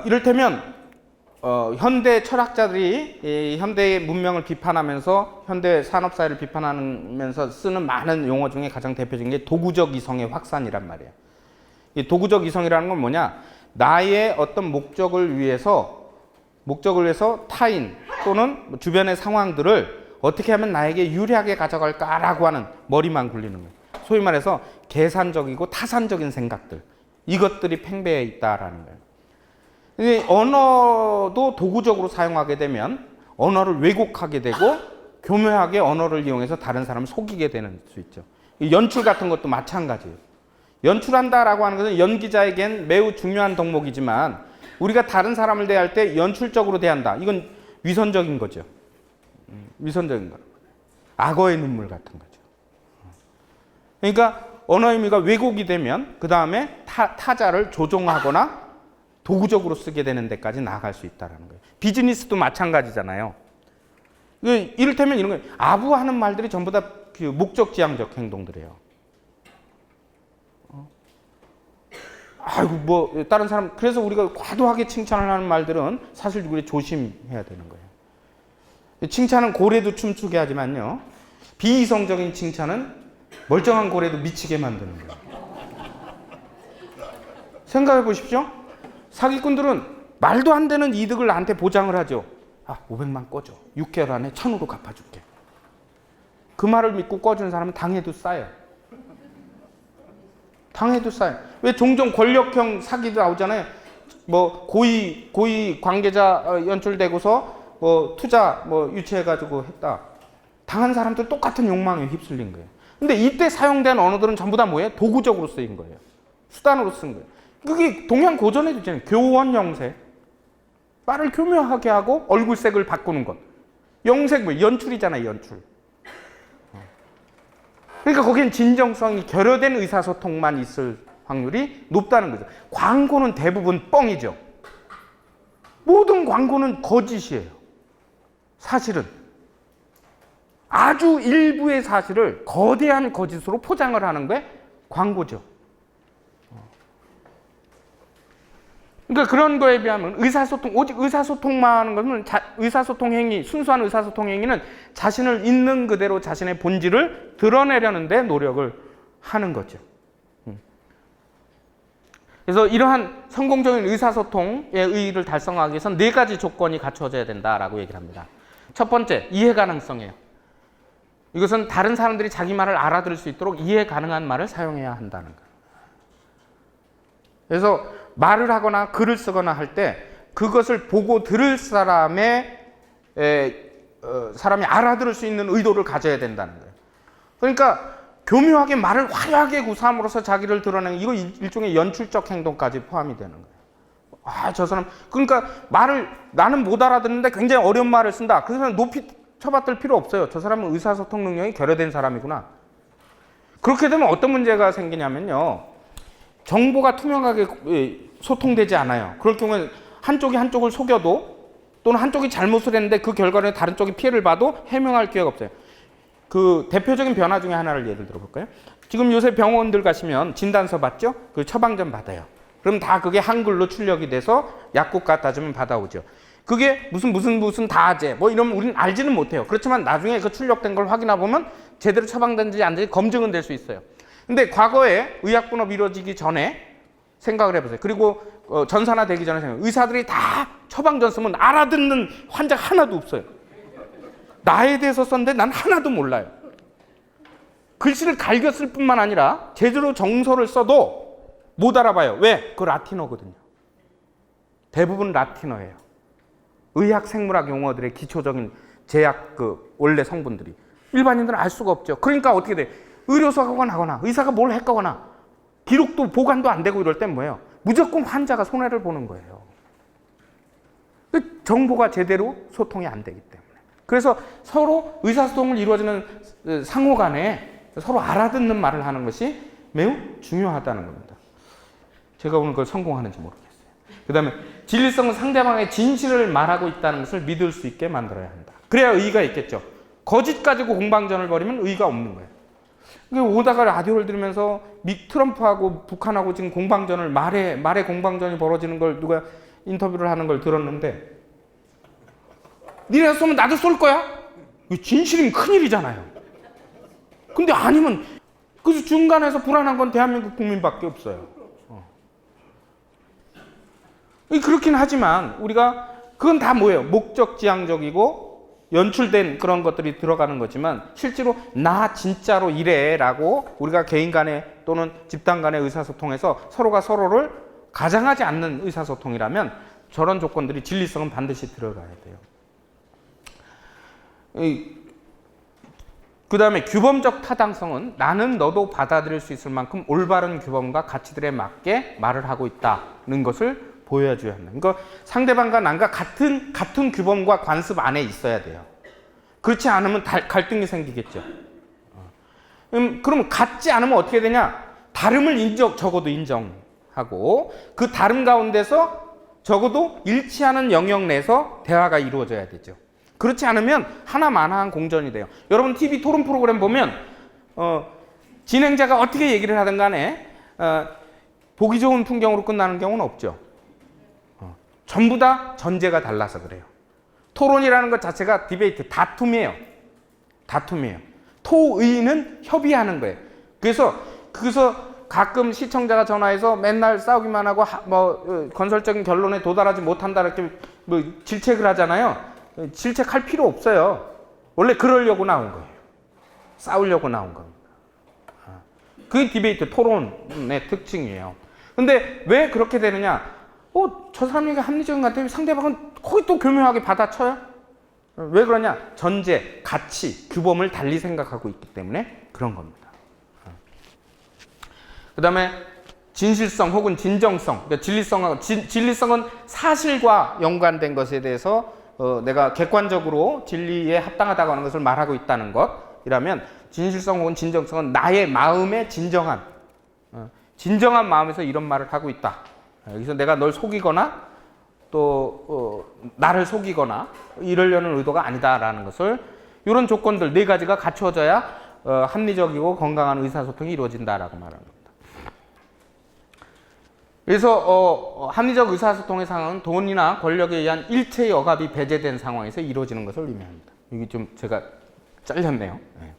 이를테면 현대 철학자들이 현대의 문명을 비판하면서 현대 산업 사회를 비판하면서 쓰는 많은 용어 중에 가장 대표적인 게 도구적 이성의 확산이란 말이에요. 이 도구적 이성이라는 건 뭐냐? 나의 어떤 목적을 위해서 타인 또는 주변의 상황들을 어떻게 하면 나에게 유리하게 가져갈까라고 하는 머리만 굴리는 거예요. 소위 말해서 계산적이고 타산적인 생각들 이것들이 팽배해 있다라는 거예요. 언어도 도구적으로 사용하게 되면 언어를 왜곡하게 되고 교묘하게 언어를 이용해서 다른 사람을 속이게 되는 수 있죠. 연출 같은 것도 마찬가지예요. 연출한다라고 하는 것은 연기자에겐 매우 중요한 덕목이지만 우리가 다른 사람을 대할 때 연출적으로 대한다. 이건 위선적인 거죠. 위선적인 거. 악어의 눈물 같은 거죠. 그러니까 언어 의미가 왜곡이 되면 그 다음에 타자를 조종하거나 도구적으로 쓰게 되는 데까지 나아갈 수 있다는 거예요. 비즈니스도 마찬가지잖아요. 이를테면 이런 거예요. 아부하는 말들이 전부 다 그 목적지향적 행동들이에요. 아이고 뭐 다른 사람 그래서 우리가 과도하게 칭찬을 하는 말들은 사실 우리 조심해야 되는 거예요. 칭찬은 고래도 춤추게 하지만요. 비이성적인 칭찬은 멀쩡한 고래도 미치게 만드는 거예요. 생각해 보십시오. 사기꾼들은 말도 안 되는 이득을 나한테 보장을 하죠. 500만 꺼줘. 6개월 안에 1,000으로 갚아줄게. 그 말을 믿고 꺼주는 사람은 당해도 싸요. 왜 종종 권력형 사기도 나오잖아요. 뭐 고위 관계자 연출되고서 뭐 투자 유치해가지고 했다. 당한 사람들 똑같은 욕망에 휩쓸린 거예요. 근데 이때 사용된 언어들은 전부 다 뭐예요? 도구적으로 쓰인 거예요. 수단으로 쓴 거예요. 그게 동양 고전에도 있잖아요. 교원 영색. 말을 교묘하게 하고 얼굴색을 바꾸는 것. 영색 연출이잖아요. 연출. 그러니까 거기엔 진정성이 결여된 의사소통만 있을 확률이 높다는 거죠. 광고는 대부분 뻥이죠. 모든 광고는 거짓이에요. 사실은. 아주 일부의 사실을 거대한 거짓으로 포장을 하는 게 광고죠. 그러니까 그런 거에 비하면 오직 의사소통만 하는 것은 의사소통 행위, 순수한 의사소통 행위는 자신을 있는 그대로 자신의 본질을 드러내려는 데 노력을 하는 거죠. 그래서 이러한 성공적인 의사소통의 의의를 달성하기 위해서는 4가지 조건이 갖춰져야 된다라고 얘기를 합니다. 첫 번째, 이해 가능성이에요. 이것은 다른 사람들이 자기 말을 알아들을 수 있도록 이해 가능한 말을 사용해야 한다는 거예요. 그래서 말을 하거나 글을 쓰거나 할 때 그것을 보고 들을 사람이 알아들을 수 있는 의도를 가져야 된다는 거예요. 그러니까 교묘하게 말을 화려하게 구사함으로써 자기를 드러내는 이거 일종의 연출적 행동까지 포함이 되는 거예요. 아, 저 사람 그러니까 말을 나는 못 알아듣는데 굉장히 어려운 말을 쓴다. 그 사람 높이 쳐받들 필요 없어요. 저 사람은 의사소통 능력이 결여된 사람이구나. 그렇게 되면 어떤 문제가 생기냐면요. 정보가 투명하게 소통되지 않아요. 그럴 경우에 한쪽이 한쪽을 속여도 또는 한쪽이 잘못을 했는데 그 결과로 다른 쪽이 피해를 봐도 해명할 기회가 없어요. 그 대표적인 변화 중에 하나를 예를 들어볼까요? 지금 요새 병원들 가시면 진단서 받죠? 그 처방전 받아요. 그럼 다 그게 한글로 출력이 돼서 약국 갖다 주면 받아오죠. 그게 무슨 다제 뭐 이러면 우리는 알지는 못해요. 그렇지만 나중에 그 출력된 걸 확인해 보면 제대로 처방된지 안 된지 검증은 될 수 있어요. 근데 과거에 의약분업 이루어지기 전에 생각을 해보세요. 그리고 전산화 되기 전에 생각해요. 의사들이 다 처방전 쓰면 알아듣는 환자가 하나도 없어요. 나에 대해서 썼는데 난 하나도 몰라요. 글씨를 갈겨 쓸 뿐만 아니라 제대로 정서를 써도 못 알아봐요. 왜? 그거 라틴어거든요. 대부분 라틴어예요. 의학 생물학 용어들의 기초적인 제약 원래 성분들이 일반인들은 알 수가 없죠. 그러니까 어떻게 돼? 의료사고가 나거나 의사가 뭘 했거나 기록도 보관도 안 되고 이럴 땐 뭐예요? 무조건 환자가 손해를 보는 거예요. 정보가 제대로 소통이 안 되기 때문에. 그래서 서로 의사소통을 이루어지는 상호 간에 서로 알아듣는 말을 하는 것이 매우 중요하다는 겁니다. 제가 오늘 그걸 성공하는지 모르겠어요. 그 다음에 진리성은 상대방의 진실을 말하고 있다는 것을 믿을 수 있게 만들어야 한다. 그래야 의의가 있겠죠. 거짓 가지고 공방전을 벌이면 의의가 없는 거예요. 오다가 라디오를 들으면서 트럼프하고 북한하고 지금 공방전을 말에 공방전이 벌어지는 걸 누가 인터뷰를 하는 걸 들었는데 니네가 쏘면 나도 쏠 거야? 진실이면 큰일이잖아요. 근데 아니면 그래서 중간에서 불안한 건 대한민국 국민밖에 없어요. 그렇긴 하지만 우리가 그건 다 뭐예요? 목적지향적이고 연출된 그런 것들이 들어가는 거지만 실제로 나 진짜로 이래라고 우리가 개인 간에 또는 집단 간의 의사소통에서 서로가 서로를 가장하지 않는 의사소통이라면 저런 조건들이 진리성은 반드시 들어가야 돼요. 그 다음에 규범적 타당성은 나는 너도 받아들일 수 있을 만큼 올바른 규범과 가치들에 맞게 말을 하고 있다는 것을 보여줘야 한다. 그러니까 상대방과 난과 같은 규범과 관습 안에 있어야 돼요. 그렇지 않으면 갈등이 생기겠죠. 그럼 같지 않으면 어떻게 되냐? 다름을 적어도 인정하고 그 다름 가운데서 적어도 일치하는 영역 내에서 대화가 이루어져야 되죠. 그렇지 않으면 하나만한 공전이 돼요. 여러분 TV 토론 프로그램 보면 진행자가 어떻게 얘기를 하든 간에 보기 좋은 풍경으로 끝나는 경우는 없죠. 전부 다 전제가 달라서 그래요. 토론이라는 것 자체가 디베이트, 다툼이에요. 토의는 협의하는 거예요. 그래서 가끔 시청자가 전화해서 맨날 싸우기만 하고 건설적인 결론에 도달하지 못한다 이렇게 질책을 하잖아요. 질책할 필요 없어요. 원래 그러려고 나온 거예요. 싸우려고 나온 겁니다. 그게 디베이트, 토론의 특징이에요. 근데 왜 그렇게 되느냐? 저 사람 얘기가 합리적인 것 같아요. 상대방은 거의 또 교묘하게 받아쳐요. 왜 그러냐? 전제, 가치, 규범을 달리 생각하고 있기 때문에 그런 겁니다. 그 다음에 진실성 혹은 진정성, 그러니까 진리성은 사실과 연관된 것에 대해서 내가 객관적으로 진리에 합당하다고 하는 것을 말하고 있다는 것이라면 진실성 혹은 진정성은 나의 마음의 진정한 마음에서 이런 말을 하고 있다. 여기서 내가 널 속이거나 또 나를 속이거나 이러려는 의도가 아니다라는 것을 이런 조건들 네 가지가 갖춰져야 합리적이고 건강한 의사소통이 이루어진다라고 말하는 겁니다. 그래서 합리적 의사소통의 상황은 돈이나 권력에 의한 일체의 억압이 배제된 상황에서 이루어지는 것을 의미합니다. 이게 좀 제가 잘렸네요. 네.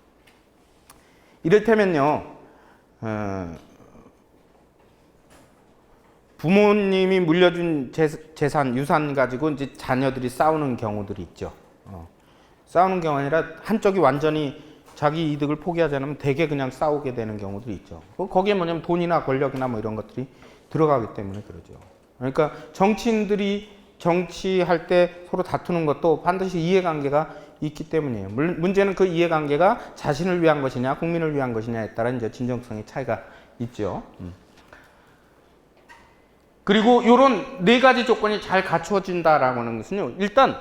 이를테면요. 부모님이 물려준 재산, 유산 가지고 이제 자녀들이 싸우는 경우들이 있죠. 싸우는 경우 아니라 한쪽이 완전히 자기 이득을 포기하지 않으면 대개 그냥 싸우게 되는 경우들이 있죠. 거기에 뭐냐면 돈이나 권력이나 뭐 이런 것들이 들어가기 때문에 그러죠. 그러니까 정치인들이 정치할 때 서로 다투는 것도 반드시 이해관계가 있기 때문이에요. 문제는 그 이해관계가 자신을 위한 것이냐 국민을 위한 것이냐에 따라 이제 진정성의 차이가 있죠. 그리고 이런 네 가지 조건이 잘 갖추어진다라고 하는 것은요. 일단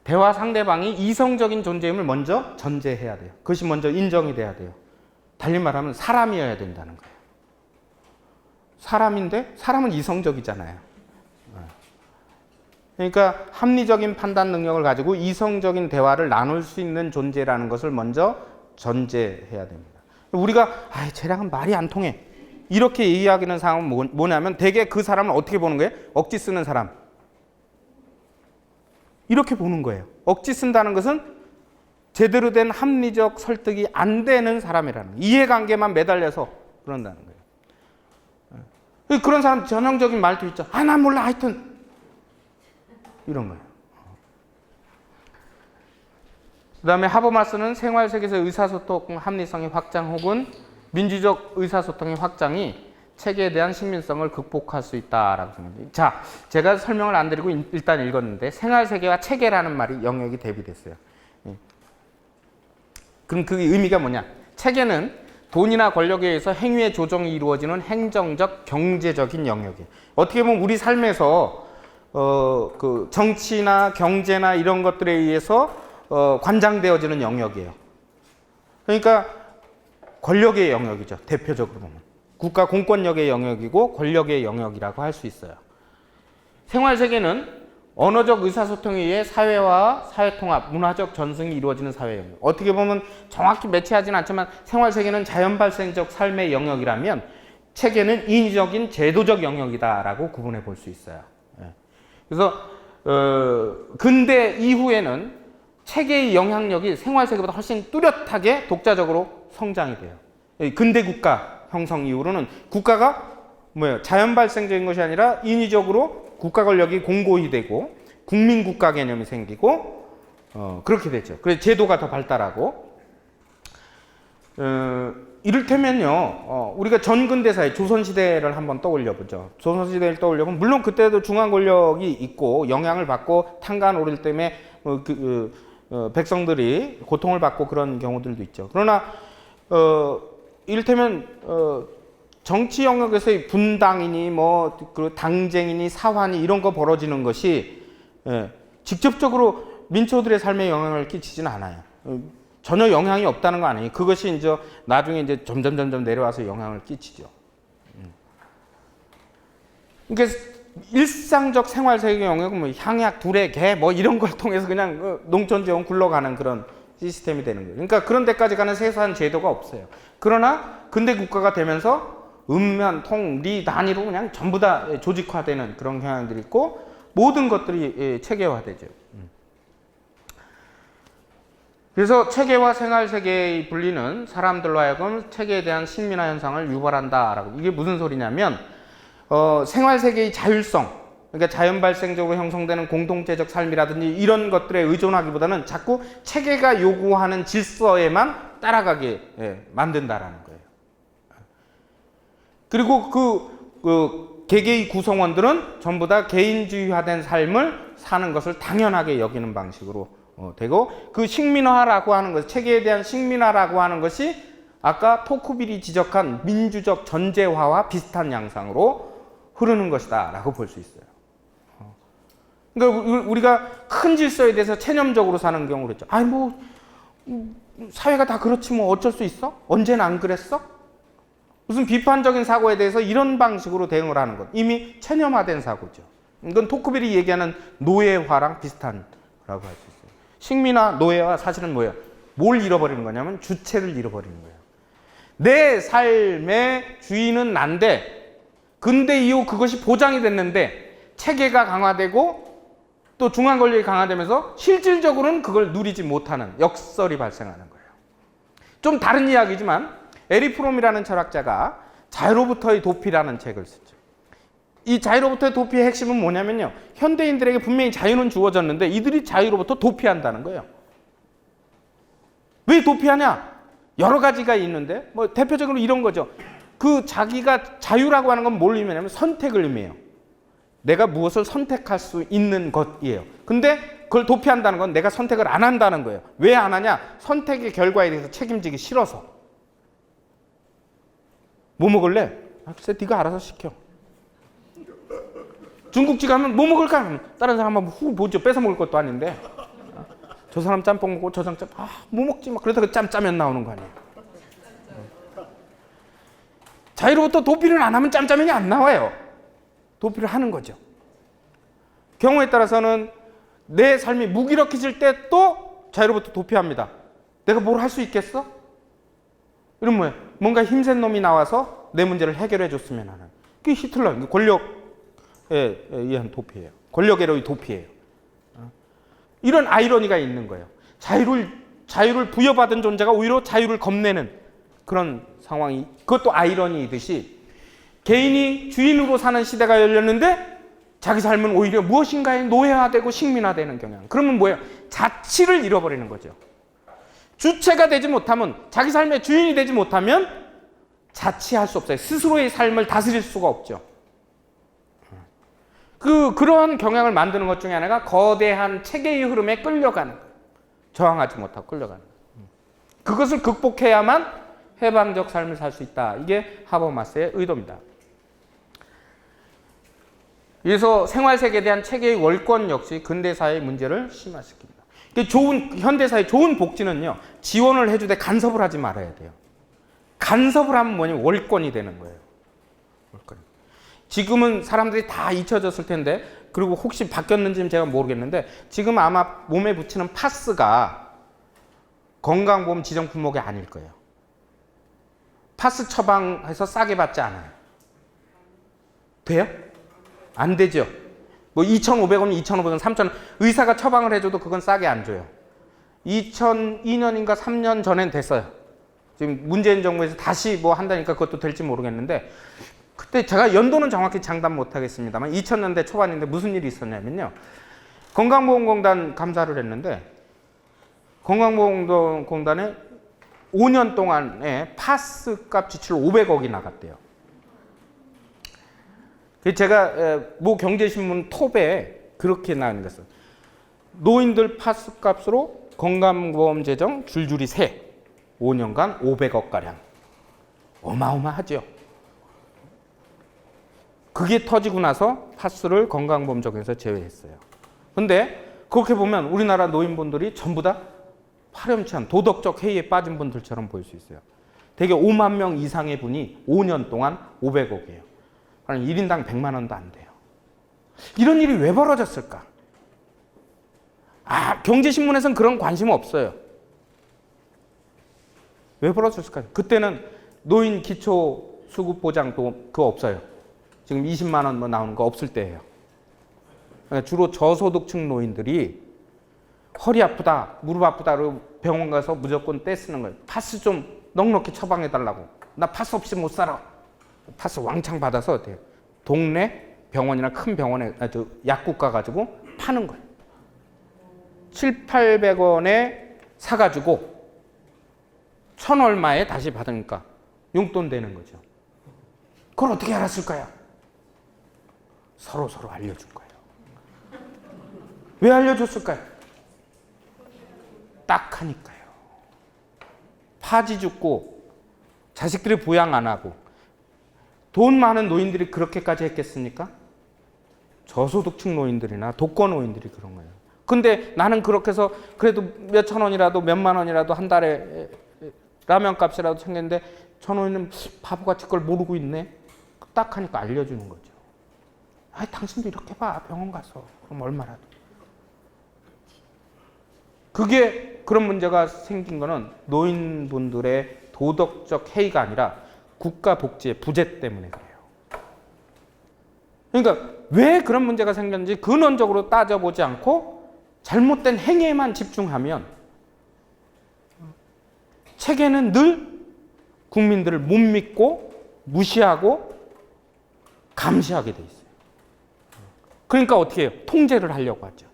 대화 상대방이 이성적인 존재임을 먼저 전제해야 돼요. 그것이 먼저 인정이 돼야 돼요. 달리 말하면 사람이어야 된다는 거예요. 사람인데 사람은 이성적이잖아요. 그러니까 합리적인 판단 능력을 가지고 이성적인 대화를 나눌 수 있는 존재라는 것을 먼저 전제해야 됩니다. 우리가 쟤랑은 말이 안 통해 이렇게 이야기하는 상황은 뭐냐면 대개 그 사람을 어떻게 보는 거예요? 억지 쓰는 사람. 이렇게 보는 거예요. 억지 쓴다는 것은 제대로 된 합리적 설득이 안 되는 사람이라는 거예요. 이해관계만 매달려서 그런다는 거예요. 그런 사람 전형적인 말도 있죠. 난 몰라 하여튼 이런 거예요. 그 다음에 하버마스는 생활세계에서 의사소통 합리성의 확장 혹은 민주적 의사소통의 확장이 체계에 대한 식민성을 극복할 수 있다라고 생각합니다. 자, 제가 설명을 안 드리고 일단 읽었는데 생활세계와 체계라는 말이 영역이 대비됐어요. 그럼 그 의미가 뭐냐? 체계는 돈이나 권력에 의해서 행위의 조정이 이루어지는 행정적, 경제적인 영역이에요. 어떻게 보면 우리 삶에서 그 정치나 경제나 이런 것들에 의해서 관장되어지는 영역이에요. 그러니까 권력의 영역이죠. 대표적으로 보면. 국가 공권력의 영역이고 권력의 영역이라고 할 수 있어요. 생활세계는 언어적 의사소통에 의해 사회와 사회통합, 문화적 전승이 이루어지는 사회 영역. 어떻게 보면 정확히 매치하지는 않지만 생활세계는 자연발생적 삶의 영역이라면 체계는 인위적인 제도적 영역이다라고 구분해 볼 수 있어요. 그래서 근대 이후에는 체계의 영향력이 생활세계보다 훨씬 뚜렷하게 독자적으로 성장이 돼요. 근대 국가 형성 이후로는 국가가 자연 발생적인 것이 아니라 인위적으로 국가 권력이 공고히 되고 국민 국가 개념이 생기고 그렇게 됐죠. 그래서 제도가 더 발달하고 이를테면요, 우리가 전근대사의 조선시대를 한번 떠올려 보죠. 조선시대를 떠올려보면 물론 그때도 중앙 권력이 있고 영향을 받고 탄간 오를 때문에 백성들이 고통을 받고 그런 경우들도 있죠. 그러나 이를테면 정치 영역에서의 분당이니 그 당쟁이니 사환이 이런 거 벌어지는 것이 직접적으로 민초들의 삶에 영향을 끼치지는 않아요. 전혀 영향이 없다는 거 아니에요. 그것이 이제 나중에 이제 점점 내려와서 영향을 끼치죠. 그러니까 일상적 생활 세계 영역은 향약, 두레, 개 이런 걸 통해서 그냥 농촌 지원 굴러가는 그런 시스템이 되는 거예요. 그러니까 그런 데까지 가는 세세한 제도가 없어요. 그러나 근대 국가가 되면서 읍면, 통, 리 단위로 그냥 전부 다 조직화되는 그런 경향들이 있고 모든 것들이 체계화되죠. 그래서 체계와 생활세계의 분리는 사람들로 하여금 체계에 대한 식민화 현상을 유발한다라고. 이게 무슨 소리냐면 생활세계의 자율성, 그러니까 자연발생적으로 형성되는 공동체적 삶이라든지 이런 것들에 의존하기보다는 자꾸 체계가 요구하는 질서에만 따라가게 만든다라는 거예요. 그리고 그 개개의 구성원들은 전부 다 개인주의화된 삶을 사는 것을 당연하게 여기는 방식으로 되고 그 식민화라고 하는 것, 체계에 대한 식민화라고 하는 것이 아까 토크빌이 지적한 민주적 전제화와 비슷한 양상으로 흐르는 것이다 라고 볼 수 있어요. 그러니까 우리가 큰 질서에 대해서 체념적으로 사는 경우를 했죠. 사회가 다 그렇지 어쩔 수 있어? 언제는 안 그랬어? 무슨 비판적인 사고에 대해서 이런 방식으로 대응을 하는 것. 이미 체념화된 사고죠. 이건 토크빌이 얘기하는 노예화랑 비슷한 거라고 할 수 있어요. 식민화, 노예화 사실은 뭐예요? 뭘 잃어버리는 거냐면 주체를 잃어버리는 거예요. 내 삶의 주인은 난데 근대 이후 그것이 보장이 됐는데 체계가 강화되고 또 중앙 권력이 강화되면서 실질적으로는 그걸 누리지 못하는 역설이 발생하는 거예요. 좀 다른 이야기지만 에리 프롬이라는 철학자가 자유로부터의 도피라는 책을 썼죠. 이 자유로부터의 도피의 핵심은 뭐냐면요. 현대인들에게 분명히 자유는 주어졌는데 이들이 자유로부터 도피한다는 거예요. 왜 도피하냐? 여러 가지가 있는데 대표적으로 이런 거죠. 그 자기가 자유라고 하는 건 뭘 의미하냐면 선택을 의미해요. 내가 무엇을 선택할 수 있는 것이에요. 근데 그걸 도피한다는 건 내가 선택을 안 한다는 거예요. 왜 안 하냐? 선택의 결과에 대해서 책임지기 싫어서. 뭐 먹을래? 글쎄 네가 알아서 시켜. 중국집 가면 뭐 먹을까? 다른 사람 한번 후 보죠. 뺏어 먹을 것도 아닌데. 저 사람 짬뽕 먹고 저 사람 짬뽕 뭐 먹지 막 그러다가 짬짜면 나오는 거 아니에요. 자유로부터 도피를 안 하면 짬짜면이 안 나와요. 도피를 하는 거죠. 경우에 따라서는 내 삶이 무기력해질 때 또 자유로부터 도피합니다. 내가 뭘 할 수 있겠어? 이런 뭐예요? 뭔가 힘센 놈이 나와서 내 문제를 해결해 줬으면 하는. 그게 히틀러, 권력에 의한 도피예요. 권력에로의 도피예요. 이런 아이러니가 있는 거예요. 자유를 부여받은 존재가 오히려 자유를 겁내는 그런 상황이, 그것도 아이러니이듯이 개인이 주인으로 사는 시대가 열렸는데 자기 삶은 오히려 무엇인가에 노예화되고 식민화되는 경향. 그러면 뭐예요? 자치를 잃어버리는 거죠. 주체가 되지 못하면, 자기 삶의 주인이 되지 못하면 자치할 수 없어요. 스스로의 삶을 다스릴 수가 없죠. 그러한 경향을 만드는 것 중에 하나가 거대한 체계의 흐름에 끌려가는 거예요. 저항하지 못하고 끌려가는 거예요. 그것을 극복해야만 해방적 삶을 살 수 있다. 이게 하버마스의 의도입니다. 그래서 생활세계에 대한 체계의 월권 역시 근대사회의 문제를 심화시킵니다. 현대사회의 좋은 복지는요, 지원을 해주되 간섭을 하지 말아야 돼요. 간섭을 하면 뭐냐면 월권이 되는 거예요. 월권. 지금은 사람들이 다 잊혀졌을 텐데, 그리고 혹시 바뀌었는지는 제가 모르겠는데, 지금 아마 몸에 붙이는 파스가 건강보험 지정 품목이 아닐 거예요. 파스 처방해서 싸게 받지 않아요. 돼요? 안 되죠. 뭐 2,500원, 2,500원, 3,000원 의사가 처방을 해줘도 그건 싸게 안 줘요. 2002년인가 3년 전엔 됐어요. 지금 문재인 정부에서 다시 뭐 한다니까 그것도 될지 모르겠는데, 그때 제가 연도는 정확히 장담 못 하겠습니다만 2000년대 초반인데 무슨 일이 있었냐면요. 건강보험공단 감사를 했는데 건강보험공단에 5년 동안에 파스 값 지출 500억이 나갔대요. 제가 모 경제신문 톱에 그렇게 나온 거였어요. 노인들 파스 값으로 건강보험 재정 줄줄이 새 5년간 500억 가량. 어마어마하죠. 그게 터지고 나서 파스를 건강보험 적용해서 제외했어요. 근데 그렇게 보면 우리나라 노인분들이 전부 다 파렴치한 도덕적 해이에 빠진 분들처럼 보일 수 있어요. 대개 5만 명 이상의 분이 5년 동안 500억이에요. 그럼 1인당 100만 원도 안 돼요. 이런 일이 왜 벌어졌을까? 경제신문에서는 그런 관심 없어요. 왜 벌어졌을까요? 그때는 노인 기초수급보장도 그거 없어요. 지금 20만 원 뭐 나오는 거 없을 때예요. 그러니까 주로 저소득층 노인들이 허리 아프다, 무릎 아프다로 병원 가서 무조건 떼쓰는 거예요. 파스 좀 넉넉히 처방해달라고. 나 파스 없이 못 살아. 파스 왕창 받아서 어때요? 동네 병원이나 큰 병원에 약국 가가지고 파는 거예요. 700~800원에 사가지고 1,000 얼마에 다시 받으니까 용돈 되는 거죠. 그걸 어떻게 알았을까요? 서로 알려준 거예요. 왜 알려줬을까요? 딱 하니까요. 파지 죽고 자식들이 부양 안 하고 돈 많은 노인들이 그렇게까지 했겠습니까? 저소득층 노인들이나 독거 노인들이 그런 거예요. 근데 나는 그렇게 해서 그래도 몇천 원이라도 몇만 원이라도 한 달에 라면 값이라도 챙겼는데 저 노인은 바보같이 그걸 모르고 있네. 딱 하니까 알려주는 거죠. 당신도 이렇게 봐. 병원 가서. 그럼 얼마라도. 그게 그런 문제가 생긴 거는 노인분들의 도덕적 해이가 아니라 국가 복지의 부재 때문에 그래요. 그러니까 왜 그런 문제가 생겼는지 근원적으로 따져보지 않고 잘못된 행위에만 집중하면 체계는 늘 국민들을 못 믿고 무시하고 감시하게 돼 있어요. 그러니까 어떻게 해요? 통제를 하려고 하죠.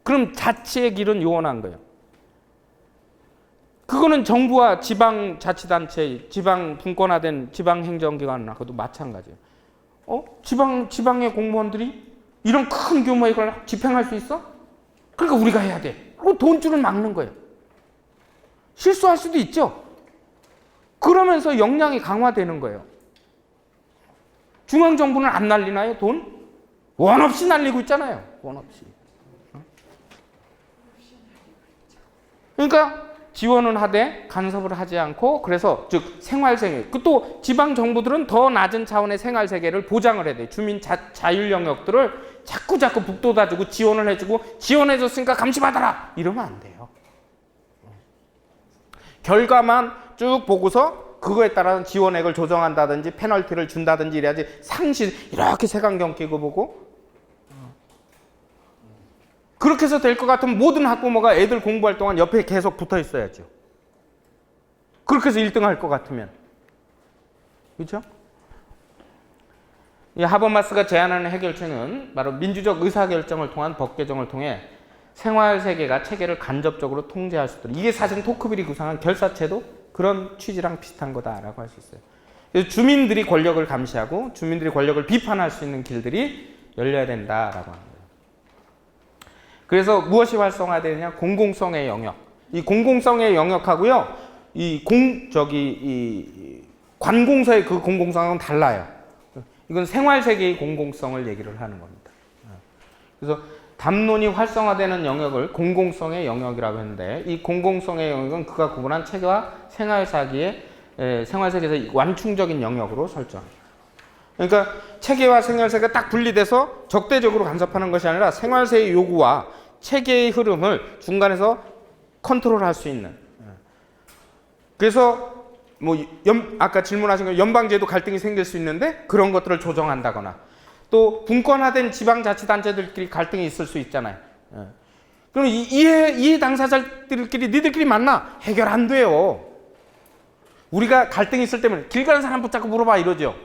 그럼 자치의 길은 요원한 거예요. 그거는 정부와 지방자치단체, 지방 분권화된 지방행정기관하고도 마찬가지예요. 지방의 공무원들이 이런 큰 규모의 걸 집행할 수 있어? 그러니까 우리가 해야 돼. 돈줄을 막는 거예요. 실수할 수도 있죠. 그러면서 역량이 강화되는 거예요. 중앙정부는 안 날리나요? 돈? 원 없이 날리고 있잖아요. 원 없이. 그러니까 지원은 하되 간섭을 하지 않고, 그래서 즉 생활세계, 또 지방 정부들은 더 낮은 차원의 생활세계를 보장을 해야 돼. 주민 자율 영역들을 자꾸 북돋아주고 지원을 해주고, 지원해줬으니까 감시받아라 이러면 안 돼요. 결과만 쭉 보고서 그거에 따라서 지원액을 조정한다든지 페널티를 준다든지 이래야지, 상시 이렇게 색안경 끼고 보고 그렇게 해서 될 것 같으면 모든 학부모가 애들 공부할 동안 옆에 계속 붙어 있어야죠. 그렇게 해서 1등 할 것 같으면. 그렇죠? 이 하버마스가 제안하는 해결책은 바로 민주적 의사결정을 통한 법 개정을 통해 생활세계가 체계를 간접적으로 통제할 수 있도록, 이게 사실 토크빌이 구상한 결사체도 그런 취지랑 비슷한 거다라고 할 수 있어요. 그래서 주민들이 권력을 감시하고 주민들이 권력을 비판할 수 있는 길들이 열려야 된다라고 합니다. 그래서 무엇이 활성화되느냐? 공공성의 영역. 이 공공성의 영역하고요, 이 관공서의 그 공공성은 달라요. 이건 생활세계의 공공성을 얘기를 하는 겁니다. 그래서 담론이 활성화되는 영역을 공공성의 영역이라고 했는데, 이 공공성의 영역은 그가 구분한 체계와 생활세계에서 완충적인 영역으로 설정합니다. 그러니까 체계와 생활세계가 딱 분리돼서 적대적으로 간섭하는 것이 아니라 생활세의 요구와 체계의 흐름을 중간에서 컨트롤할 수 있는. 그래서 아까 질문하신 거, 연방제도 갈등이 생길 수 있는데 그런 것들을 조정한다거나, 또 분권화된 지방자치단체들끼리 갈등이 있을 수 있잖아요. 그럼 이해 당사자들끼리 니들끼리 만나 해결 안 돼요. 우리가 갈등이 있을 때면 길 가는 사람 붙잡고 물어봐 이러죠.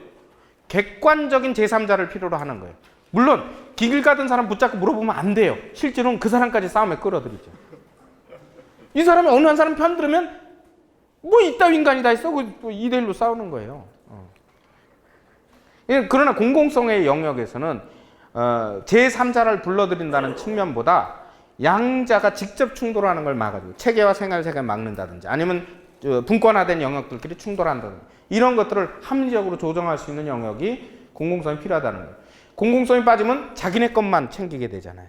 객관적인 제3자를 필요로 하는 거예요. 물론 길 가던 사람 붙잡고 물어보면 안 돼요. 실제로는 그 사람까지 싸움에 끌어들이죠. 이 사람이 어느 한 사람 편 들으면 뭐 이따위 인간이 다 있어? 2대1로 싸우는 거예요. 그러나 공공성의 영역에서는 제3자를 불러들인다는 측면보다 양자가 직접 충돌하는 걸 막아주고, 체계와 생활세계를 막는다든지 아니면 분권화된 영역들끼리 충돌한다든지 이런 것들을 합리적으로 조정할 수 있는 영역이 공공성이 필요하다는 거예요. 공공성이 빠지면 자기네 것만 챙기게 되잖아요.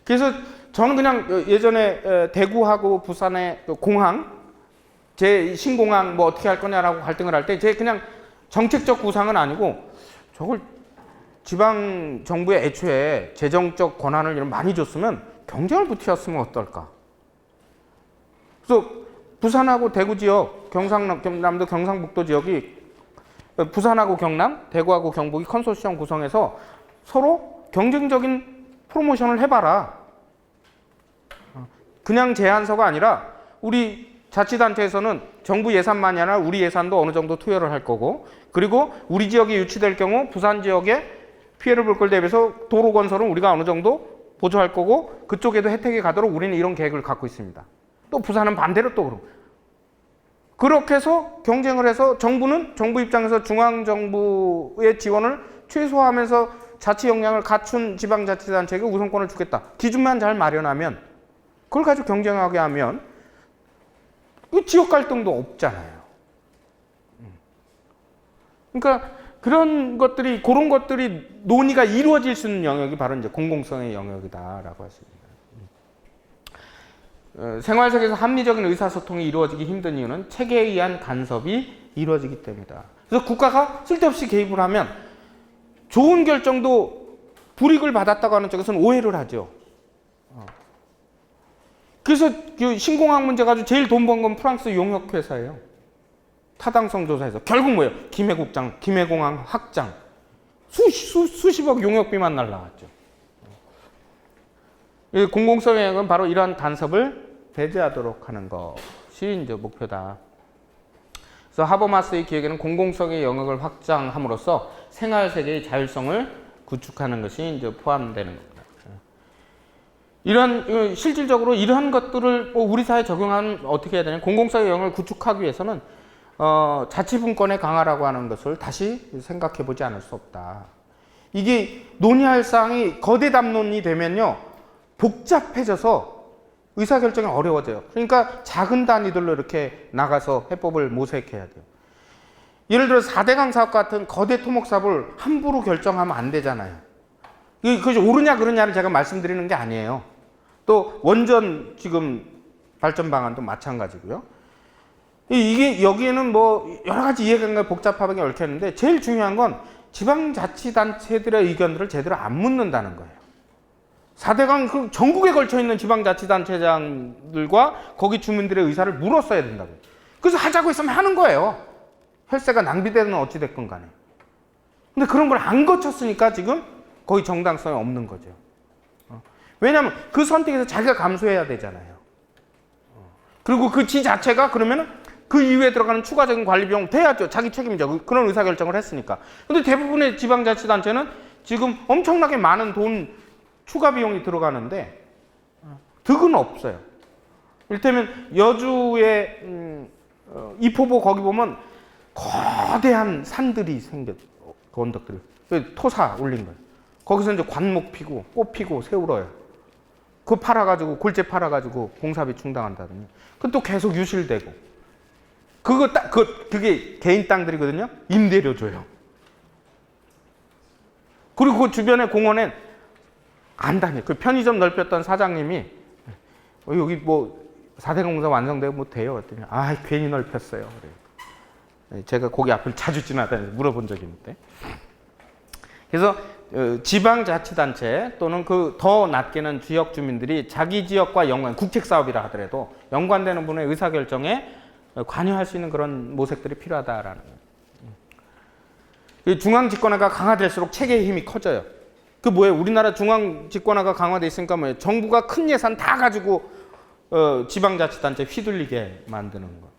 그래서 저는 그냥 예전에 대구하고 부산의 공항, 제 신공항 뭐 어떻게 할 거냐라고 갈등을 할 때 제 그냥 정책적 구상은 아니고, 저걸 지방 정부에 애초에 재정적 권한을 많이 줬으면 경쟁을 붙였으면 어떨까. 그래서 부산하고 대구 지역, 경상남도 경상북도 지역이 부산하고 경남, 대구하고 경북이 컨소시엄 구성해서 서로 경쟁적인 프로모션을 해봐라. 그냥 제안서가 아니라 우리 자치단체에서는 정부 예산만이 아니라 우리 예산도 어느 정도 투여를 할 거고, 그리고 우리 지역이 유치될 경우 부산 지역에 피해를 볼 걸 대비해서 도로 건설은 우리가 어느 정도 보조할 거고, 그쪽에도 혜택이 가도록 우리는 이런 계획을 갖고 있습니다. 또 부산은 반대로 또 그러고. 그렇게 해서 경쟁을 해서 정부 입장에서 중앙정부의 지원을 최소화하면서 자치 역량을 갖춘 지방자치단체에게 우선권을 주겠다. 기준만 잘 마련하면, 그걸 가지고 경쟁하게 하면 지역 갈등도 없잖아요. 그러니까 그런 것들이 논의가 이루어질 수 있는 영역이 바로 이제 공공성의 영역이다라고 할 수 있습니다. 생활세계에서 합리적인 의사소통이 이루어지기 힘든 이유는 체계에 의한 간섭이 이루어지기 때문이다. 그래서 국가가 쓸데없이 개입을 하면 좋은 결정도 불이익을 받았다고 하는 쪽에서는 오해를 하죠. 그래서 신공항 문제 가지고 제일 돈 번 건 프랑스 용역회사예요. 타당성 조사에서 결국 뭐예요? 김해국장, 김해공항 확장, 수십억 용역비만 날라갔죠. 공공성의 영역은 바로 이러한 간섭을 배제하도록 하는 것이 이제 목표다. 그래서 하버마스의 기획에는 공공성의 영역을 확장함으로써 생활세계의 자율성을 구축하는 것이 이제 포함되는 겁니다. 실질적으로 이러한 것들을 우리 사회에 적용하면 어떻게 해야 되냐? 공공성의 영역을 구축하기 위해서는 자치분권의 강화라고 하는 것을 다시 생각해 보지 않을 수 없다. 이게 논의할 사항이 거대 담론이 되면요, 복잡해져서 의사결정이 어려워져요. 그러니까 작은 단위들로 이렇게 나가서 해법을 모색해야 돼요. 예를 들어 4대강 사업 같은 거대 토목 사업을 함부로 결정하면 안 되잖아요. 그것이 옳으냐 그르냐를 제가 말씀드리는 게 아니에요. 또 원전 지금 발전 방안도 마찬가지고요. 이게 여기에는 뭐 여러 가지 이해관계가 복잡하게 얽혀있는데 제일 중요한 건 지방자치단체들의 의견들을 제대로 안 묻는다는 거예요. 4대강 그 전국에 걸쳐 있는 지방자치단체장들과 거기 주민들의 의사를 물었어야 된다고요. 그래서 하자고 했으면 하는 거예요. 혈세가 낭비되든 어찌됐건 간에. 근데 그런 걸 안 거쳤으니까 지금 거의 정당성이 없는 거죠. 왜냐하면 그 선택에서 자기가 감수해야 되잖아요. 그리고 그 지 자체가 그러면은 그 이후에 들어가는 추가적인 관리 비용 돼야죠. 자기 책임이죠. 그런 의사결정을 했으니까. 근데 대부분의 지방자치단체는 지금 엄청나게 많은 돈 추가 비용이 들어가는데 득은 없어요. 이를테면 여주의 이포보 거기 보면 거대한 산들이 생겼, 그 언덕들이. 토사 올린 거예요. 거기서 이제 관목 피고, 꽃 피고, 세울어요. 그거 팔아가지고, 골재 팔아가지고 공사비 충당한다더니. 그건 또 계속 유실되고. 그게 개인 땅들이거든요? 임대료 줘요. 그리고 그 주변에 공원엔 안 다녀요. 그 편의점 넓혔던 사장님이, 여기 뭐, 4대 공사 완성되고 뭐 돼요? 그랬더니, 괜히 넓혔어요. 그래요. 제가 거기 앞을 자주 지나다니면서 물어본 적이 있는데. 그래서 지방자치단체 또는 그 더 낮게는 지역 주민들이 자기 지역과 국책사업이라 하더라도 연관되는 분의 의사결정에 관여할 수 있는 그런 모색들이 필요하다라는 거예요. 중앙집권화가 강화될수록 체계의 힘이 커져요. 그 뭐예요? 우리나라 중앙집권화가 강화돼 있으니까 뭐예요? 정부가 큰 예산 다 가지고 지방자치단체 휘둘리게 만드는 거.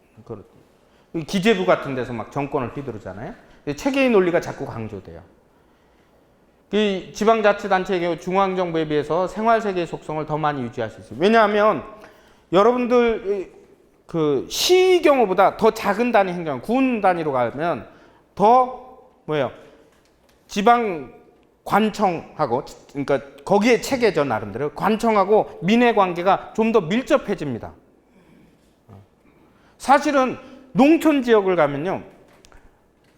기재부 같은 데서 막 정권을 휘두르잖아요. 체계의 논리가 자꾸 강조돼요. 이 지방자치단체의 경우 중앙정부에 비해서 생활세계의 속성을 더 많이 유지할 수 있어요. 왜냐하면 여러분들 그 시 경우보다 더 작은 단위 행정, 군 단위로 가면 더 뭐예요? 지방 관청하고, 그러니까 거기에 체계죠 나름대로. 관청하고 민의 관계가 좀 더 밀접해집니다. 사실은 농촌 지역을 가면요,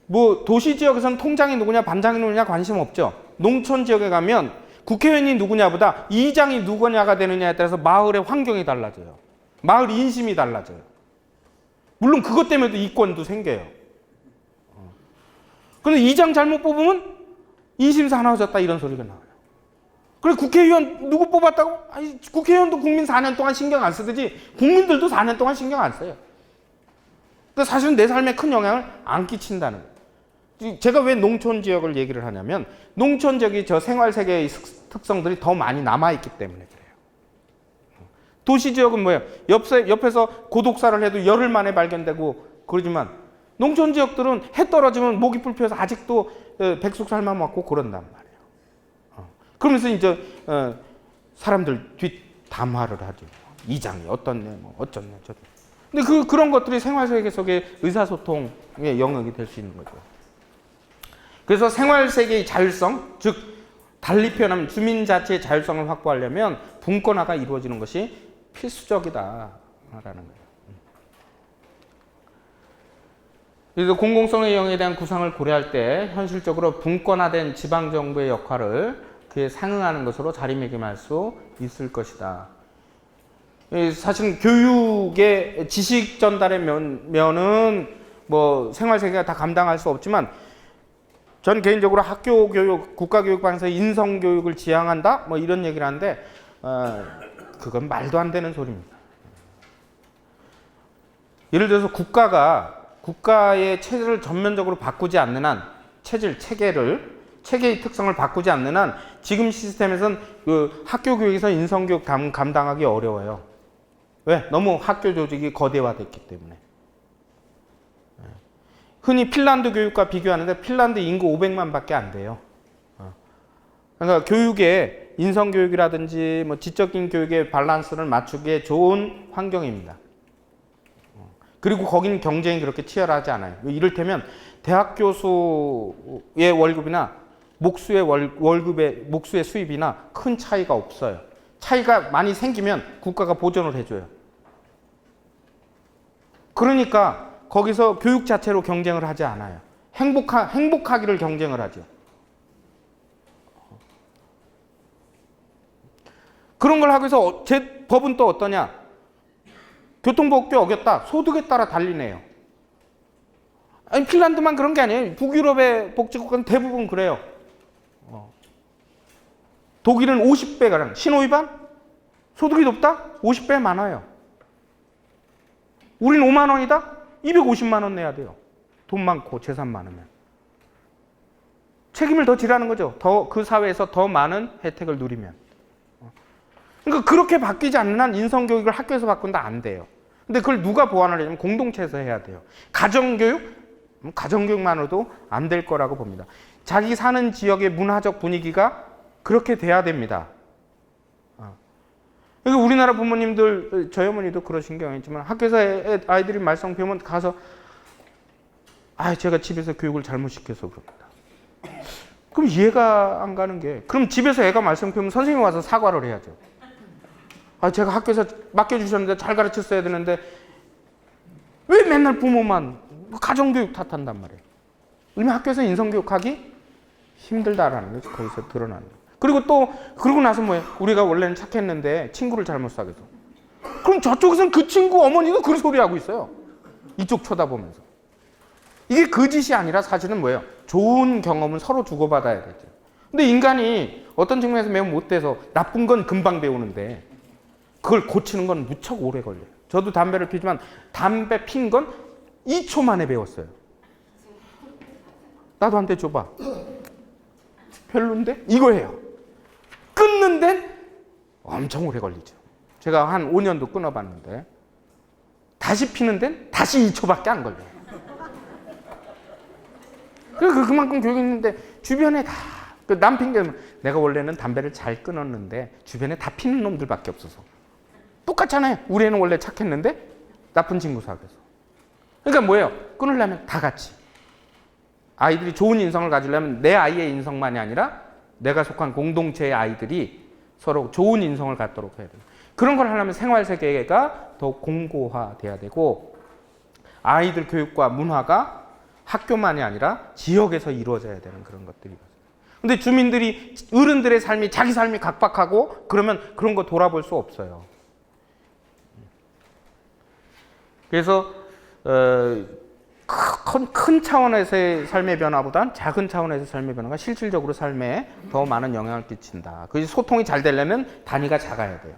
뭐 도시 지역에서는 통장이 누구냐 반장이 누구냐 관심 없죠. 농촌 지역에 가면 국회의원이 누구냐보다 이장이 누구냐가 되느냐에 따라서 마을의 환경이 달라져요. 마을 인심이 달라져요. 물론 그것 때문에도 이권도 생겨요. 그런데 이장 잘못 뽑으면 인심 사나워졌다 이런 소리가 나와요. 그래 국회의원 누구 뽑았다고? 국회의원도 국민 4년 동안 신경 안 쓰듯이 국민들도 4년 동안 신경 안 써요. 그러니까 사실은 내 삶에 큰 영향을 안 끼친다는 거예요. 제가 왜 농촌 지역을 얘기를 하냐면 농촌 지역이 저 생활세계의 특성들이 더 많이 남아있기 때문에 그래요. 도시 지역은 뭐예요? 옆에서 고독사를 해도 열흘 만에 발견되고 그러지만 농촌 지역들은 해 떨어지면 모기 풀 피워서 아직도 백숙 삶아 먹고 그런단 말이에요. 그러면서 이제 사람들 뒷담화를 하죠. 이장이 어떻네, 뭐 어쩌네, 저쩌네. 근데 그런 것들이 생활세계 속의 의사소통의 영역이 될 수 있는 거죠. 그래서 생활세계의 자율성, 즉 달리 표현하면 주민자치의 자율성을 확보하려면 분권화가 이루어지는 것이 필수적이다라는 거예요. 그래서 공공성의 영역에 대한 구상을 고려할 때 현실적으로 분권화된 지방정부의 역할을 그에 상응하는 것으로 자리매김할 수 있을 것이다. 사실은 교육의 지식 전달의 면은 뭐 생활세계가 다 감당할 수 없지만 전 개인적으로 학교 교육, 국가교육방에서 인성교육을 지향한다? 뭐 이런 얘기를 하는데 그건 말도 안 되는 소리입니다. 예를 들어서 국가의 체제를 전면적으로 바꾸지 않는 한 체계의 특성을 바꾸지 않는 한 지금 시스템에서는 그 학교 교육에서 인성교육 감당하기 어려워요. 왜? 너무 학교 조직이 거대화됐기 때문에. 흔히 핀란드 교육과 비교하는데 핀란드 인구 500만 밖에 안 돼요. 그러니까 교육에 인성교육이라든지 뭐 지적인 교육의 밸런스를 맞추기에 좋은 환경입니다. 그리고 거기는 경쟁이 그렇게 치열하지 않아요. 이를테면 대학 교수의 월급이나 목수의 수입이나 큰 차이가 없어요. 차이가 많이 생기면 국가가 보전을 해줘요. 그러니까 거기서 교육 자체로 경쟁을 하지 않아요. 행복하기를 경쟁을 하죠. 그런 걸 하기 위해서 제 법은 또 어떠냐? 교통법규 어겼다. 소득에 따라 달리네요. 아니, 핀란드만 그런 게 아니에요. 북유럽의 복지국가는 대부분 그래요. 독일은 50배가량. 신호위반? 소득이 높다? 50배 많아요. 우린 5만 원이다? 250만 원 내야 돼요. 돈 많고 재산 많으면. 책임을 더 지라는 거죠. 그 사회에서 더 많은 혜택을 누리면. 그러니까 그렇게 바뀌지 않는 한 인성교육을 학교에서 바꾼다 안 돼요. 근데 그걸 누가 보완을 하냐면 공동체에서 해야 돼요. 가정교육만으로도 안 될 거라고 봅니다. 자기 사는 지역의 문화적 분위기가 그렇게 돼야 됩니다. 그러니까 우리나라 부모님들, 저희 어머니도 그러신 경우 있지만 학교에서 아이들이 말썽 피우면 가서 제가 집에서 교육을 잘못 시켜서 그럽니다. 그럼 이해가 안 가는 게, 그럼 집에서 애가 말썽 피우면 선생님이 와서 사과를 해야죠. 제가 학교에서 맡겨주셨는데 잘 가르쳤어야 되는데 왜 맨날 부모만 가정교육 탓한단 말이에요. 이미 학교에서 인성교육하기 힘들다라는 게 거기서 드러나는 거예요. 그리고 또 그러고 나서 뭐예요? 우리가 원래는 착했는데 친구를 잘못 사귀어서. 그럼 저쪽에서는 그 친구 어머니도 그런 소리 하고 있어요. 이쪽 쳐다보면서. 이게 거짓이 아니라 사실은 뭐예요? 좋은 경험은 서로 주고받아야 되죠. 근데 인간이 어떤 측면에서 매우 못돼서 나쁜 건 금방 배우는데 그걸 고치는 건 무척 오래 걸려요. 저도 담배를 피지만 담배 핀 건 2초 만에 배웠어요. 나도 한 대 줘봐. 별론데? 이거 해요. 끊는 데는 엄청 오래 걸리죠. 제가 한 5년도 끊어봤는데 다시 피는 데는 다시 2초밖에 안 걸려요. 그만큼 교육이 있는데 주변에 다 남 핑계면 내가 원래는 담배를 잘 끊었는데 주변에 다 피는 놈들밖에 없어서. 똑같잖아요. 우리 애는 원래 착했는데 나쁜 친구 사귀어서. 그러니까 뭐예요? 끊으려면 다 같이. 아이들이 좋은 인성을 가지려면 내 아이의 인성만이 아니라 내가 속한 공동체의 아이들이 서로 좋은 인성을 갖도록 해야 돼요. 그런 걸 하려면 생활세계가 더 공고화돼야 되고 아이들 교육과 문화가 학교만이 아니라 지역에서 이루어져야 되는 그런 것들이거든요. 근데 주민들이, 어른들의 삶이, 자기 삶이 각박하고 그러면 그런 거 돌아볼 수 없어요. 그래서 큰 차원에서의 삶의 변화보단 작은 차원에서의 삶의 변화가 실질적으로 삶에 더 많은 영향을 끼친다. 그 소통이 잘 되려면 단위가 작아야 돼요.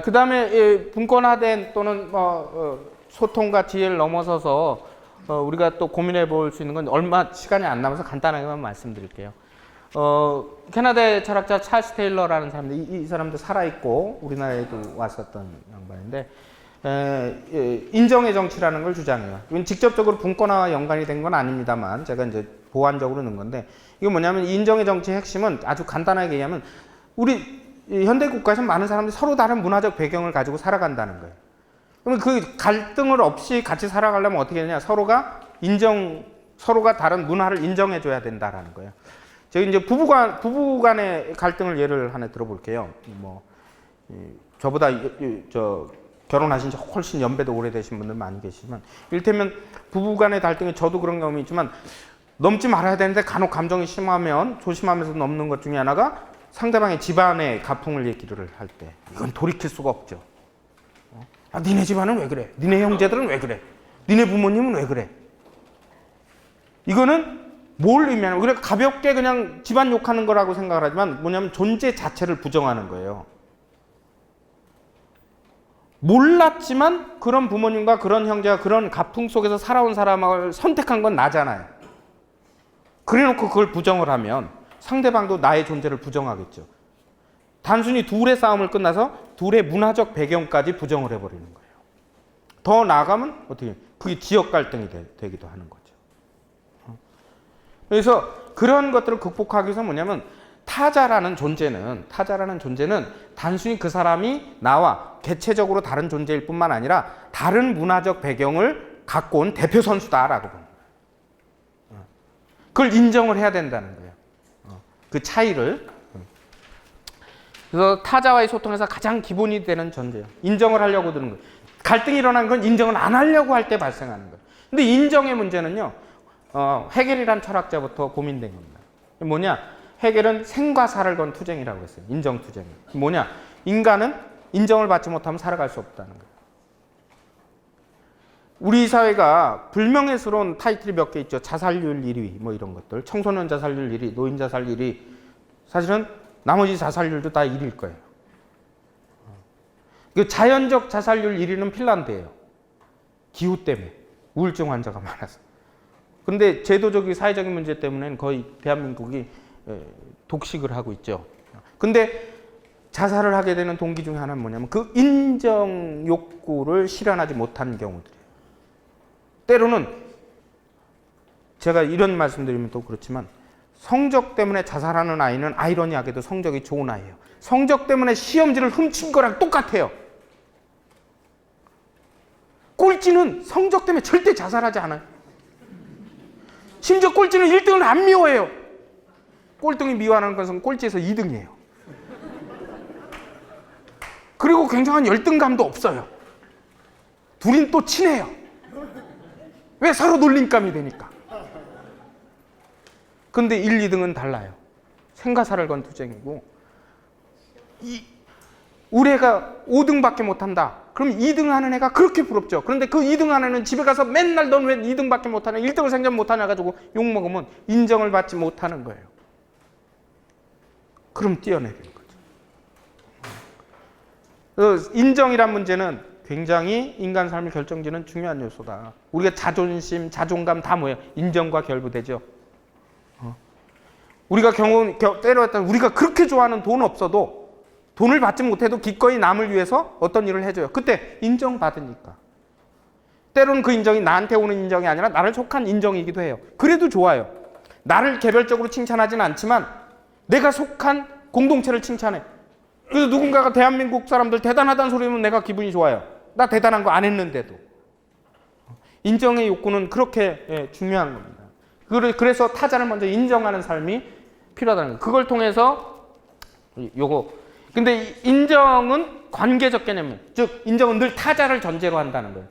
그 다음에 분권화된 또는 소통과 지혜를 넘어서서 우리가 또 고민해 볼 수 있는 건 얼마 시간이 안 남아서 간단하게만 말씀드릴게요. 캐나다의 철학자 찰스 테일러라는 사람인데 이 사람도 살아있고 우리나라에도 왔었던 양반인데 인정의 정치라는 걸 주장해요. 이건 직접적으로 분권화와 연관이 된 건 아닙니다만 제가 이제 보완적으로 넣은 건데 이건 뭐냐면 인정의 정치의 핵심은 아주 간단하게 얘기하면 우리 현대 국가에서 많은 사람들이 서로 다른 문화적 배경을 가지고 살아간다는 거예요. 그러면 그 갈등을 없이 같이 살아가려면 어떻게 되냐? 서로가 다른 문화를 인정해줘야 된다라는 거예요. 저희 이제 부부 간의 갈등을 예를 하나 들어볼게요. 저보다 결혼하신 지 훨씬 연배도 오래되신 분들 많이 계시지만, 이를테면 부부 간의 갈등에 저도 그런 경험이 있지만, 넘지 말아야 되는데 간혹 감정이 심하면 조심하면서 넘는 것 중에 하나가 상대방의 집안의 가풍을 얘기를 할 때, 이건 돌이킬 수가 없죠. 니네 집안은 왜 그래? 니네 형제들은 왜 그래? 니네 부모님은 왜 그래? 이거는 뭘 의미하냐면, 우리가 가볍게 그냥 집안 욕하는 거라고 생각을 하지만 뭐냐면 존재 자체를 부정하는 거예요. 몰랐지만 그런 부모님과 그런 형제가 그런 가풍 속에서 살아온 사람을 선택한 건 나잖아요. 그래놓고 그걸 부정을 하면 상대방도 나의 존재를 부정하겠죠. 단순히 둘의 싸움을 끝나서 둘의 문화적 배경까지 부정을 해버리는 거예요. 더 나아가면 어떻게? 그게 지역 갈등이 되기도 하는 거죠. 그래서 그런 것들을 극복하기 위해서 뭐냐면 타자라는 존재는 단순히 그 사람이 나와 개체적으로 다른 존재일 뿐만 아니라 다른 문화적 배경을 갖고 온 대표 선수다라고 보는 거예요. 그걸 인정을 해야 된다는 거예요. 그 차이를. 그래서 타자와의 소통에서 가장 기본이 되는 전제예요. 인정을 하려고 드는 거예요. 갈등이 일어나는 건 인정을 안 하려고 할 때 발생하는 거예요. 근데 인정의 문제는요, 헤겔이란 철학자부터 고민된 겁니다. 뭐냐? 헤겔은 생과 사를 건 투쟁이라고 했어요. 인정 투쟁이. 뭐냐? 인간은 인정을 받지 못하면 살아갈 수 없다는 거예요. 우리 사회가 불명예스러운 타이틀이 몇 개 있죠. 자살률 1위, 뭐 이런 것들. 청소년 자살률 1위, 노인 자살률 1위. 사실은 나머지 자살률도 다 1위일 거예요. 그 자연적 자살률 1위는 핀란드예요. 기후 때문에. 우울증 환자가 많아서. 근데 제도적인 사회적인 문제 때문에는 거의 대한민국이 독식을 하고 있죠. 근데 자살을 하게 되는 동기 중에 하나는 뭐냐면 그 인정 욕구를 실현하지 못하는 경우들이에요. 때로는 제가 이런 말씀드리면 또 그렇지만 성적 때문에 자살하는 아이는 아이러니하게도 성적이 좋은 아이예요. 성적 때문에 시험지를 훔친 거랑 똑같아요. 꼴찌는 성적 때문에 절대 자살하지 않아요. 심지어 꼴찌는 1등을 안 미워해요. 꼴등이 미워하는 것은 꼴찌에서 2등이에요. 그리고 굉장한 열등감도 없어요. 둘이 또 친해요. 왜? 서로 놀림감이 되니까. 근데 1, 2등은 달라요. 생과 사를 건 투쟁이고, 우리 애가 5등밖에 못한다. 그럼 2등 하는 애가 그렇게 부럽죠. 그런데 그 2등 하는 애는 집에 가서 맨날 넌 왜 2등밖에 못하냐, 1등을 생전 못하냐 가지고 욕먹으면 인정을 받지 못하는 거예요. 그럼 뛰어내리는 거죠. 그래서 인정이란 문제는 굉장히 인간 삶을 결정짓는 중요한 요소다. 우리가 자존심, 자존감 다 뭐예요? 인정과 결부되죠. 우리가 때려왔던 우리가 그렇게 좋아하는 돈 없어도 돈을 받지 못해도 기꺼이 남을 위해서 어떤 일을 해줘요. 그때 인정받으니까. 때로는 그 인정이 나한테 오는 인정이 아니라 나를 속한 인정이기도 해요. 그래도 좋아요. 나를 개별적으로 칭찬하지는 않지만 내가 속한 공동체를 칭찬해. 그래서 누군가가 대한민국 사람들 대단하다는 소리 하면 내가 기분이 좋아요. 나 대단한 거 안 했는데도. 인정의 욕구는 그렇게 중요한 겁니다. 그래서 타자를 먼저 인정하는 삶이 필요하다는 거예요. 그걸 통해서 근데 인정은 관계적 개념이에요. 즉 인정은 늘 타자를 전제로 한다는 거예요.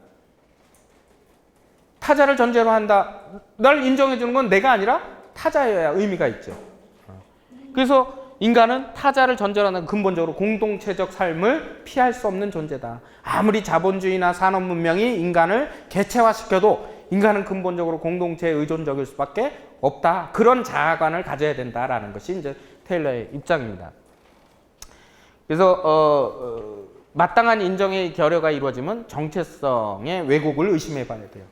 타자를 전제로 한다. 날 인정해 주는 건 내가 아니라 타자여야 의미가 있죠. 그래서 인간은 타자를 전제로 하는 근본적으로 공동체적 삶을 피할 수 없는 존재다. 아무리 자본주의나 산업 문명이 인간을 개체화시켜도 인간은 근본적으로 공동체에 의존적일 수밖에 없다. 그런 자아관을 가져야 된다라는 것이 이제 테일러의 입장입니다. 그래서 마땅한 인정의 결여가 이루어지면 정체성의 왜곡을 의심해 봐야 돼요.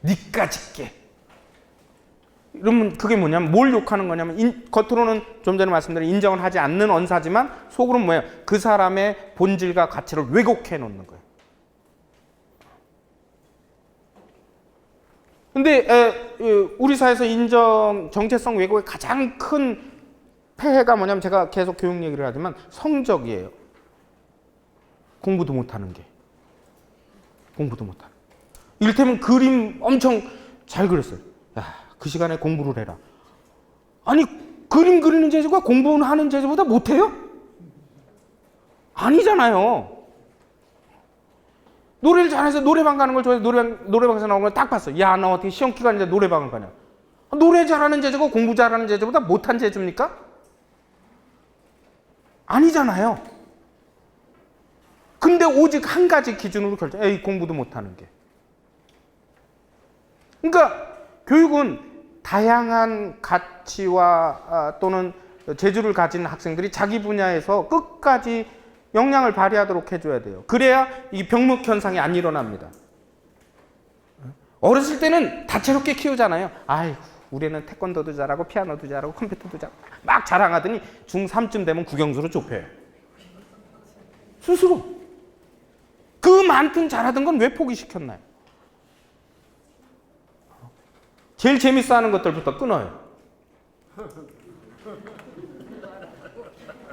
니까 짓게. 이러면 그게 뭐냐면 뭘 욕하는 거냐면 겉으로는 좀 전에 말씀드린 인정을 하지 않는 언사지만 속으로는 뭐예요? 그 사람의 본질과 가치를 왜곡해 놓는 거예요. 근데 우리 사회에서 정체성 왜곡의 가장 큰 폐해가 뭐냐면 제가 계속 교육 얘기를 하지만 성적이에요. 공부도 못하는 게. 공부도 못하는. 이를테면 그림 엄청 잘 그렸어요. 야, 그 시간에 공부를 해라. 아니 그림 그리는 재주가 공부하는 재주보다 못해요? 아니잖아요. 노래를 잘해서 노래방 가는 걸 좋아해서 노래방에서 나오는 걸 딱 봤어. 야, 너 어떻게 시험 기간인데 노래방을 가냐? 노래 잘하는 재주가 공부 잘하는 재주보다 못한 재주입니까? 아니잖아요. 근데 오직 한 가지 기준으로 에이, 공부도 못하는 게. 그러니까 교육은 다양한 가치와 또는 재주를 가진 학생들이 자기 분야에서 끝까지 역량을 발휘하도록 해줘야 돼요. 그래야 이 병목 현상이 안 일어납니다. 어렸을 때는 다채롭게 키우잖아요. 아이고, 우리는 태권도도 잘하고 피아노도 잘하고 컴퓨터도 잘하고 막 자랑하더니 중3쯤 되면 국영수로 좁혀요. 스스로. 그 많든 잘하던 건 왜 포기시켰나요? 제일 재밌어 하는 것들부터 끊어요.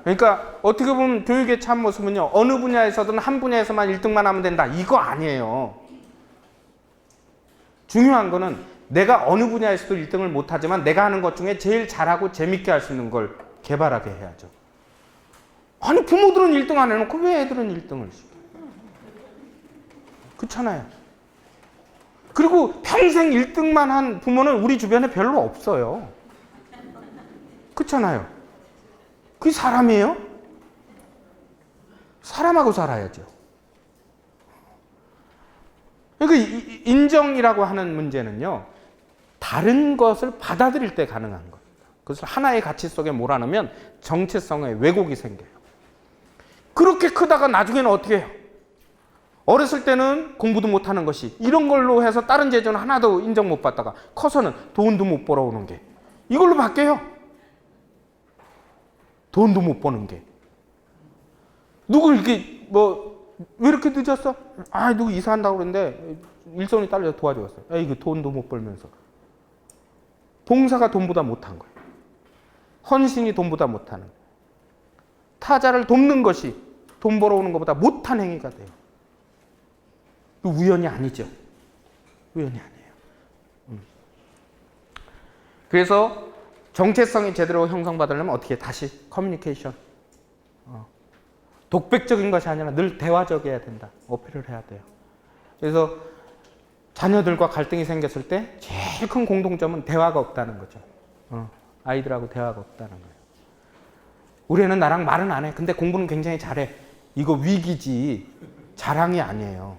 그러니까 어떻게 보면 교육의 참 모습은요, 어느 분야에서든 한 분야에서만 1등만 하면 된다, 이거 아니에요. 중요한 거는 내가 어느 분야에서도 1등을 못하지만 내가 하는 것 중에 제일 잘하고 재밌게 할 수 있는 걸 개발하게 해야죠. 아니 부모들은 1등 안 해놓고 왜 애들은 1등을 시켜? 그렇잖아요. 그리고 평생 1등만 한 부모는 우리 주변에 별로 없어요. 그렇잖아요. 그게 사람이에요? 사람하고 살아야죠. 그러니까 인정이라고 하는 문제는요, 다른 것을 받아들일 때 가능한 겁니다. 그것을 하나의 가치 속에 몰아넣으면 정체성의 왜곡이 생겨요. 그렇게 크다가 나중에는 어떻게 해요? 어렸을 때는 공부도 못하는 것이 이런 걸로 해서 다른 재주는 하나도 인정 못 받다가 커서는 돈도 못 벌어오는 게 이걸로 바뀌어요. 돈도 못 버는 게. 누구 이렇게 왜 이렇게 늦었어? 아, 누구 이사한다고 그러는데 일손이 딸려서 도와주었어요. 이거 돈도 못 벌면서. 봉사가 돈보다 못한 거예요. 헌신이 돈보다 못하는 거예요. 타자를 돕는 것이 돈 벌어오는 것보다 못한 행위가 돼요. 우연이 아니죠. 우연이 아니에요. 그래서 정체성이 제대로 형성받으려면 어떻게 다시 커뮤니케이션. 독백적인 것이 아니라 늘 대화적이어야 된다. 어필을 해야 돼요. 그래서 자녀들과 갈등이 생겼을 때 제일 큰 공통점은 대화가 없다는 거죠. 아이들하고 대화가 없다는 거예요. 우리 애는 나랑 말은 안 해. 근데 공부는 굉장히 잘해. 이거 위기지 자랑이 아니에요.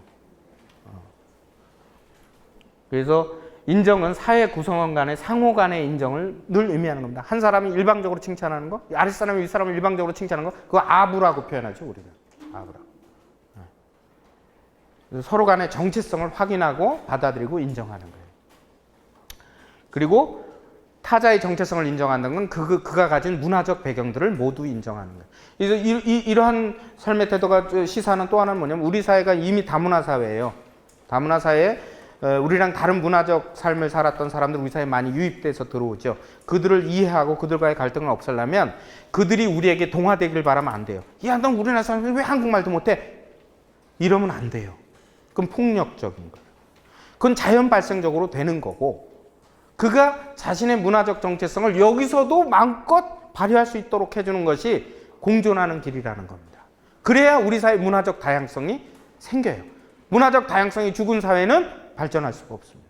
그래서 인정은 사회 구성원 간의 상호 간의 인정을 늘 의미하는 겁니다. 한 사람이 일방적으로 칭찬하는 거, 아랫사람이 윗사람을 일방적으로 칭찬하는 거, 그거 아부라고 표현하죠, 우리는. 아부라고. 그래서 서로 간의 정체성을 확인하고 받아들이고 인정하는 거예요. 그리고 타자의 정체성을 인정한다는 건 그가 가진 문화적 배경들을 모두 인정하는 거예요. 그래서 이러한 삶의 태도가 시사하는 또 하나는 뭐냐면 우리 사회가 이미 다문화 사회예요. 다문화 사회에 우리랑 다른 문화적 삶을 살았던 사람들 우리 사회에 많이 유입돼서 들어오죠. 그들을 이해하고 그들과의 갈등을 없애려면 그들이 우리에게 동화되길 바라면 안 돼요. 야, 넌 우리나라 사람들 왜 한국말도 못해? 이러면 안 돼요. 그건 폭력적인 거예요. 그건 자연 발생적으로 되는 거고 그가 자신의 문화적 정체성을 여기서도 마음껏 발휘할 수 있도록 해주는 것이 공존하는 길이라는 겁니다. 그래야 우리 사회 문화적 다양성이 생겨요. 문화적 다양성이 죽은 사회는 발전할 수가 없습니다.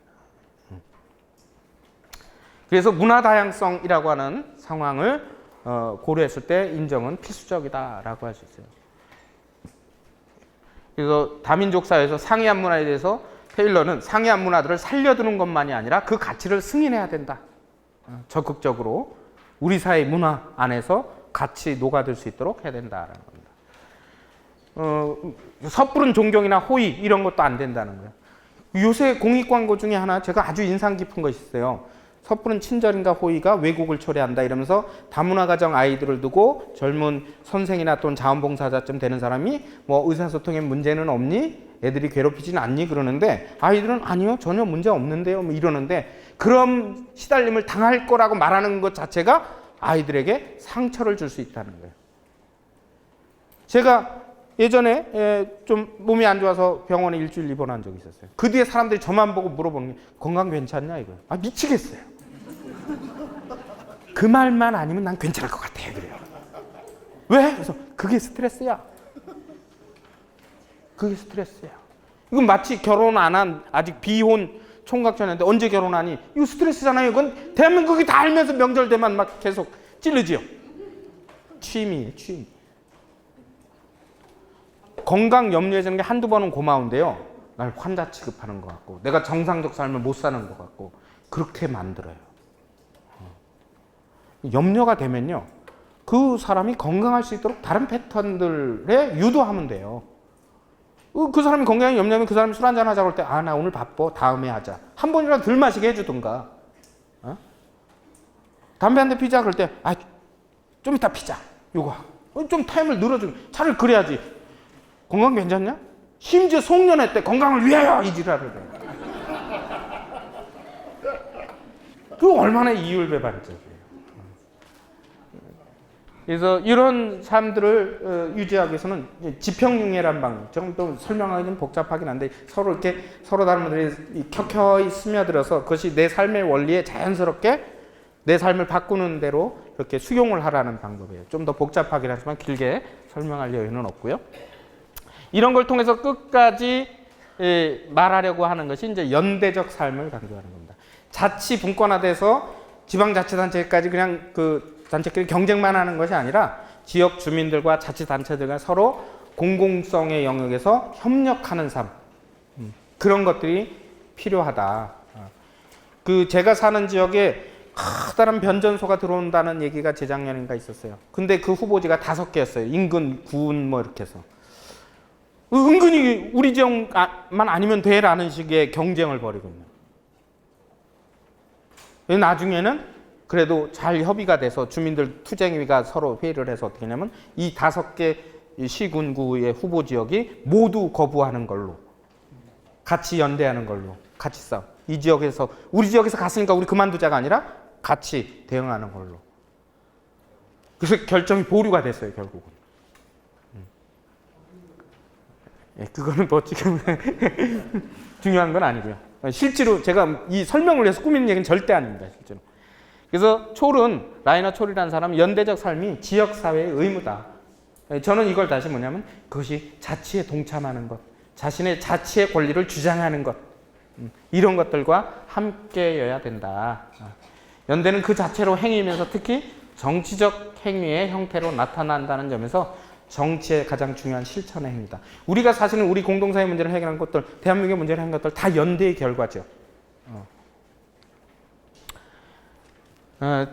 그래서 문화 다양성이라고 하는 상황을 고려했을 때 인정은 필수적이다라고 할 수 있어요. 그래서 다민족 사회에서 상이한 문화에 대해서 테일러는 상이한 문화들을 살려두는 것만이 아니라 그 가치를 승인해야 된다. 적극적으로 우리 사회 문화 안에서 같이 녹아들 수 있도록 해야 된다라는 겁니다. 섣부른 존경이나 호의 이런 것도 안 된다는 거예요. 요새 공익 광고 중에 하나 제가 아주 인상 깊은 것이 있어요. 섣부른 친절인가 호의가 왜곡을 초래한다 이러면서 다문화 가정 아이들을 두고 젊은 선생이나 또는 자원봉사자쯤 되는 사람이 뭐 의사소통에 문제는 없니? 애들이 괴롭히지는 않니? 그러는데 아이들은 아니요 전혀 문제 없는데요 뭐 이러는데 그런 시달림을 당할 거라고 말하는 것 자체가 아이들에게 상처를 줄 수 있다는 거예요. 제가 예전에 좀 몸이 안 좋아서 병원에 일주일 입원한 적이 있었어요. 그 뒤에 사람들이 저만 보고 물어보는 게 건강 괜찮냐 이거예요. 아 미치겠어요. 그 말만 아니면 난 괜찮을 것 같아 그래요. 왜? 그래서 그게 스트레스야. 그게 스트레스야. 이건 마치 결혼 안 한 아직 비혼 총각 전인데 언제 결혼하니? 이거 스트레스잖아요. 이건 대한민국이 다 알면서 명절 때만 막 계속 찌르지요. 취미예요, 취미. 건강 염려해 주는 게 한두 번은 고마운데요. 날 환자 취급하는 것 같고 내가 정상적 삶을 못 사는 것 같고 그렇게 만들어요. 염려가 되면요. 그 사람이 건강할 수 있도록 다른 패턴들에 유도하면 돼요. 그 사람이 건강에 염려하면 그 사람이 술 한잔 하자고 할 때 아, 나 오늘 바빠. 다음에 하자. 한 번이라도 덜 마시게 해주든가. 담배 한 대 피자 그럴 때 아, 좀 이따 피자. 요거 좀 타임을 늘어주면 차라리 그래야지. 건강 괜찮냐? 심지어 송년회 때 건강을 위하여 이 지랄을 해. 그 얼마나 이율배반적이에요. 그래서 이런 삶들을 유지하기 위해서는 지평융예란 방법. 좀 또 설명하기 좀 복잡하긴 한데 서로 이렇게 서로 다른 분들이 켜켜이 스며들어서 그것이 내 삶의 원리에 자연스럽게 내 삶을 바꾸는 대로 이렇게 수용을 하라는 방법이에요. 좀 더 복잡하긴 하지만 길게 설명할 여유는 없고요. 이런 걸 통해서 끝까지 말하려고 하는 것이 이제 연대적 삶을 강조하는 겁니다. 자치 분권화돼서 지방자치단체까지 그냥 그 단체끼리 경쟁만 하는 것이 아니라 지역 주민들과 자치단체들과 서로 공공성의 영역에서 협력하는 삶, 그런 것들이 필요하다. 그 제가 사는 지역에 커다란 변전소가 들어온다는 얘기가 재작년인가 있었어요. 근데 그 후보지가 5개였어요. 인근, 군 뭐 이렇게 해서. 은근히 우리 지역만 아니면 돼라는 식의 경쟁을 벌이고 있는. 나중에는 그래도 잘 협의가 돼서 주민들 투쟁위가 서로 회의를 해서 어떻게 하냐면 이 5개 시군구의 후보 지역이 모두 거부하는 걸로, 같이 연대하는 걸로, 같이 싸워. 이 지역에서 우리 지역에서 갔으니까 우리 그만두자가 아니라 같이 대응하는 걸로. 그래서 결정이 보류가 됐어요, 결국은. 예, 그거는 뭐 지금 중요한 건 아니고요. 실제로 제가 이 설명을 위해서 꾸미는 얘기는 절대 아닙니다, 실제로. 그래서 촐은, 라이너 촐이라는 사람은 연대적 삶이 지역사회의 의무다. 저는 이걸 다시 뭐냐면 그것이 자치에 동참하는 것, 자신의 자치의 권리를 주장하는 것, 이런 것들과 함께여야 된다. 연대는 그 자체로 행위이면서 특히 정치적 행위의 형태로 나타난다는 점에서 정치의 가장 중요한 실천의 행위다. 우리가 사실은 우리 공동사회 문제를 해결한 것들, 대한민국의 문제를 해결한 것들 다 연대의 결과죠.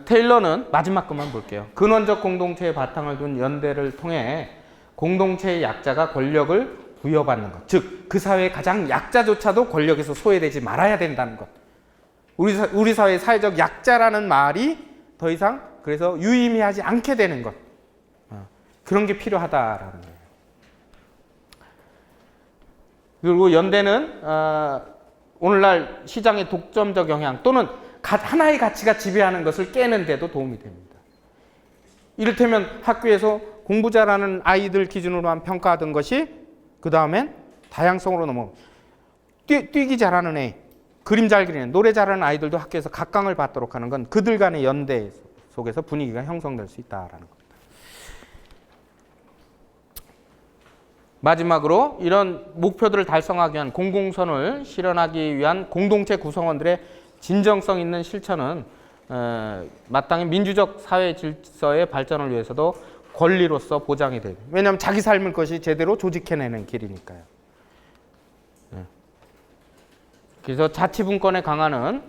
테일러는 마지막 것만 볼게요. 근원적 공동체의 바탕을 둔 연대를 통해 공동체의 약자가 권력을 부여받는 것, 즉 그 사회의 가장 약자조차도 권력에서 소외되지 말아야 된다는 것. 우리 사회의 사회적 약자라는 말이 더 이상 그래서 유의미하지 않게 되는 것, 그런 게 필요하다라는 거예요. 그리고 연대는 오늘날 시장의 독점적 영향 또는 하나의 가치가 지배하는 것을 깨는 데도 도움이 됩니다. 이를테면 학교에서 공부 잘하는 아이들 기준으로만 평가하던 것이 그 다음엔 다양성으로 넘어가고, 뛰기 잘하는 애, 그림 잘 그리는, 노래 잘하는 아이들도 학교에서 각광을 받도록 하는 건 그들 간의 연대 속에서 분위기가 형성될 수 있다라는 겁니다. 마지막으로 이런 목표들을 달성하기 위한 공공선을 실현하기 위한 공동체 구성원들의 진정성 있는 실천은 마땅히 민주적 사회 질서의 발전을 위해서도 권리로서 보장이 돼요. 왜냐하면 자기 삶을 것이 제대로 조직해내는 길이니까요. 그래서 자치분권의 강화는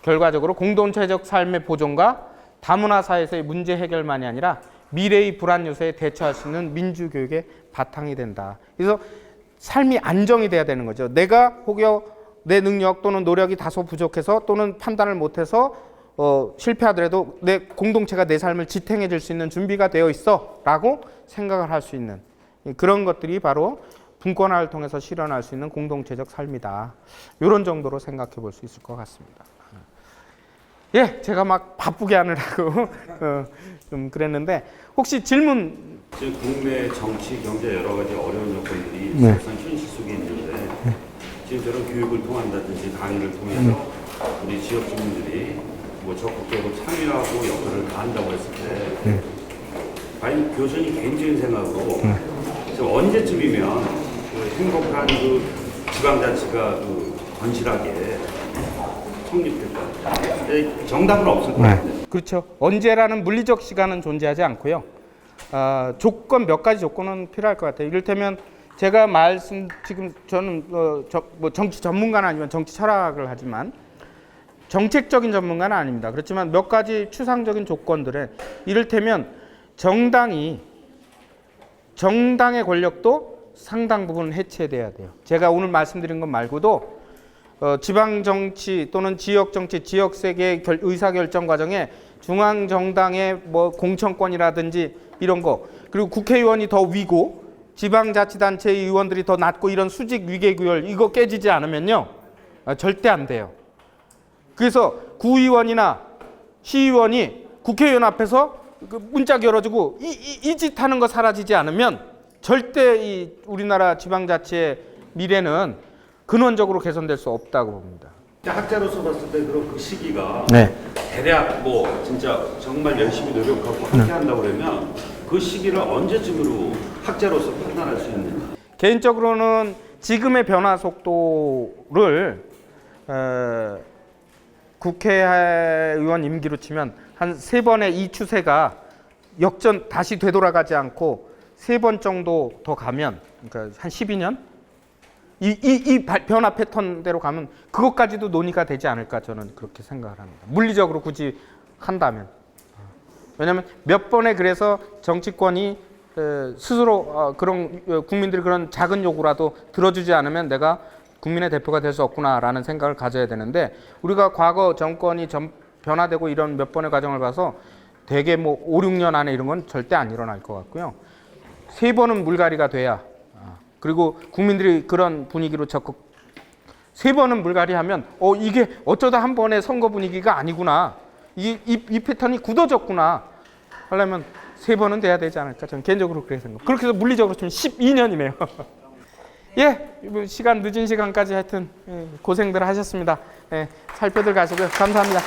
결과적으로 공동체적 삶의 보존과 다문화 사회에서의 문제 해결만이 아니라 미래의 불안 요소에 대처할 수 있는 민주교육의 바탕이 된다. 그래서 삶이 안정이 돼야 되는 거죠. 내가 혹여 내 능력 또는 노력이 다소 부족해서 또는 판단을 못해서 실패하더라도 내 공동체가 내 삶을 지탱해 줄 수 있는 준비가 되어 있어 라고 생각을 할 수 있는 그런 것들이 바로 분권화를 통해서 실현할 수 있는 공동체적 삶이다. 이런 정도로 생각해 볼 수 있을 것 같습니다. 예, 제가 막 바쁘게 하느라고 좀 그랬는데 혹시 질문? 지금 국내 정치, 경제 여러 가지 어려운 요건들이 사실상 현실 속에 있는데 지금 저런 교육을 통한다든지 강의를 통해서 우리 지역 주민들이 뭐 적극적으로 참여하고 역할을 다한다고 했을 때 과연 교수님 개인적인 생각으로 지금 언제쯤이면 그 행복한 그 지방자치가 그 건실하게 성립될 것 같아요. 정답은 없을 것 같아요. 그렇죠. 언제라는 물리적 시간은 존재하지 않고요. 조건 몇 가지 조건은 필요할 것 같아요. 이를테면 제가 지금 저는 뭐 정치 전문가는 아니면 정치 철학을 하지만 정책적인 전문가는 아닙니다. 그렇지만 몇 가지 추상적인 조건들에 이를테면 정당의 권력도 상당 부분 해체돼야 돼요. 제가 오늘 말씀드린 것 말고도 지방 정치 또는 지역 정치, 지역 세계의 의사 결정 과정에 중앙 정당의 뭐 공천권이라든지 이런 거, 그리고 국회의원이 더 위고 지방자치단체의 의원들이 더 낮고 이런 수직 위계구열 이거 깨지지 않으면요 절대 안 돼요. 그래서 구의원이나 시의원이 국회의원 앞에서 그 문짝 열어주고 이 짓 하는 거 사라지지 않으면 절대 이 우리나라 지방자치의 미래는 근원적으로 개선될 수 없다고 봅니다. 학자로서 봤을 때 그런 그 시기가 대략 뭐 진짜 정말 열심히 노력하고 함께 한다고 그러면 그 시기를 언제쯤으로 학자로서 판단할 수 있는지. 개인적으로는 지금의 변화 속도를 국회의원 임기로 치면 한 3번의 이 추세가 역전 다시 되돌아가지 않고 3번 정도 더 가면, 그러니까 한 12년 변화 패턴대로 가면 그것까지도 논의가 되지 않을까, 저는 그렇게 생각을 합니다. 물리적으로 굳이 한다면. 왜냐하면 몇 번에 그래서 정치권이 스스로 그런 국민들이 그런 작은 요구라도 들어주지 않으면 내가 국민의 대표가 될 수 없구나라는 생각을 가져야 되는데, 우리가 과거 정권이 변화되고 이런 몇 번의 과정을 봐서 대개 뭐 5, 6년 안에 이런 건 절대 안 일어날 것 같고요. 3번은 물갈이가 돼야, 그리고 국민들이 그런 분위기로 적극, 3번은 물갈이하면 이게 어쩌다 한 번의 선거 분위기가 아니구나, 이 패턴이 굳어졌구나 하려면 3번은 돼야 되지 않을까, 저는 개인적으로 그렇게 생각합니다. 그렇게 해서 물리적으로 치면 12년이네요. 예, 시간 늦은 시간까지 하여튼 고생들 하셨습니다. 예, 살펴들 가시고요. 감사합니다.